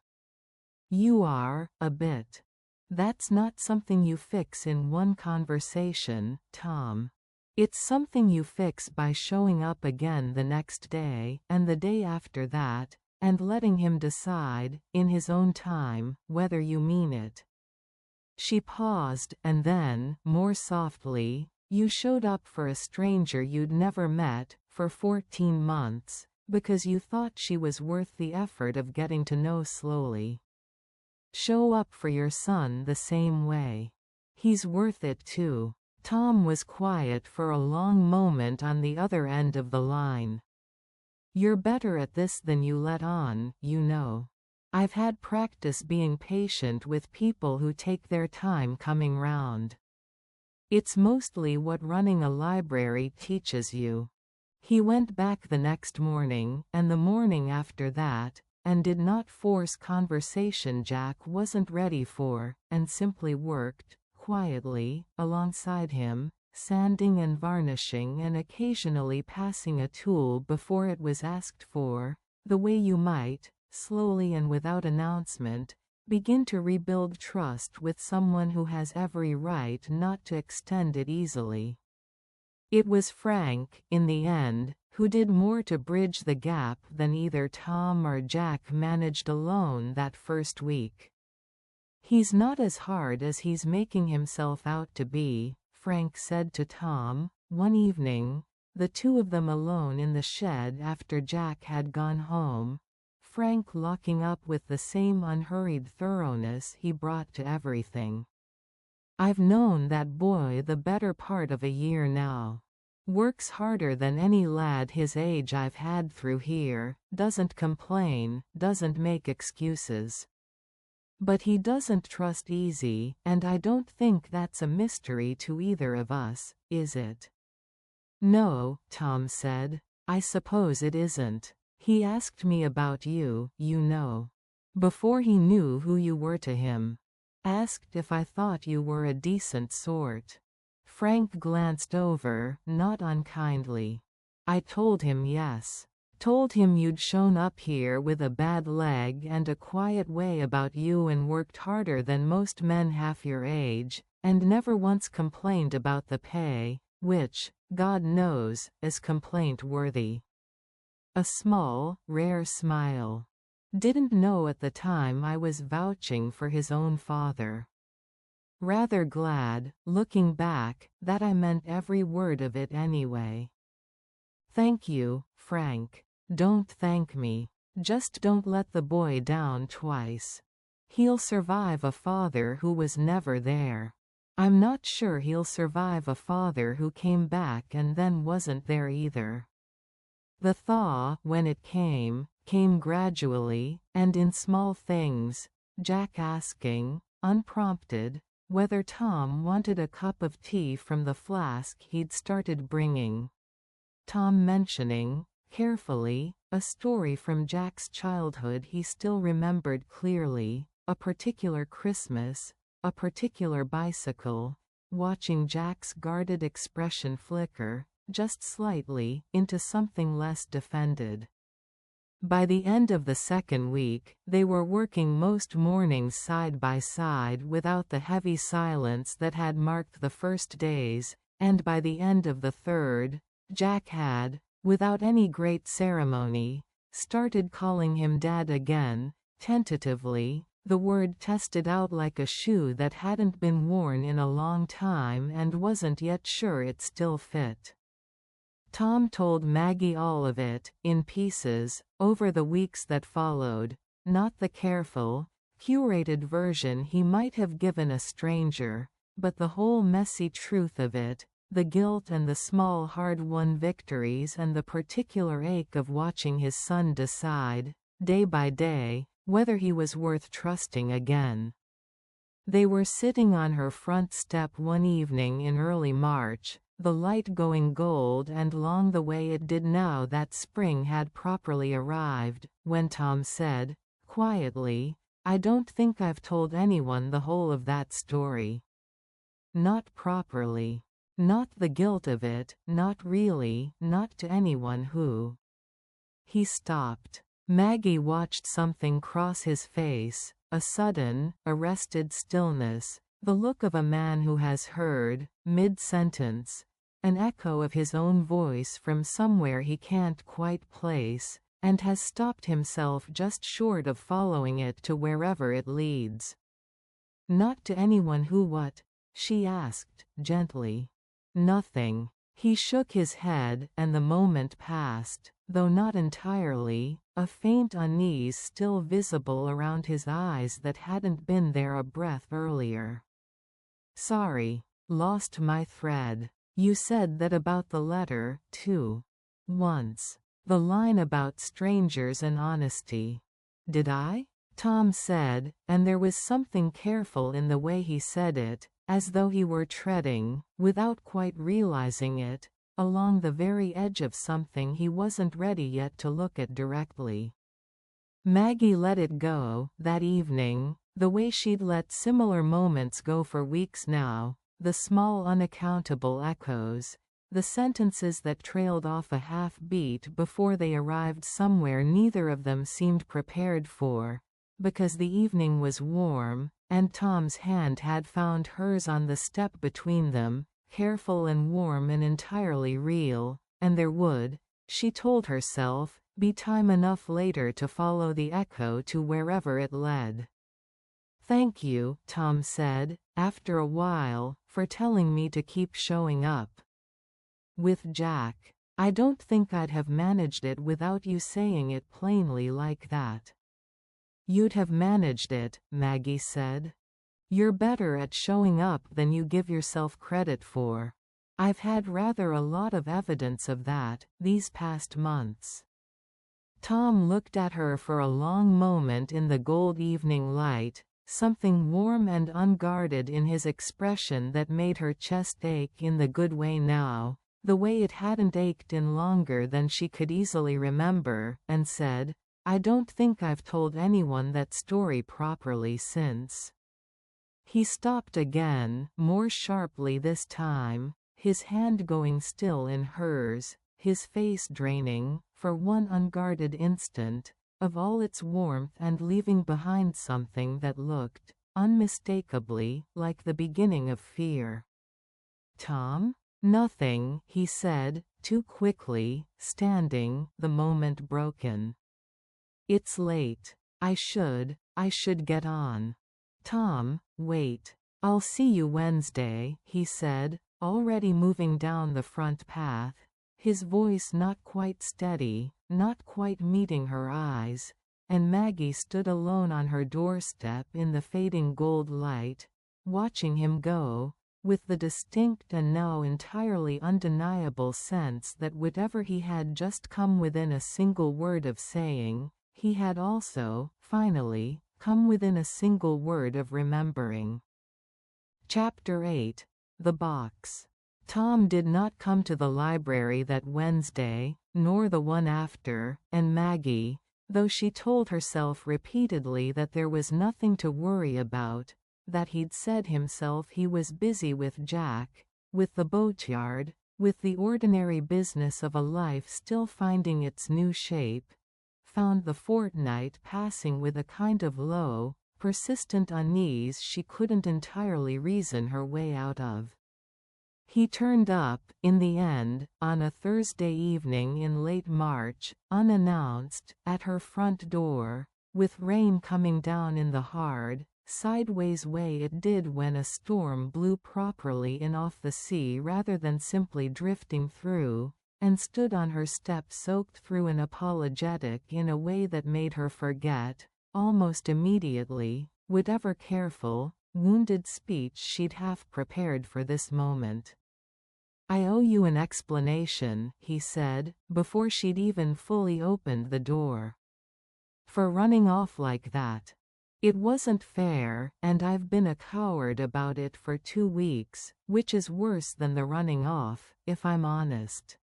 "You are, a bit. That's not something you fix in one conversation, Tom. It's something you fix by showing up again the next day, and the day after that, and letting him decide, in his own time, whether you mean it." She paused, and then, more softly, "You showed up for a stranger you'd never met, for 14 months, because you thought she was worth the effort of getting to know slowly. Show up for your son the same way. He's worth it too." Tom was quiet for a long moment on the other end of the line. "You're better at this than you let on, you know. I've had practice being patient with people who take their time coming round. It's mostly what running a library teaches you." He went back the next morning, and the morning after that, and did not force conversation Jack wasn't ready for, and simply worked, quietly, alongside him, sanding and varnishing and occasionally passing a tool before it was asked for, the way you might, slowly and without announcement, begin to rebuild trust with someone who has every right not to extend it easily. It was Frank, in the end, who did more to bridge the gap than either Tom or Jack managed alone that first week. "He's not as hard as he's making himself out to be," Frank said to Tom, one evening, the two of them alone in the shed after Jack had gone home, Frank locking up with the same unhurried thoroughness he brought to everything. "I've known that boy the better part of a year now. Works harder than any lad his age I've had through here, doesn't complain, doesn't make excuses. But he doesn't trust easy, and I don't think that's a mystery to either of us, is it?" "No," Tom said. "I suppose it isn't. He asked me about you, you know. Before he knew who you were to him. Asked if I thought you were a decent sort." Frank glanced over, not unkindly. "I told him yes. Told him you'd shown up here with a bad leg and a quiet way about you and worked harder than most men half your age, and never once complained about the pay, which, God knows, is complaint-worthy." A small, rare smile. "Didn't know at the time I was vouching for his own father. Rather glad, looking back, that I meant every word of it anyway." "Thank you, Frank. Don't thank me. Just don't let the boy down twice. He'll survive a father who was never there. I'm not sure he'll survive a father who came back and then wasn't there either." The thaw, when it came gradually, and in small things, Jack asking, unprompted, whether Tom wanted a cup of tea from the flask he'd started bringing. Tom mentioning, carefully, a story from Jack's childhood he still remembered clearly, a particular Christmas, a particular bicycle, watching Jack's guarded expression flicker, just slightly, into something less defended. By the end of the second week, they were working most mornings side by side without the heavy silence that had marked the first days, and by the end of the third, Jack had, without any great ceremony, started calling him Dad again, tentatively, the word tested out like a shoe that hadn't been worn in a long time and wasn't yet sure it still fit. Tom told Maggie all of it, in pieces, over the weeks that followed, not the careful, curated version he might have given a stranger, but the whole messy truth of it, the guilt and the small hard-won victories and the particular ache of watching his son decide, day by day, whether he was worth trusting again. They were sitting on her front step one evening in early March, the light going gold and long the way it did now that spring had properly arrived, when Tom said, quietly, "I don't think I've told anyone the whole of that story. Not properly. Not the guilt of it, not really, not to anyone who." He stopped. Maggie watched something cross his face, a sudden, arrested stillness, the look of a man who has heard, mid-sentence, an echo of his own voice from somewhere he can't quite place, and has stopped himself just short of following it to wherever it leads. "Not to anyone who what?" she asked, gently. "Nothing." He shook his head, and the moment passed, though not entirely, a faint unease still visible around his eyes that hadn't been there a breath earlier. "Sorry. Lost my thread. You said that about the letter, too. Once. The line about strangers and honesty." "Did I?" Tom said, and there was something careful in the way he said it, as though he were treading, without quite realizing it, along the very edge of something he wasn't ready yet to look at directly. Maggie let it go, that evening, the way she'd let similar moments go for weeks now, the small unaccountable echoes, the sentences that trailed off a half-beat before they arrived somewhere neither of them seemed prepared for, because the evening was warm, and Tom's hand had found hers on the step between them, careful and warm and entirely real, and there would, she told herself, be time enough later to follow the echo to wherever it led. "Thank you," Tom said, after a while, "for telling me to keep showing up. With Jack. I don't think I'd have managed it without you saying it plainly like that." "You'd have managed it," Maggie said. "You're better at showing up than you give yourself credit for. I've had rather a lot of evidence of that, these past months." Tom looked at her for a long moment in the gold evening light, something warm and unguarded in his expression that made her chest ache in the good way now, the way it hadn't ached in longer than she could easily remember, and said, "I don't think I've told anyone that story properly since." He stopped again, more sharply this time, his hand going still in hers, his face draining, for one unguarded instant, of all its warmth and leaving behind something that looked, unmistakably, like the beginning of fear. "Tom?" "Nothing," he said, too quickly, standing, the moment broken. "It's late. I should get on." "Tom, wait. I'll see you Wednesday," he said, already moving down the front path, his voice not quite steady, not quite meeting her eyes, and Maggie stood alone on her doorstep in the fading gold light, watching him go, with the distinct and now entirely undeniable sense that whatever he had just come within a single word of saying, he had also, finally, come within a single word of remembering. Chapter 8. The Box. Tom did not come to the library that Wednesday, nor the one after, and Maggie, though she told herself repeatedly that there was nothing to worry about, that he'd said himself he was busy with Jack, with the boatyard, with the ordinary business of a life still finding its new shape, found the fortnight passing with a kind of low, persistent unease she couldn't entirely reason her way out of. He turned up, in the end, on a Thursday evening in late March, unannounced, at her front door, with rain coming down in the hard, sideways way it did when a storm blew properly in off the sea rather than simply drifting through, and stood on her step soaked through and apologetic in a way that made her forget, almost immediately, whatever careful, wounded speech she'd half prepared for this moment. "I owe you an explanation," he said, before she'd even fully opened the door. "For running off like that." It wasn't fair, and I've been a coward about it for 2 weeks, which is worse than the running off, if I'm honest."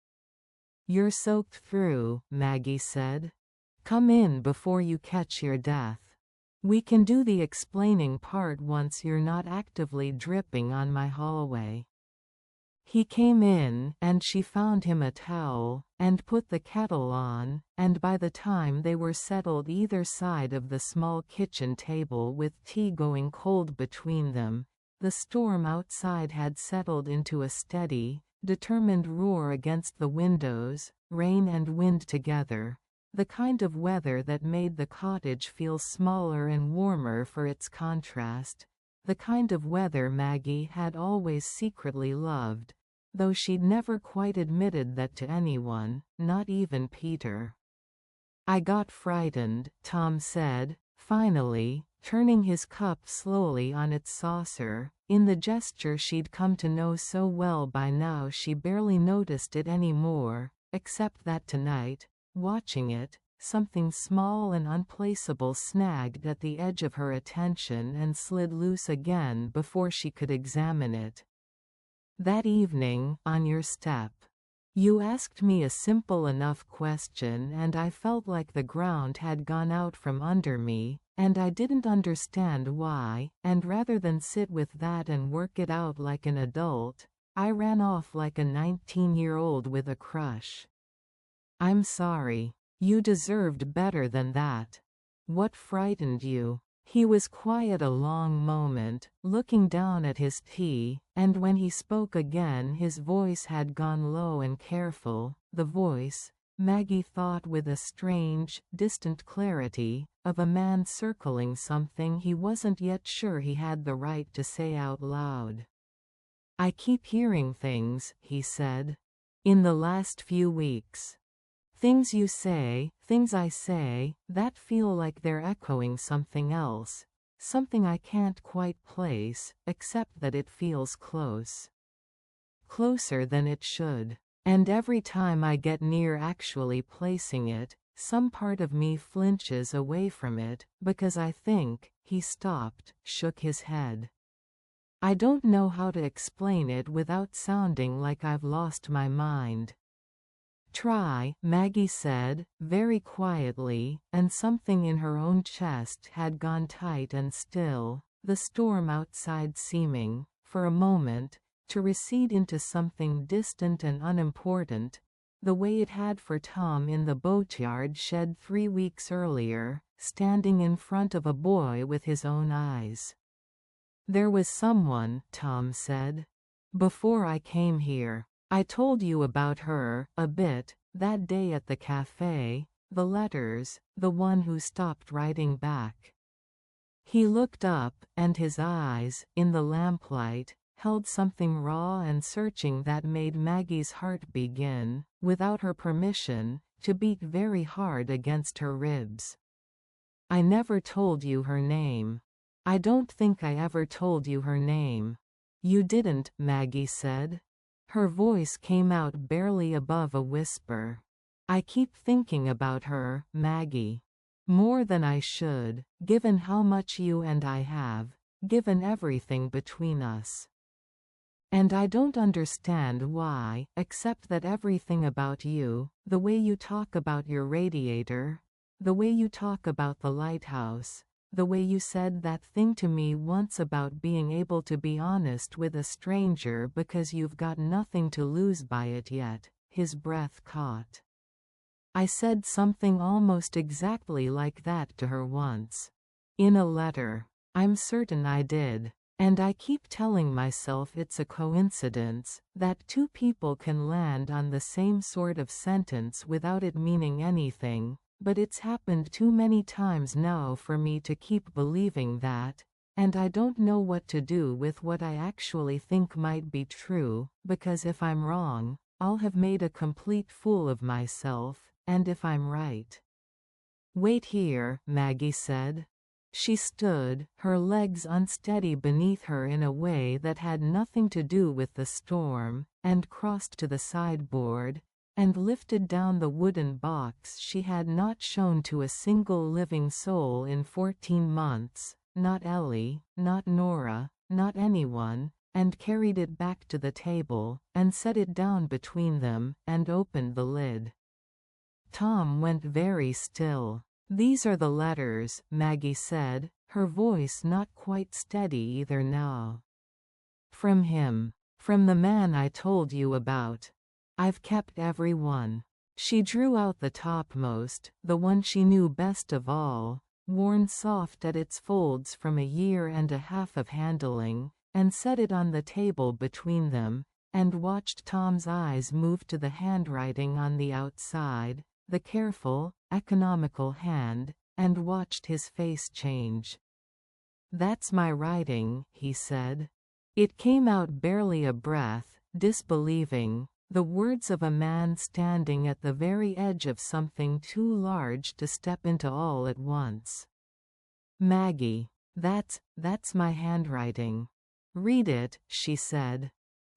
"You're soaked through," Maggie said. "Come in before you catch your death. We can do the explaining part once you're not actively dripping on my hallway." He came in, and she found him a towel, and put the kettle on, and by the time they were settled either side of the small kitchen table with tea going cold between them, the storm outside had settled into a steady, determined roar against the windows, rain and wind together, the kind of weather that made the cottage feel smaller and warmer for its contrast, the kind of weather Maggie had always secretly loved, though she'd never quite admitted that to anyone, not even Peter. "I got frightened," Tom said, finally, turning his cup slowly on its saucer, in the gesture she'd come to know so well by now she barely noticed it anymore, except that tonight, watching it, something small and unplaceable snagged at the edge of her attention and slid loose again before she could examine it. "That evening, on your step. You asked me a simple enough question and I felt like the ground had gone out from under me, and I didn't understand why, and rather than sit with that and work it out like an adult, I ran off like a 19-year-old with a crush. I'm sorry. You deserved better than that. What frightened you?" He was quiet a long moment, looking down at his tea, and when he spoke again his voice had gone low and careful, the voice, Maggie thought with a strange, distant clarity, of a man circling something he wasn't yet sure he had the right to say out loud. "I keep hearing things," he said. "In the last few weeks. Things you say, things I say, that feel like they're echoing something else, something I can't quite place, except that it feels close. Closer than it should. And every time I get near actually placing it, some part of me flinches away from it, because I think," he stopped, shook his head. "I don't know how to explain it without sounding like I've lost my mind." "Try," Maggie said, very quietly, and something in her own chest had gone tight and still, the storm outside seeming, for a moment, to recede into something distant and unimportant, the way it had for Tom in the boatyard shed 3 weeks earlier, standing in front of a boy with his own eyes. "There was someone," Tom said. "Before I came here. I told you about her, a bit, that day at the cafe, the letters, the one who stopped writing back." He looked up, and his eyes, in the lamplight, held something raw and searching that made Maggie's heart begin, without her permission, to beat very hard against her ribs. "I never told you her name. I don't think I ever told you her name." "You didn't," Maggie said. Her voice came out barely above a whisper. "I keep thinking about her, Maggie. More than I should, given how much you and I have, given everything between us. And I don't understand why, except that everything about you, the way you talk about your radiator, the way you talk about the lighthouse, the way you said that thing to me once about being able to be honest with a stranger because you've got nothing to lose by it yet," his breath caught. "I said something almost exactly like that to her once. In a letter. I'm certain I did. And I keep telling myself it's a coincidence, that two people can land on the same sort of sentence without it meaning anything, but it's happened too many times now for me to keep believing that, and I don't know what to do with what I actually think might be true, because if I'm wrong, I'll have made a complete fool of myself, and if I'm right." "Wait here," Maggie said. She stood, her legs unsteady beneath her in a way that had nothing to do with the storm, and crossed to the sideboard, and lifted down the wooden box she had not shown to a single living soul in 14 months, not Ellie, not Nora, not anyone, and carried it back to the table, and set it down between them, and opened the lid. Tom went very still. "These are the letters," Maggie said, her voice not quite steady either now. "From him. From the man I told you about. I've kept every one." She drew out the topmost, the one she knew best of all, worn soft at its folds from a year and a half of handling, and set it on the table between them, and watched Tom's eyes move to the handwriting on the outside, the careful, economical hand, and watched his face change. "That's my writing," he said. It came out barely a breath, disbelieving, the words of a man standing at the very edge of something too large to step into all at once. "Maggie, that's my handwriting. Read it," she said.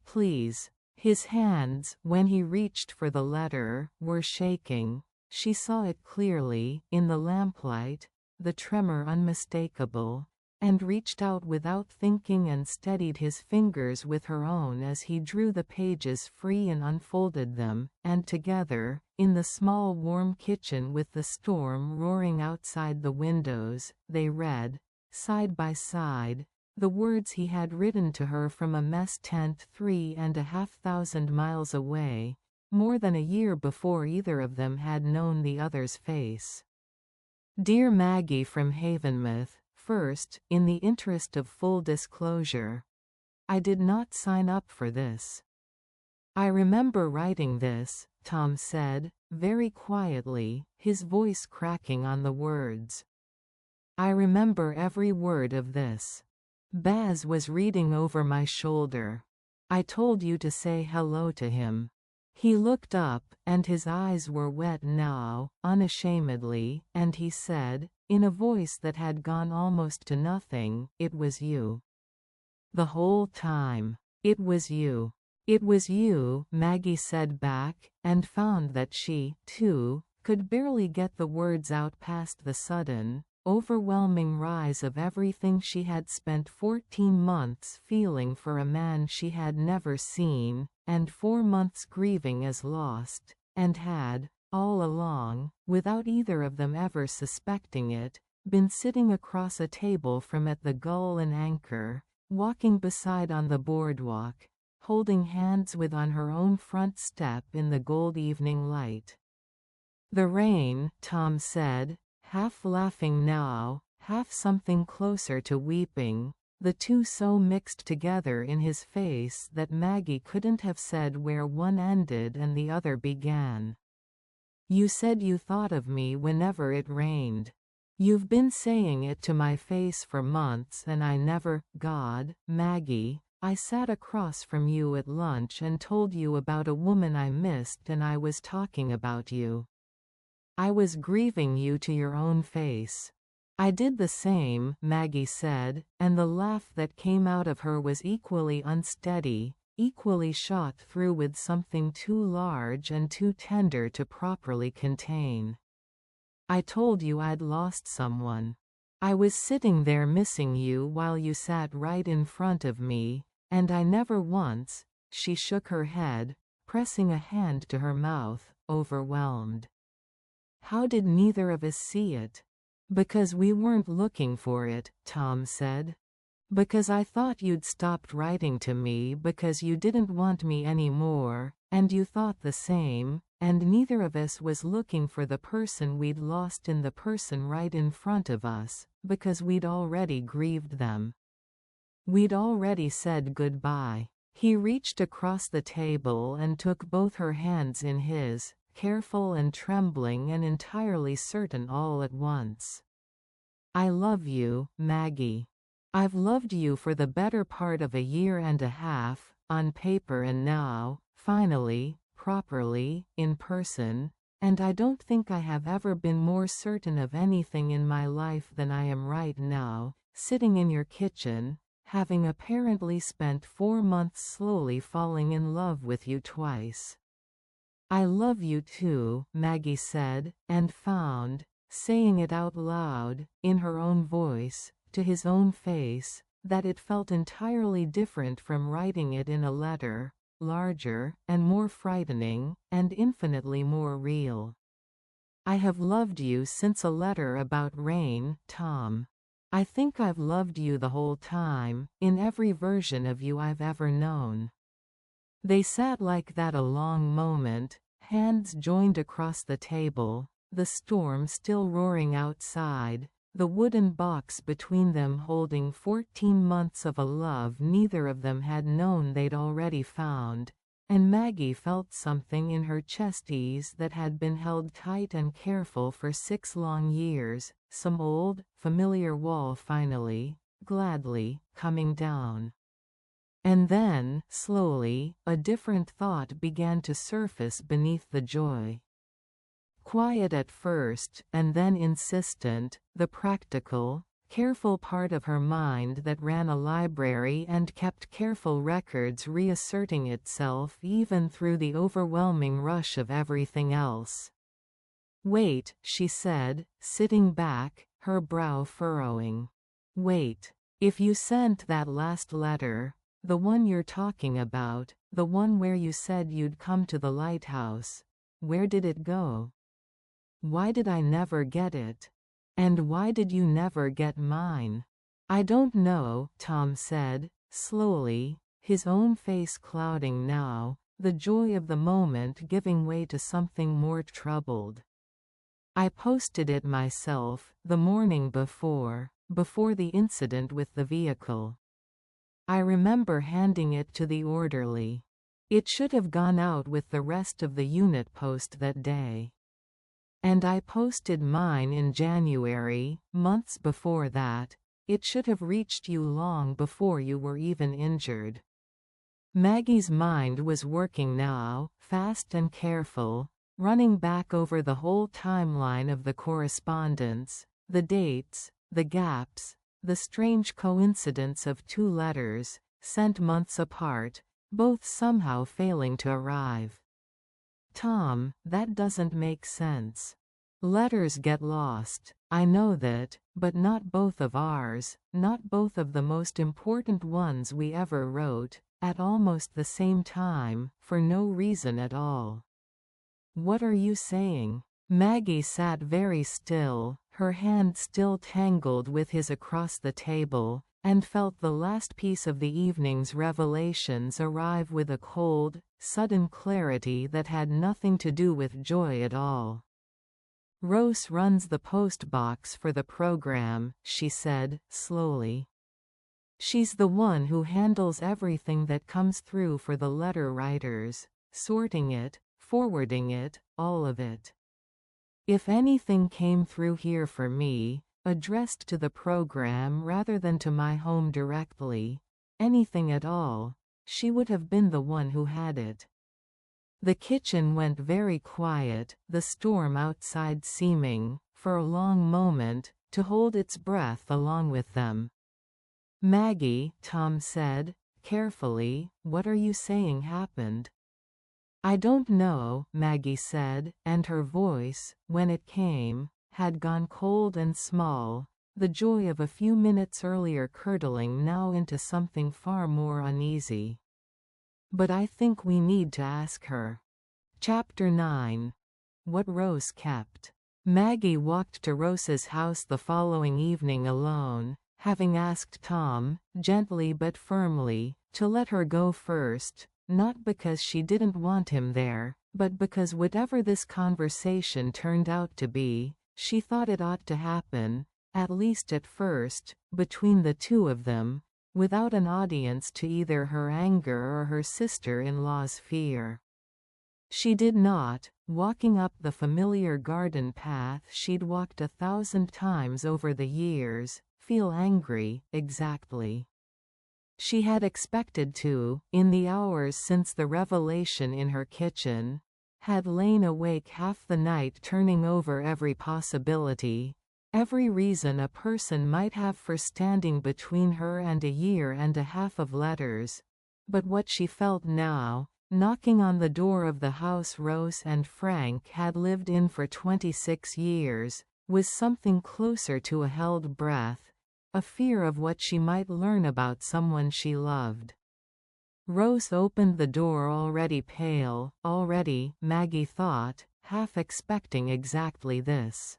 "Please." His hands, when he reached for the letter, were shaking. She saw it clearly, in the lamplight, the tremor unmistakable, and reached out without thinking and steadied his fingers with her own as he drew the pages free and unfolded them, and together, in the small warm kitchen with the storm roaring outside the windows, they read, side by side, the words he had written to her from a mess tent 3,500 miles away, more than a year before either of them had known the other's face. "Dear Maggie from Havenmouth, first, in the interest of full disclosure, I did not sign up for this. I remember writing this," Tom said, very quietly, his voice cracking on the words. "I remember every word of this. Baz was reading over my shoulder. I told you to say hello to him. He looked up, and his eyes were wet now, unashamedly, and he said, in a voice that had gone almost to nothing, 'It was you. The whole time. It was you.' 'It was you,' Maggie said back, and found that she, too, could barely get the words out past the sudden, overwhelming rise of everything she had spent 14 months feeling for a man she had never seen, and 4 months grieving as lost, and had, all along, without either of them ever suspecting it, been sitting across a table from at the Gull and Anchor, walking beside on the boardwalk, holding hands with on her own front step in the gold evening light. "The rain," Tom said, half laughing now, half something closer to weeping, the two so mixed together in his face that Maggie couldn't have said where one ended and the other began. "You said you thought of me whenever it rained. You've been saying it to my face for months and I never. God, Maggie, I sat across from you at lunch and told you about a woman I missed and I was talking about you. I was grieving you to your own face." "I did the same," Maggie said, and the laugh that came out of her was equally unsteady, equally shot through with something too large and too tender to properly contain. "I told you I'd lost someone. I was sitting there missing you while you sat right in front of me, and I never once." She shook her head, pressing a hand to her mouth, overwhelmed. "How did neither of us see it?" "Because we weren't looking for it," Tom said. "Because I thought you'd stopped writing to me because you didn't want me anymore, and you thought the same, and neither of us was looking for the person we'd lost in the person right in front of us, because we'd already grieved them. We'd already said goodbye." He reached across the table and took both her hands in his, careful and trembling and entirely certain all at once. "I love you, Maggie. I've loved you for the better part of a year and a half, on paper and now, finally, properly, in person, and I don't think I have ever been more certain of anything in my life than I am right now, sitting in your kitchen, having apparently spent 4 months slowly falling in love with you twice." I love you too, Maggie said, and found, saying it out loud, in her own voice, to his own face, that it felt entirely different from writing it in a letter, larger, and more frightening, and infinitely more real. I have loved you since a letter about rain, Tom. I think I've loved you the whole time, in every version of you I've ever known. They sat like that a long moment, hands joined across the table, the storm still roaring outside, the wooden box between them holding 14 months of a love neither of them had known they'd already found, and Maggie felt something in her chest ease that had been held tight and careful for 6 long years, some old, familiar wall finally, gladly, coming down. And then, slowly, a different thought began to surface beneath the joy. Quiet at first, and then insistent, the practical, careful part of her mind that ran a library and kept careful records reasserting itself even through the overwhelming rush of everything else. Wait, she said, sitting back, her brow furrowing. Wait. If you sent that last letter, the one you're talking about, the one where you said you'd come to the lighthouse, where did it go? Why did I never get it? And why did you never get mine? I don't know, Tom said, slowly, his own face clouding now, the joy of the moment giving way to something more troubled. I posted it myself, the morning before the incident with the vehicle. I remember handing it to the orderly. It should have gone out with the rest of the unit post that day. And I posted mine in January, months before that. It should have reached you long before you were even injured. Maggie's mind was working now, fast and careful, running back over the whole timeline of the correspondence, the dates, the gaps, the strange coincidence of 2 letters, sent months apart, both somehow failing to arrive. Tom, that doesn't make sense. Letters get lost, I know that, but not both of ours, not both of the most important ones we ever wrote, at almost the same time, for no reason at all. What are you saying? Maggie sat very still, her hand still tangled with his across the table, and felt the last piece of the evening's revelations arrive with a cold, sudden clarity that had nothing to do with joy at all. Rose runs the post box for the program, she said, slowly. She's the one who handles everything that comes through for the letter writers, sorting it, forwarding it, all of it. If anything came through here for me, addressed to the program rather than to my home directly, anything at all, she would have been the one who had it. The kitchen went very quiet, the storm outside seeming, for a long moment, to hold its breath along with them. Maggie, Tom said, carefully, what are you saying happened? I don't know, Maggie said, and her voice, when it came, had gone cold and small, the joy of a few minutes earlier curdling now into something far more uneasy. But I think we need to ask her. Chapter 9. What Rose Kept. Maggie walked to Rose's house the following evening alone, having asked Tom, gently but firmly, to let her go first, not because she didn't want him there, but because whatever this conversation turned out to be, she thought it ought to happen, at least at first, between the two of them, without an audience to either her anger or her sister-in-law's fear. She did not, walking up the familiar garden path she'd walked 1,000 times over the years, feel angry, exactly. She had expected to, in the hours since the revelation in her kitchen, had lain awake half the night turning over every possibility, every reason a person might have for standing between her and 1.5 years of letters. But what she felt now, knocking on the door of the house Rose and Frank had lived in for 26 years, was something closer to a held breath, a fear of what she might learn about someone she loved. Rose opened the door already pale, Maggie thought, half expecting exactly this.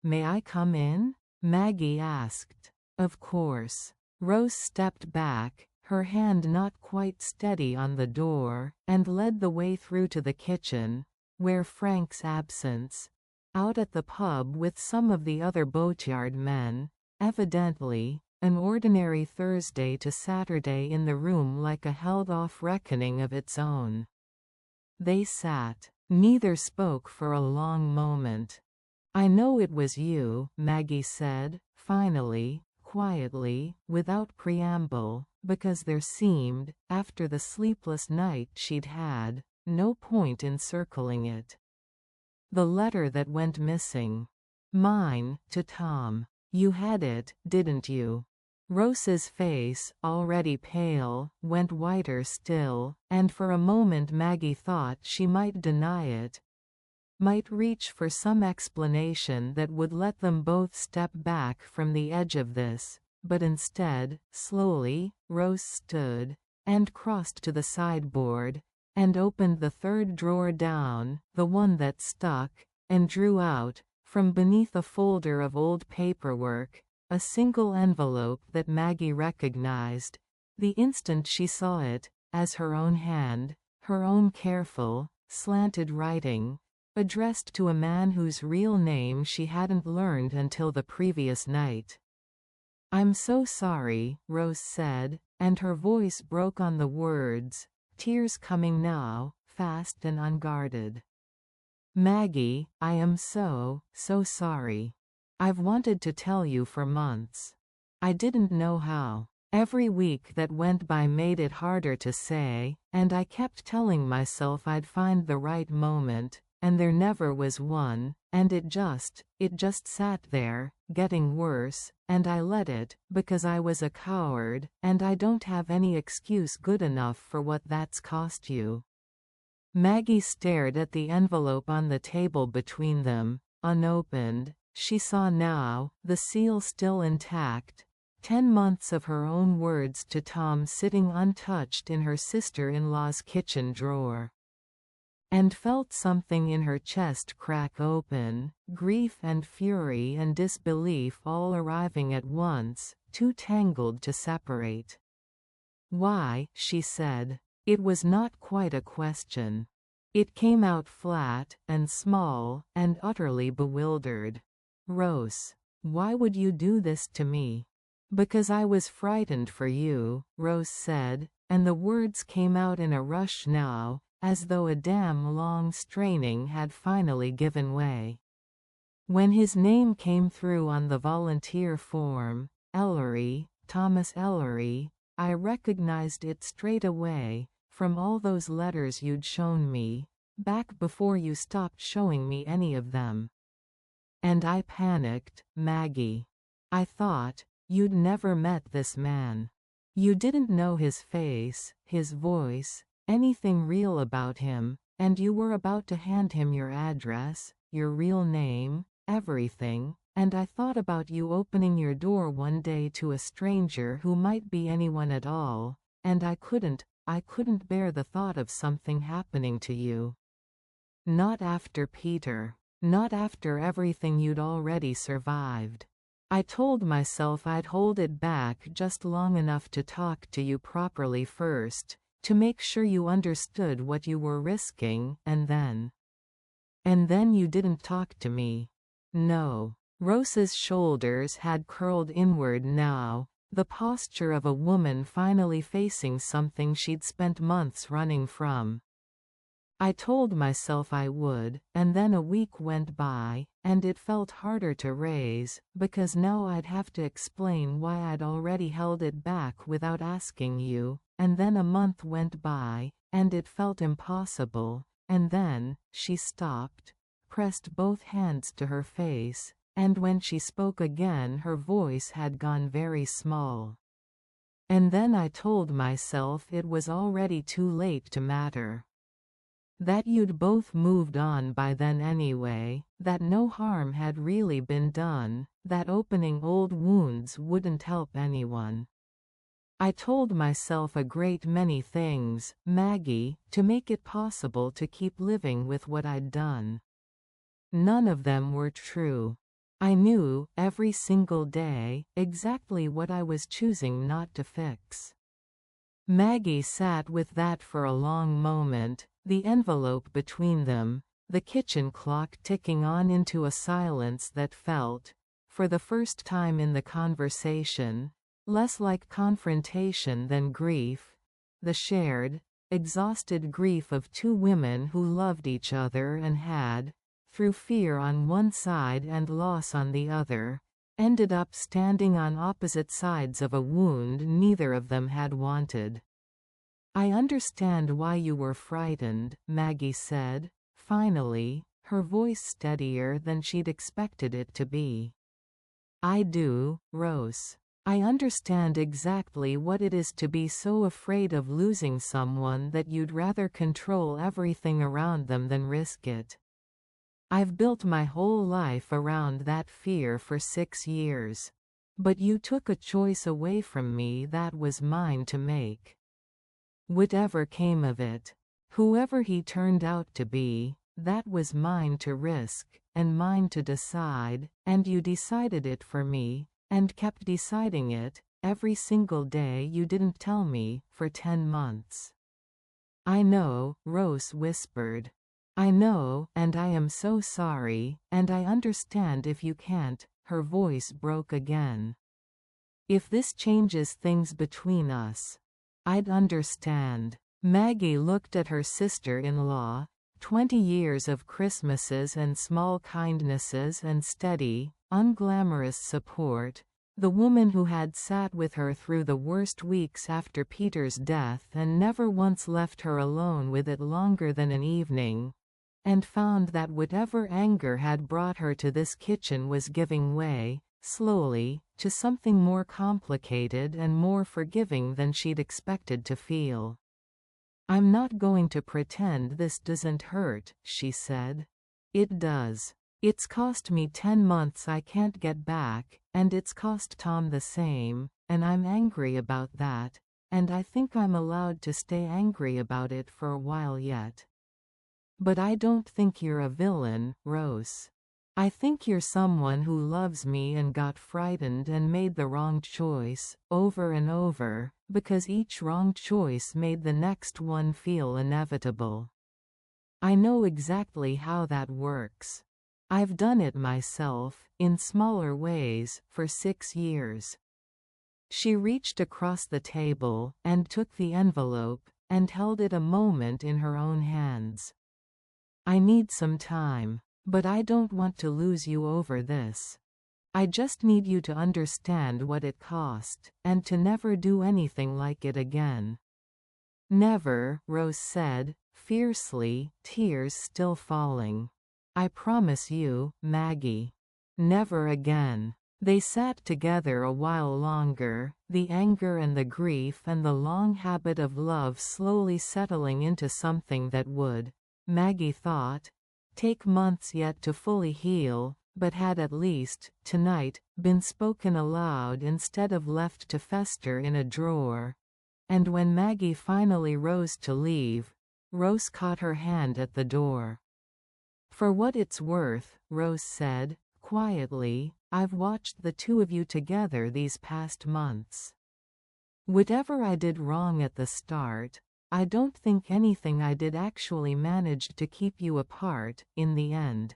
"May I come in?" Maggie asked. "Of course." Rose stepped back, her hand not quite steady on the door, and led the way through to the kitchen, where Frank's absence, out at the pub with some of the other boatyard men, evidently, an ordinary Thursday to Saturday in the room like a held-off reckoning of its own. They sat. Neither spoke for a long moment. "I know it was you," Maggie said, finally, quietly, without preamble, because there seemed, after the sleepless night she'd had, no point in circling it. "The letter that went missing. Mine, to Tom. You had it, didn't you?" Rose's face, already pale, went whiter still, and for a moment Maggie thought she might deny it, might reach for some explanation that would let them both step back from the edge of this, but instead, slowly, Rose stood, and crossed to the sideboard, and opened the third drawer down, the one that stuck, and drew out, from beneath a folder of old paperwork, a single envelope that Maggie recognized, the instant she saw it, as her own hand, her own careful, slanted writing, addressed to a man whose real name she hadn't learned until the previous night. "I'm so sorry," Rose said, and her voice broke on the words, tears coming now, fast and unguarded. "Maggie, I am so sorry. I've wanted to tell you for months. I didn't know how. Every week that went by made it harder to say, and I kept telling myself I'd find the right moment, and there never was one, and it just sat there, getting worse, and I let it, because I was a coward, and I don't have any excuse good enough for what that's cost you." Maggie stared at the envelope on the table between them, unopened. She saw now, the seal still intact, 10 months of her own words to Tom sitting untouched in her sister-in-law's kitchen drawer. And felt something in her chest crack open, grief and fury and disbelief all arriving at once, too tangled to separate. "Why?" she said. It was not quite a question. It came out flat, and small, and utterly bewildered. "Rose, why would you do this to me?" "Because I was frightened for you," Rose said, and the words came out in a rush now, as though a damn long straining had finally given way. "When his name came through on the volunteer form, Ellery, Thomas Ellery, I recognized it straight away, from all those letters you'd shown me, back before you stopped showing me any of them. And I panicked, Maggie. I thought, you'd never met this man. You didn't know his face, his voice, anything real about him, and you were about to hand him your address, your real name, everything, and I thought about you opening your door one day to a stranger who might be anyone at all, and I couldn't bear the thought of something happening to you. Not after Peter. Not after everything you'd already survived. I told myself I'd hold it back just long enough to talk to you properly first, to make sure you understood what you were risking, and then you didn't talk to me. No." Rose's shoulders had curled inward now, the posture of a woman finally facing something she'd spent months running from. "I told myself I would, and then a week went by, and it felt harder to raise, because now I'd have to explain why I'd already held it back without asking you, and then a month went by, and it felt impossible, and then," she stopped, pressed both hands to her face, and when she spoke again her voice had gone very small. And then I told myself it was already too late to matter. That you'd both moved on by then anyway, that no harm had really been done, that opening old wounds wouldn't help anyone. I told myself a great many things, Maggie, to make it possible to keep living with what I'd done. None of them were true. I knew, every single day, exactly what I was choosing not to fix. Maggie sat with that for a long moment, the envelope between them, the kitchen clock ticking on into a silence that felt, for the first time in the conversation, less like confrontation than grief, the shared, exhausted grief of two women who loved each other and had, through fear on one side and loss on the other, ended up standing on opposite sides of a wound neither of them had wanted. I understand why you were frightened, Maggie said, finally, her voice steadier than she'd expected it to be. I do, Rose. I understand exactly what it is to be so afraid of losing someone that you'd rather control everything around them than risk it. I've built my whole life around that fear for 6 years. But you took a choice away from me that was mine to make. Whatever came of it, whoever he turned out to be, that was mine to risk, and mine to decide, and you decided it for me, and kept deciding it, every single day you didn't tell me, for 10 months. I know, Rose whispered. I know, and I am so sorry, and I understand if you can't. Her voice broke again. If this changes things between us, I'd understand. Maggie looked at her sister-in-law, 20 years of Christmases and small kindnesses and steady, unglamorous support, the woman who had sat with her through the worst weeks after Peter's death and never once left her alone with it longer than an evening, and found that whatever anger had brought her to this kitchen was giving way, slowly, to something more complicated and more forgiving than she'd expected to feel. I'm not going to pretend this doesn't hurt, she said. It does. It's cost me 10 months I can't get back, and it's cost Tom the same, and I'm angry about that, and I think I'm allowed to stay angry about it for a while yet. But I don't think you're a villain, Rose. I think you're someone who loves me and got frightened and made the wrong choice, over and over, because each wrong choice made the next one feel inevitable. I know exactly how that works. I've done it myself, in smaller ways, for 6 years. She reached across the table, and took the envelope, and held it a moment in her own hands. I need some time. But I don't want to lose you over this. I just need you to understand what it cost, and to never do anything like it again. Never, Rose said, fiercely, tears still falling. I promise you, Maggie. Never again. They sat together a while longer, the anger and the grief and the long habit of love slowly settling into something that would, Maggie thought, take months yet to fully heal, but had at least, tonight, been spoken aloud instead of left to fester in a drawer. And when Maggie finally rose to leave, Rose caught her hand at the door. For what it's worth, Rose said, quietly, I've watched the two of you together these past months. Whatever I did wrong at the start, I don't think anything I did actually managed to keep you apart, in the end.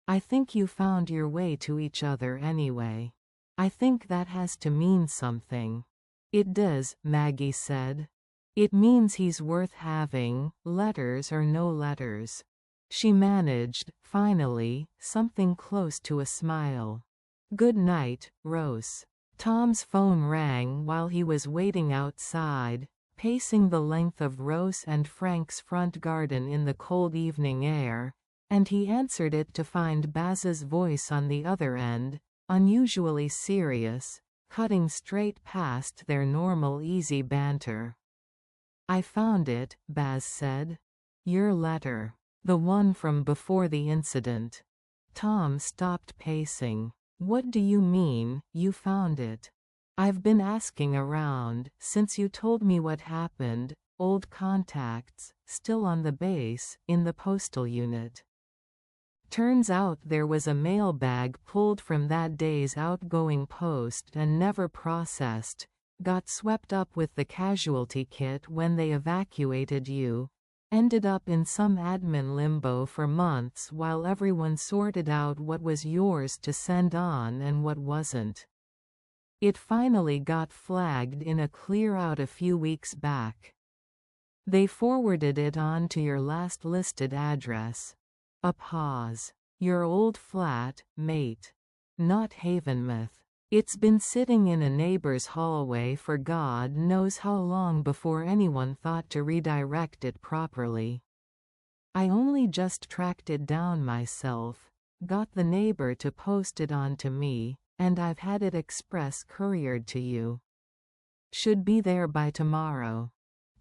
I think you found your way to each other anyway. I think that has to mean something. It does, Maggie said. It means he's worth having, letters or no letters. She managed, finally, something close to a smile. Good night, Rose. Tom's phone rang while he was waiting outside, pacing the length of Rose and Frank's front garden in the cold evening air, and he answered it to find Baz's voice on the other end, unusually serious, cutting straight past their normal easy banter. "I found it," Baz said. "Your letter. The one from before the incident." Tom stopped pacing. "What do you mean, you found it?" "I've been asking around, since you told me what happened, old contacts, still on the base, in the postal unit. Turns out there was a mailbag pulled from that day's outgoing post and never processed, got swept up with the casualty kit when they evacuated you, ended up in some admin limbo for months while everyone sorted out what was yours to send on and what wasn't. It finally got flagged in a clear out a few weeks back. They forwarded it on to your last listed address." A pause. "Your old flat, mate. Not Havenmouth. It's been sitting in a neighbor's hallway for God knows how long before anyone thought to redirect it properly. I only just tracked it down myself, got the neighbor to post it on to me, and I've had it express couriered to you. Should be there by tomorrow."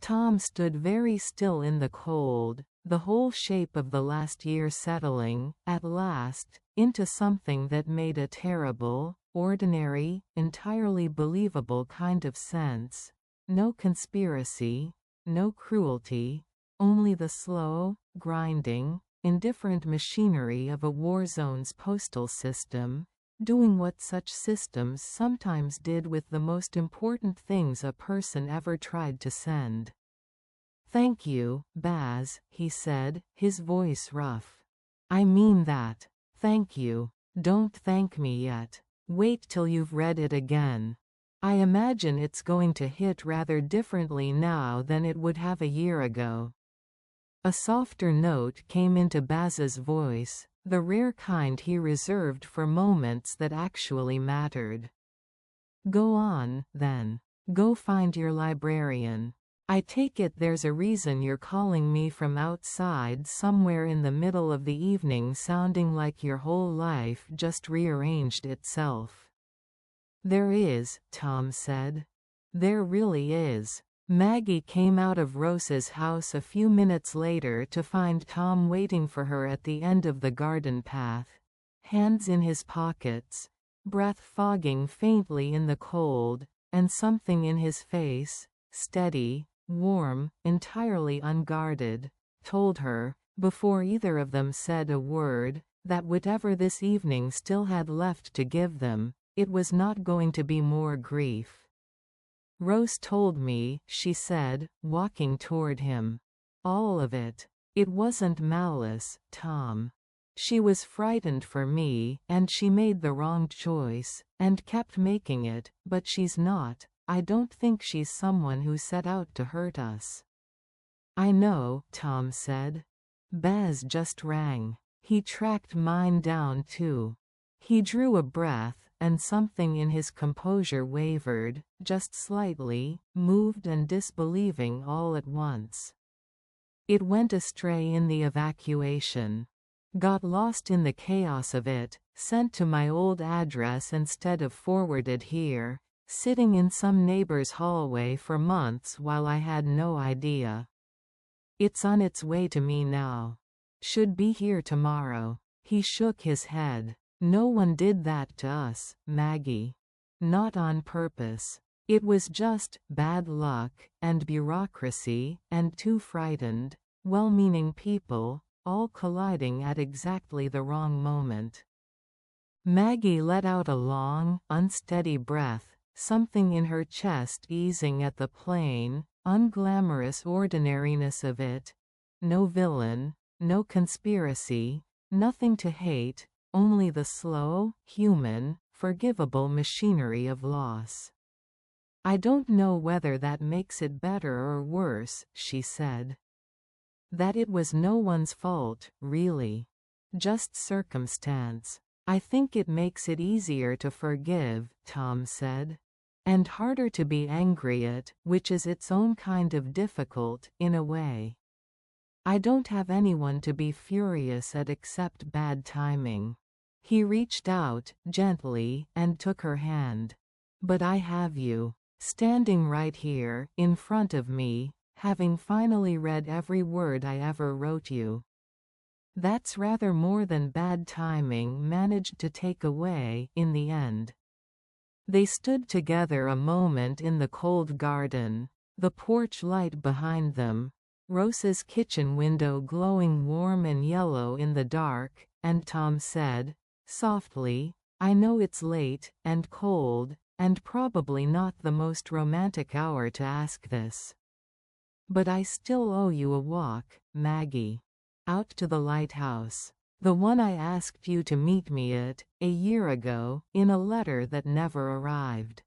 Tom stood very still in the cold, the whole shape of the last year settling, at last, into something that made a terrible, ordinary, entirely believable kind of sense. No conspiracy, no cruelty, only the slow, grinding, indifferent machinery of a war zone's postal system, doing what such systems sometimes did with the most important things a person ever tried to send. "Thank you, Baz," he said, his voice rough. "I mean that. Thank you. Don't thank me yet. Wait till you've read it again. I imagine it's going to hit rather differently now than it would have a year ago." A softer note came into Baz's voice, the rare kind he reserved for moments that actually mattered. "Go on, then. Go find your librarian. I take it there's a reason you're calling me from outside somewhere in the middle of the evening sounding like your whole life just rearranged itself." "There is," Tom said. "There really is." Maggie came out of Rose's house a few minutes later to find Tom waiting for her at the end of the garden path, hands in his pockets, breath fogging faintly in the cold, and something in his face, steady, warm, entirely unguarded, told her, before either of them said a word, that whatever this evening still had left to give them, it was not going to be more grief. "Rose told me," she said, walking toward him. "All of it. It wasn't malice, Tom. She was frightened for me, and she made the wrong choice, and kept making it, but she's not. I don't think she's someone who set out to hurt us." "I know," Tom said. Baz just rang. He tracked mine down too. He drew a breath, and something in his composure wavered, just slightly, moved and disbelieving all at once. "It went astray in the evacuation. Got lost in the chaos of it, sent to my old address instead of forwarded here, sitting in some neighbor's hallway for months while I had no idea. It's on its way to me now. Should be here tomorrow." He shook his head. "No one did that to us, Maggie. Not on purpose. It was just bad luck, and bureaucracy, and two frightened, well-meaning people, all colliding at exactly the wrong moment." Maggie let out a long, unsteady breath, something in her chest easing at the plain, unglamorous ordinariness of it. No villain, no conspiracy, nothing to hate, only the slow, human, forgivable machinery of loss. "I don't know whether that makes it better or worse," she said. "That it was no one's fault, really. Just circumstance. I think it makes it easier to forgive," Tom said. "And harder to be angry at, which is its own kind of difficult, in a way. I don't have anyone to be furious at except bad timing." He reached out, gently, and took her hand. But I have you, standing right here, in front of me, having finally read every word I ever wrote you. That's rather more than bad timing managed to take away, in the end. They stood together a moment in the cold garden, the porch light behind them, Rose's kitchen window glowing warm and yellow in the dark, and Tom said, softly, I know it's late, and cold, and probably not the most romantic hour to ask this. But I still owe you a walk, Maggie. Out to the lighthouse. The one I asked you to meet me at, a year ago, in a letter that never arrived.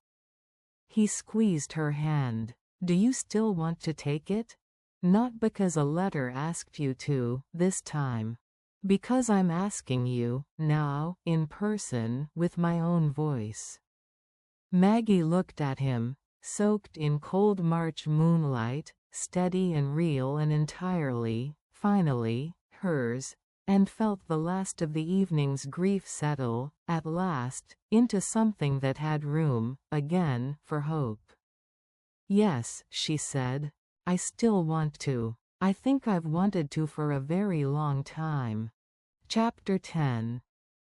He squeezed her hand. Do you still want to take it? Not because a letter asked you to, this time. Because I'm asking you, now, in person, with my own voice. Maggie looked at him, soaked in cold March moonlight, steady and real and entirely, finally, hers, and felt the last of the evening's grief settle, at last, into something that had room, again, for hope. Yes, she said. I still want to. I think I've wanted to for a very long time. Chapter 10.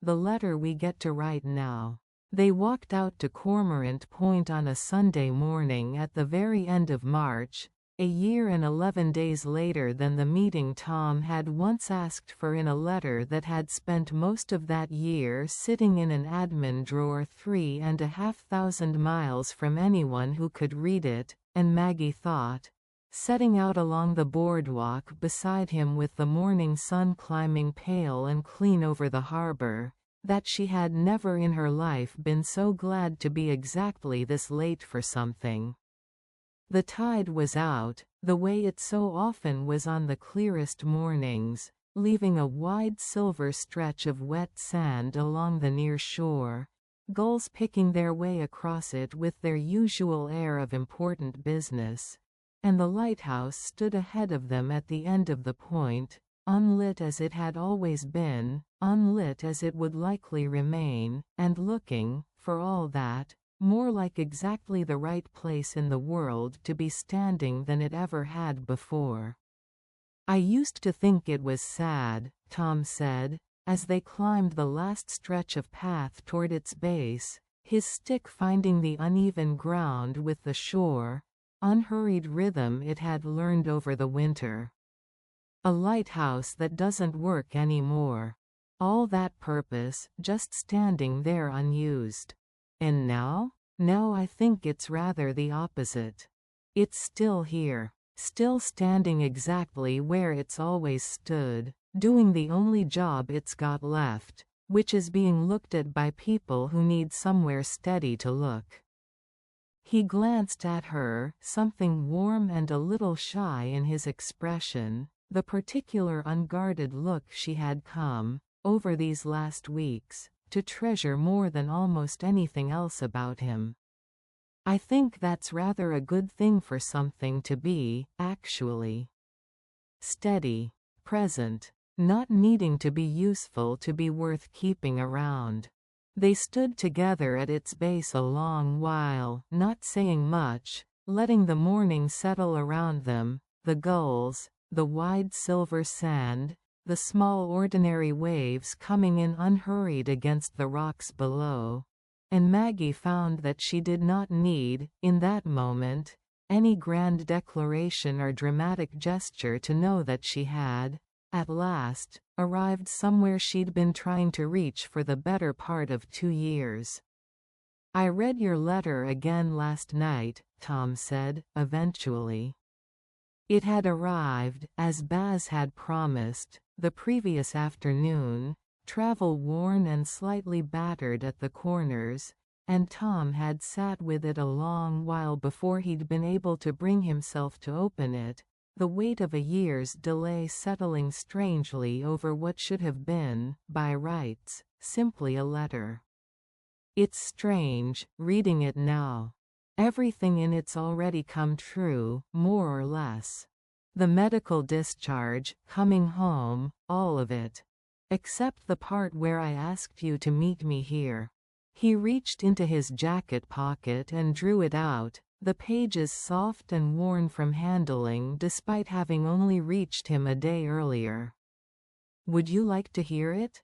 The letter we get to write now. They walked out to Cormorant Point on a Sunday morning at the very end of March, a year and 11 days later than the meeting Tom had once asked for in a letter that had spent most of that year sitting in an admin drawer 3,500 miles from anyone who could read it, and Maggie thought, setting out along the boardwalk beside him with the morning sun climbing pale and clean over the harbor, that she had never in her life been so glad to be exactly this late for something. The tide was out, the way it so often was on the clearest mornings, leaving a wide silver stretch of wet sand along the near shore, gulls picking their way across it with their usual air of important business, and the lighthouse stood ahead of them at the end of the point, unlit as it had always been, unlit as it would likely remain, and looking, for all that, more like exactly the right place in the world to be standing than it ever had before. I used to think it was sad, Tom said, as they climbed the last stretch of path toward its base, his stick finding the uneven ground with the shore, unhurried rhythm it had learned over the winter. A lighthouse that doesn't work anymore. All that purpose, just standing there unused. And now? Now I think it's rather the opposite. It's still here, still standing exactly where it's always stood, doing the only job it's got left, which is being looked at by people who need somewhere steady to look. He glanced at her, something warm and a little shy in his expression, the particular unguarded look she had come, over these last weeks, to treasure more than almost anything else about him. I think that's rather a good thing for something to be, actually. Steady, present, not needing to be useful to be worth keeping around. They stood together at its base a long while, not saying much, letting the morning settle around them, the gulls, the wide silver sand, the small ordinary waves coming in unhurried against the rocks below, and Maggie found that she did not need, in that moment, any grand declaration or dramatic gesture to know that she had, at last, arrived somewhere she'd been trying to reach for the better part of 2 years. I read your letter again last night, Tom said, eventually. It had arrived, as Baz had promised, the previous afternoon, travel-worn and slightly battered at the corners, and Tom had sat with it a long while before he'd been able to bring himself to open it, the weight of a year's delay settling strangely over what should have been, by rights, simply a letter. It's strange, reading it now. Everything in it's already come true, more or less. The medical discharge, coming home, all of it. Except the part where I asked you to meet me here. He reached into his jacket pocket and drew it out, the pages soft and worn from handling despite having only reached him a day earlier. "Would you like to hear it?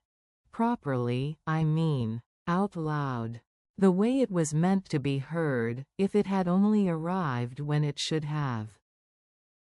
Properly, I mean. Out loud. The way it was meant to be heard, if it had only arrived when it should have."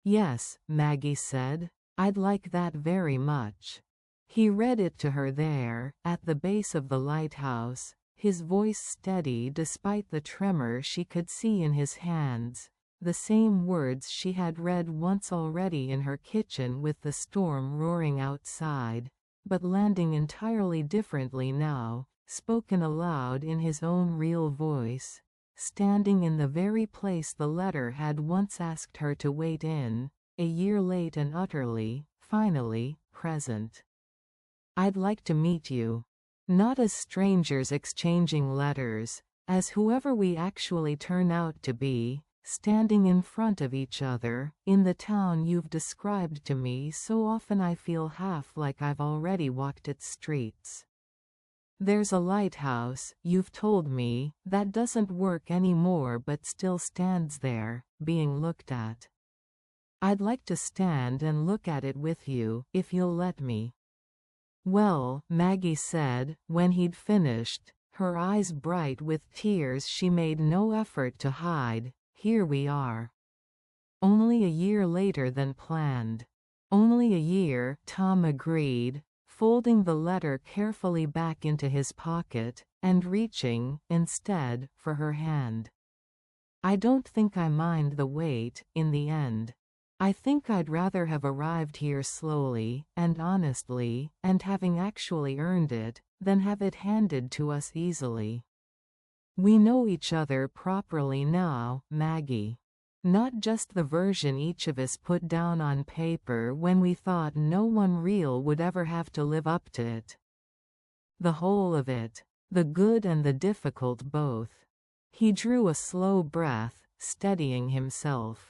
"Yes," Maggie said. "I'd like that very much." He read it to her there, at the base of the lighthouse, his voice steady despite the tremor she could see in his hands, the same words she had read once already in her kitchen with the storm roaring outside, but landing entirely differently now, spoken aloud in his own real voice, standing in the very place the letter had once asked her to wait in, a year late and utterly, finally, present. "I'd like to meet you. Not as strangers exchanging letters, as whoever we actually turn out to be, standing in front of each other, in the town you've described to me so often I feel half like I've already walked its streets. There's a lighthouse, you've told me, that doesn't work anymore but still stands there, being looked at. I'd like to stand and look at it with you, if you'll let me." "Well," Maggie said, when he'd finished, her eyes bright with tears she made no effort to hide, "here we are. Only a year later than planned." "Only a year," Tom agreed, folding the letter carefully back into his pocket, and reaching, instead, for her hand. "I don't think I mind the wait, in the end. I think I'd rather have arrived here slowly, and honestly, and having actually earned it, than have it handed to us easily. We know each other properly now, Maggie. Not just the version each of us put down on paper when we thought no one real would ever have to live up to it. The whole of it. The good and the difficult both." He drew a slow breath, steadying himself.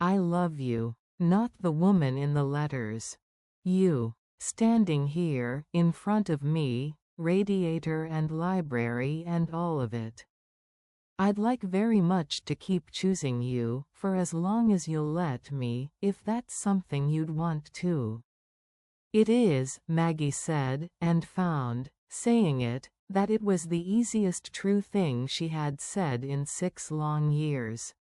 "I love you. Not the woman in the letters. You. Standing here, in front of me, radiator and library and all of it. I'd like very much to keep choosing you, for as long as you'll let me, if that's something you'd want to." "It is," Maggie said, and found, saying it, that it was the easiest true thing she had said in 6 long years.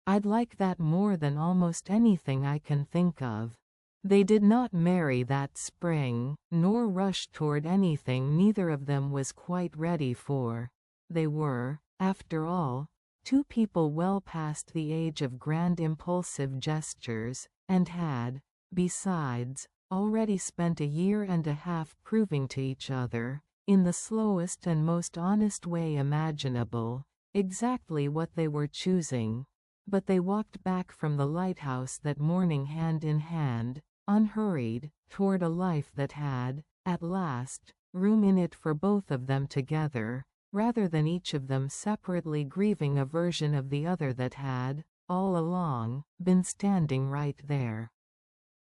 "I'd like that more than almost anything I can think of." They did not marry that spring, nor rush toward anything neither of them was quite ready for. They were, after all, two people well past the age of grand impulsive gestures, and had, besides, already spent a year and a half proving to each other, in the slowest and most honest way imaginable, exactly what they were choosing. But they walked back from the lighthouse that morning hand in hand, unhurried, toward a life that had, at last, room in it for both of them together, rather than each of them separately grieving a version of the other that had, all along, been standing right there.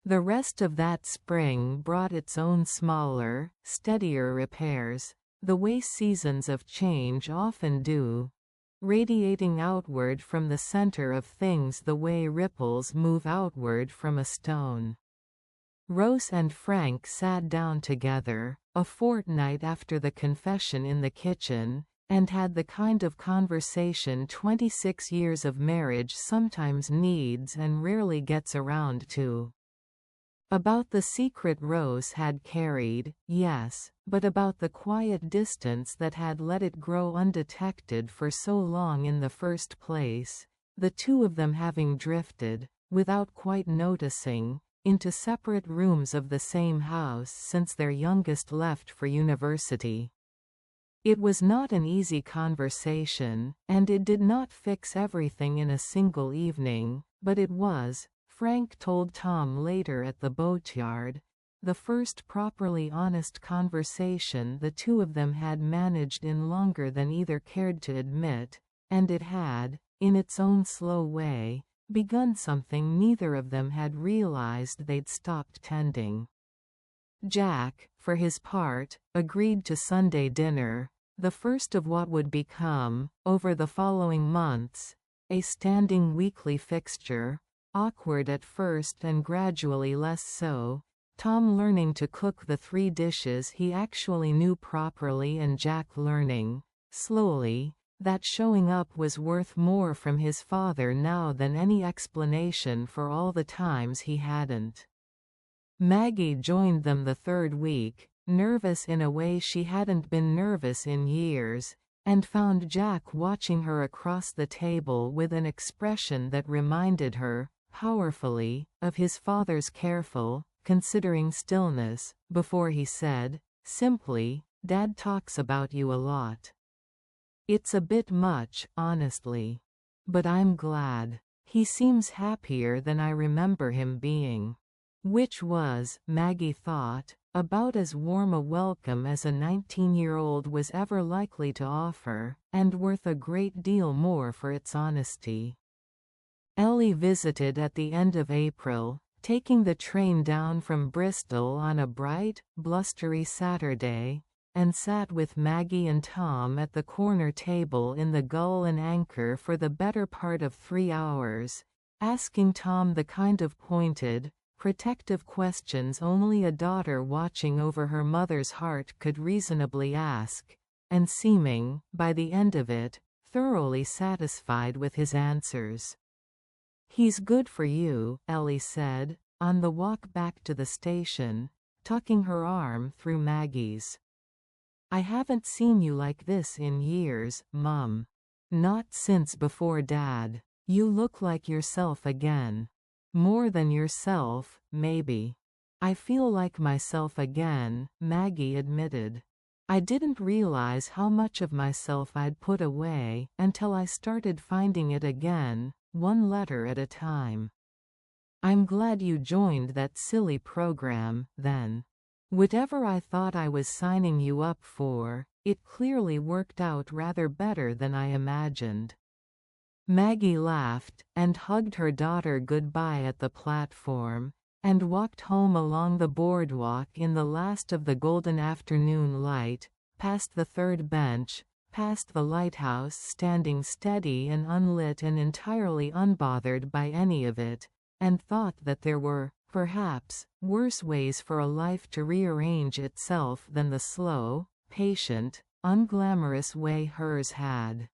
The rest of that spring brought its own smaller, steadier repairs, the way seasons of change often do, radiating outward from the center of things the way ripples move outward from a stone. Rose and Frank sat down together, a fortnight after the confession in the kitchen, and had the kind of conversation 26 years of marriage sometimes needs and rarely gets around to. About the secret Rose had carried, yes, but about the quiet distance that had let it grow undetected for so long in the first place, the two of them having drifted, without quite noticing, into separate rooms of the same house since their youngest left for university. It was not an easy conversation, and it did not fix everything in a single evening, but it was, Frank told Tom later at the boatyard, the first properly honest conversation the two of them had managed in longer than either cared to admit, and it had, in its own slow way, begun something neither of them had realized they'd stopped tending. Jack, for his part, agreed to Sunday dinner, the first of what would become, over the following months, a standing weekly fixture, awkward at first and gradually less so, Tom learning to cook the 3 dishes he actually knew properly and Jack learning, slowly, that showing up was worth more from his father now than any explanation for all the times he hadn't. Maggie joined them the 3rd week, nervous in a way she hadn't been nervous in years, and found Jack watching her across the table with an expression that reminded her, powerfully, of his father's careful, considering stillness, before he said, simply, "Dad talks about you a lot. It's a bit much, honestly. But I'm glad. He seems happier than I remember him being." Which was, Maggie thought, about as warm a welcome as a 19-year-old was ever likely to offer, and worth a great deal more for its honesty. Ellie visited at the end of April, taking the train down from Bristol on a bright, blustery Saturday, and sat with Maggie and Tom at the corner table in the Gull and Anchor for the better part of 3 hours, asking Tom the kind of pointed, protective questions only a daughter watching over her mother's heart could reasonably ask, and seeming, by the end of it, thoroughly satisfied with his answers. "He's good for you," Ellie said, on the walk back to the station, tucking her arm through Maggie's. "I haven't seen you like this in years, Mum. Not since before Dad. You look like yourself again. More than yourself, maybe." "I feel like myself again," Maggie admitted. "I didn't realize how much of myself I'd put away until I started finding it again, one letter at a time. I'm glad you joined that silly program, then. Whatever I thought I was signing you up for, it clearly worked out rather better than I imagined." Maggie laughed, and hugged her daughter goodbye at the platform, and walked home along the boardwalk in the last of the golden afternoon light, past the 3rd bench, past the lighthouse standing steady and unlit and entirely unbothered by any of it, and thought that there were, perhaps, worse ways for a life to rearrange itself than the slow, patient, unglamorous way hers had.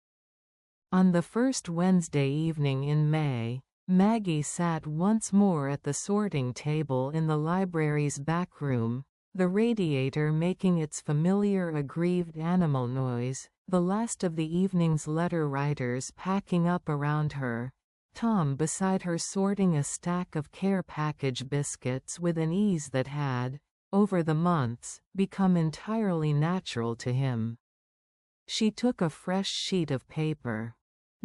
On the first Wednesday evening in May, Maggie sat once more at the sorting table in the library's back room, the radiator making its familiar aggrieved animal noise, the last of the evening's letter writers packing up around her, Tom beside her sorting a stack of care package biscuits with an ease that had, over the months, become entirely natural to him. She took a fresh sheet of paper.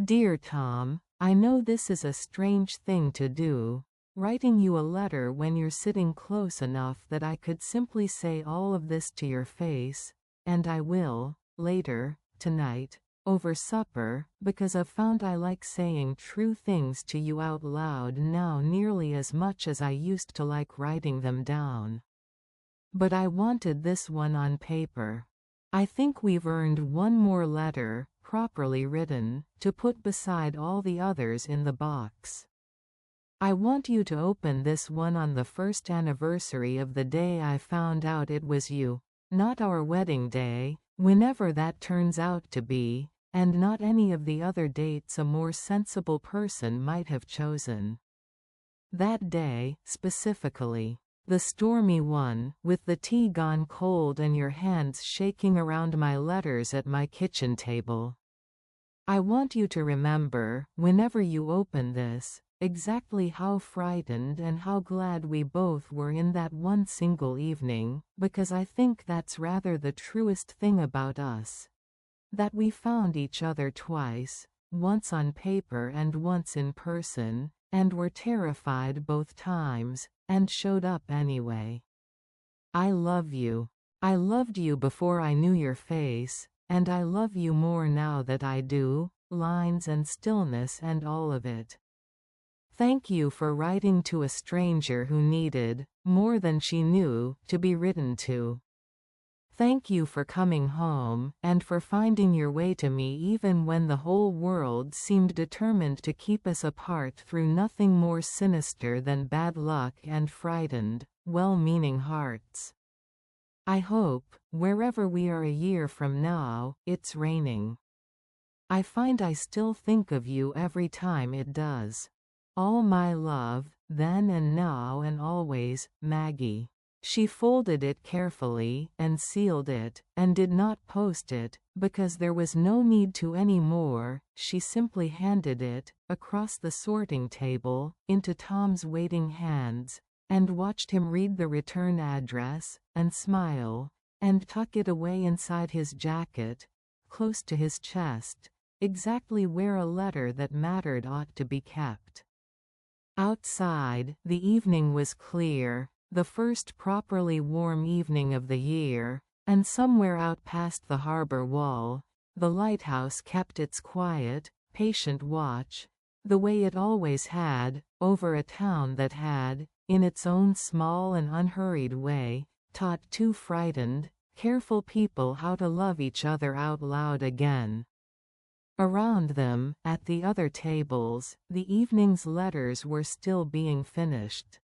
"Dear Tom, I know this is a strange thing to do, writing you a letter when you're sitting close enough that I could simply say all of this to your face, and I will, later, tonight, over supper, because I've found I like saying true things to you out loud now nearly as much as I used to like writing them down. But I wanted this one on paper. I think we've earned one more letter, properly written, to put beside all the others in the box. I want you to open this one on the 1st anniversary of the day I found out it was you, not our wedding day, whenever that turns out to be, and not any of the other dates a more sensible person might have chosen. That day, specifically. The stormy one, with the tea gone cold and your hands shaking around my letters at my kitchen table. I want you to remember, whenever you open this, exactly how frightened and how glad we both were in that one single evening, because I think that's rather the truest thing about us. That we found each other twice, once on paper and once in person, and were terrified both times, and showed up anyway. I love you. I loved you before I knew your face, and I love you more now that I do, lines and stillness and all of it. Thank you for writing to a stranger who needed, more than she knew, to be written to. Thank you for coming home, and for finding your way to me even when the whole world seemed determined to keep us apart through nothing more sinister than bad luck and frightened, well-meaning hearts. I hope, wherever we are a year from now, it's raining. I find I still think of you every time it does. All my love, then and now and always, Maggie. She folded it carefully, and sealed it, and did not post it, because there was no need to any more. She simply handed it, across the sorting table, into Tom's waiting hands, and watched him read the return address, and smile, and tuck it away inside his jacket, close to his chest, exactly where a letter that mattered ought to be kept. Outside, the evening was clear, the first properly warm evening of the year, and somewhere out past the harbor wall, the lighthouse kept its quiet, patient watch, the way it always had, over a town that had, in its own small and unhurried way, taught two frightened, careful people how to love each other out loud again. Around them, at the other tables, the evening's letters were still being finished.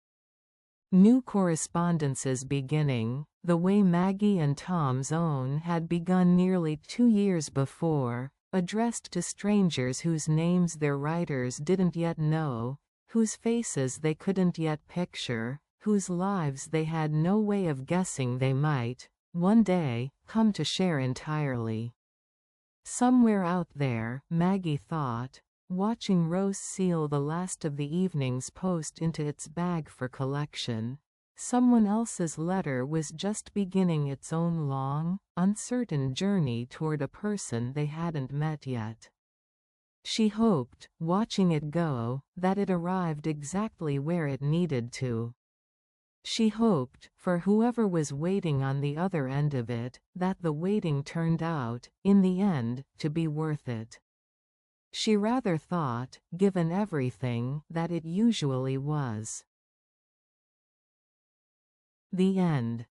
New correspondences beginning, the way Maggie and Tom's own had begun nearly 2 years before, addressed to strangers whose names their writers didn't yet know, whose faces they couldn't yet picture, whose lives they had no way of guessing they might, one day, come to share entirely. Somewhere out there, Maggie thought, watching Rose seal the last of the evening's post into its bag for collection, someone else's letter was just beginning its own long, uncertain journey toward a person they hadn't met yet. She hoped, watching it go, that it arrived exactly where it needed to. She hoped, for whoever was waiting on the other end of it, that the waiting turned out, in the end, to be worth it. She rather thought, given everything, that it usually was. The end.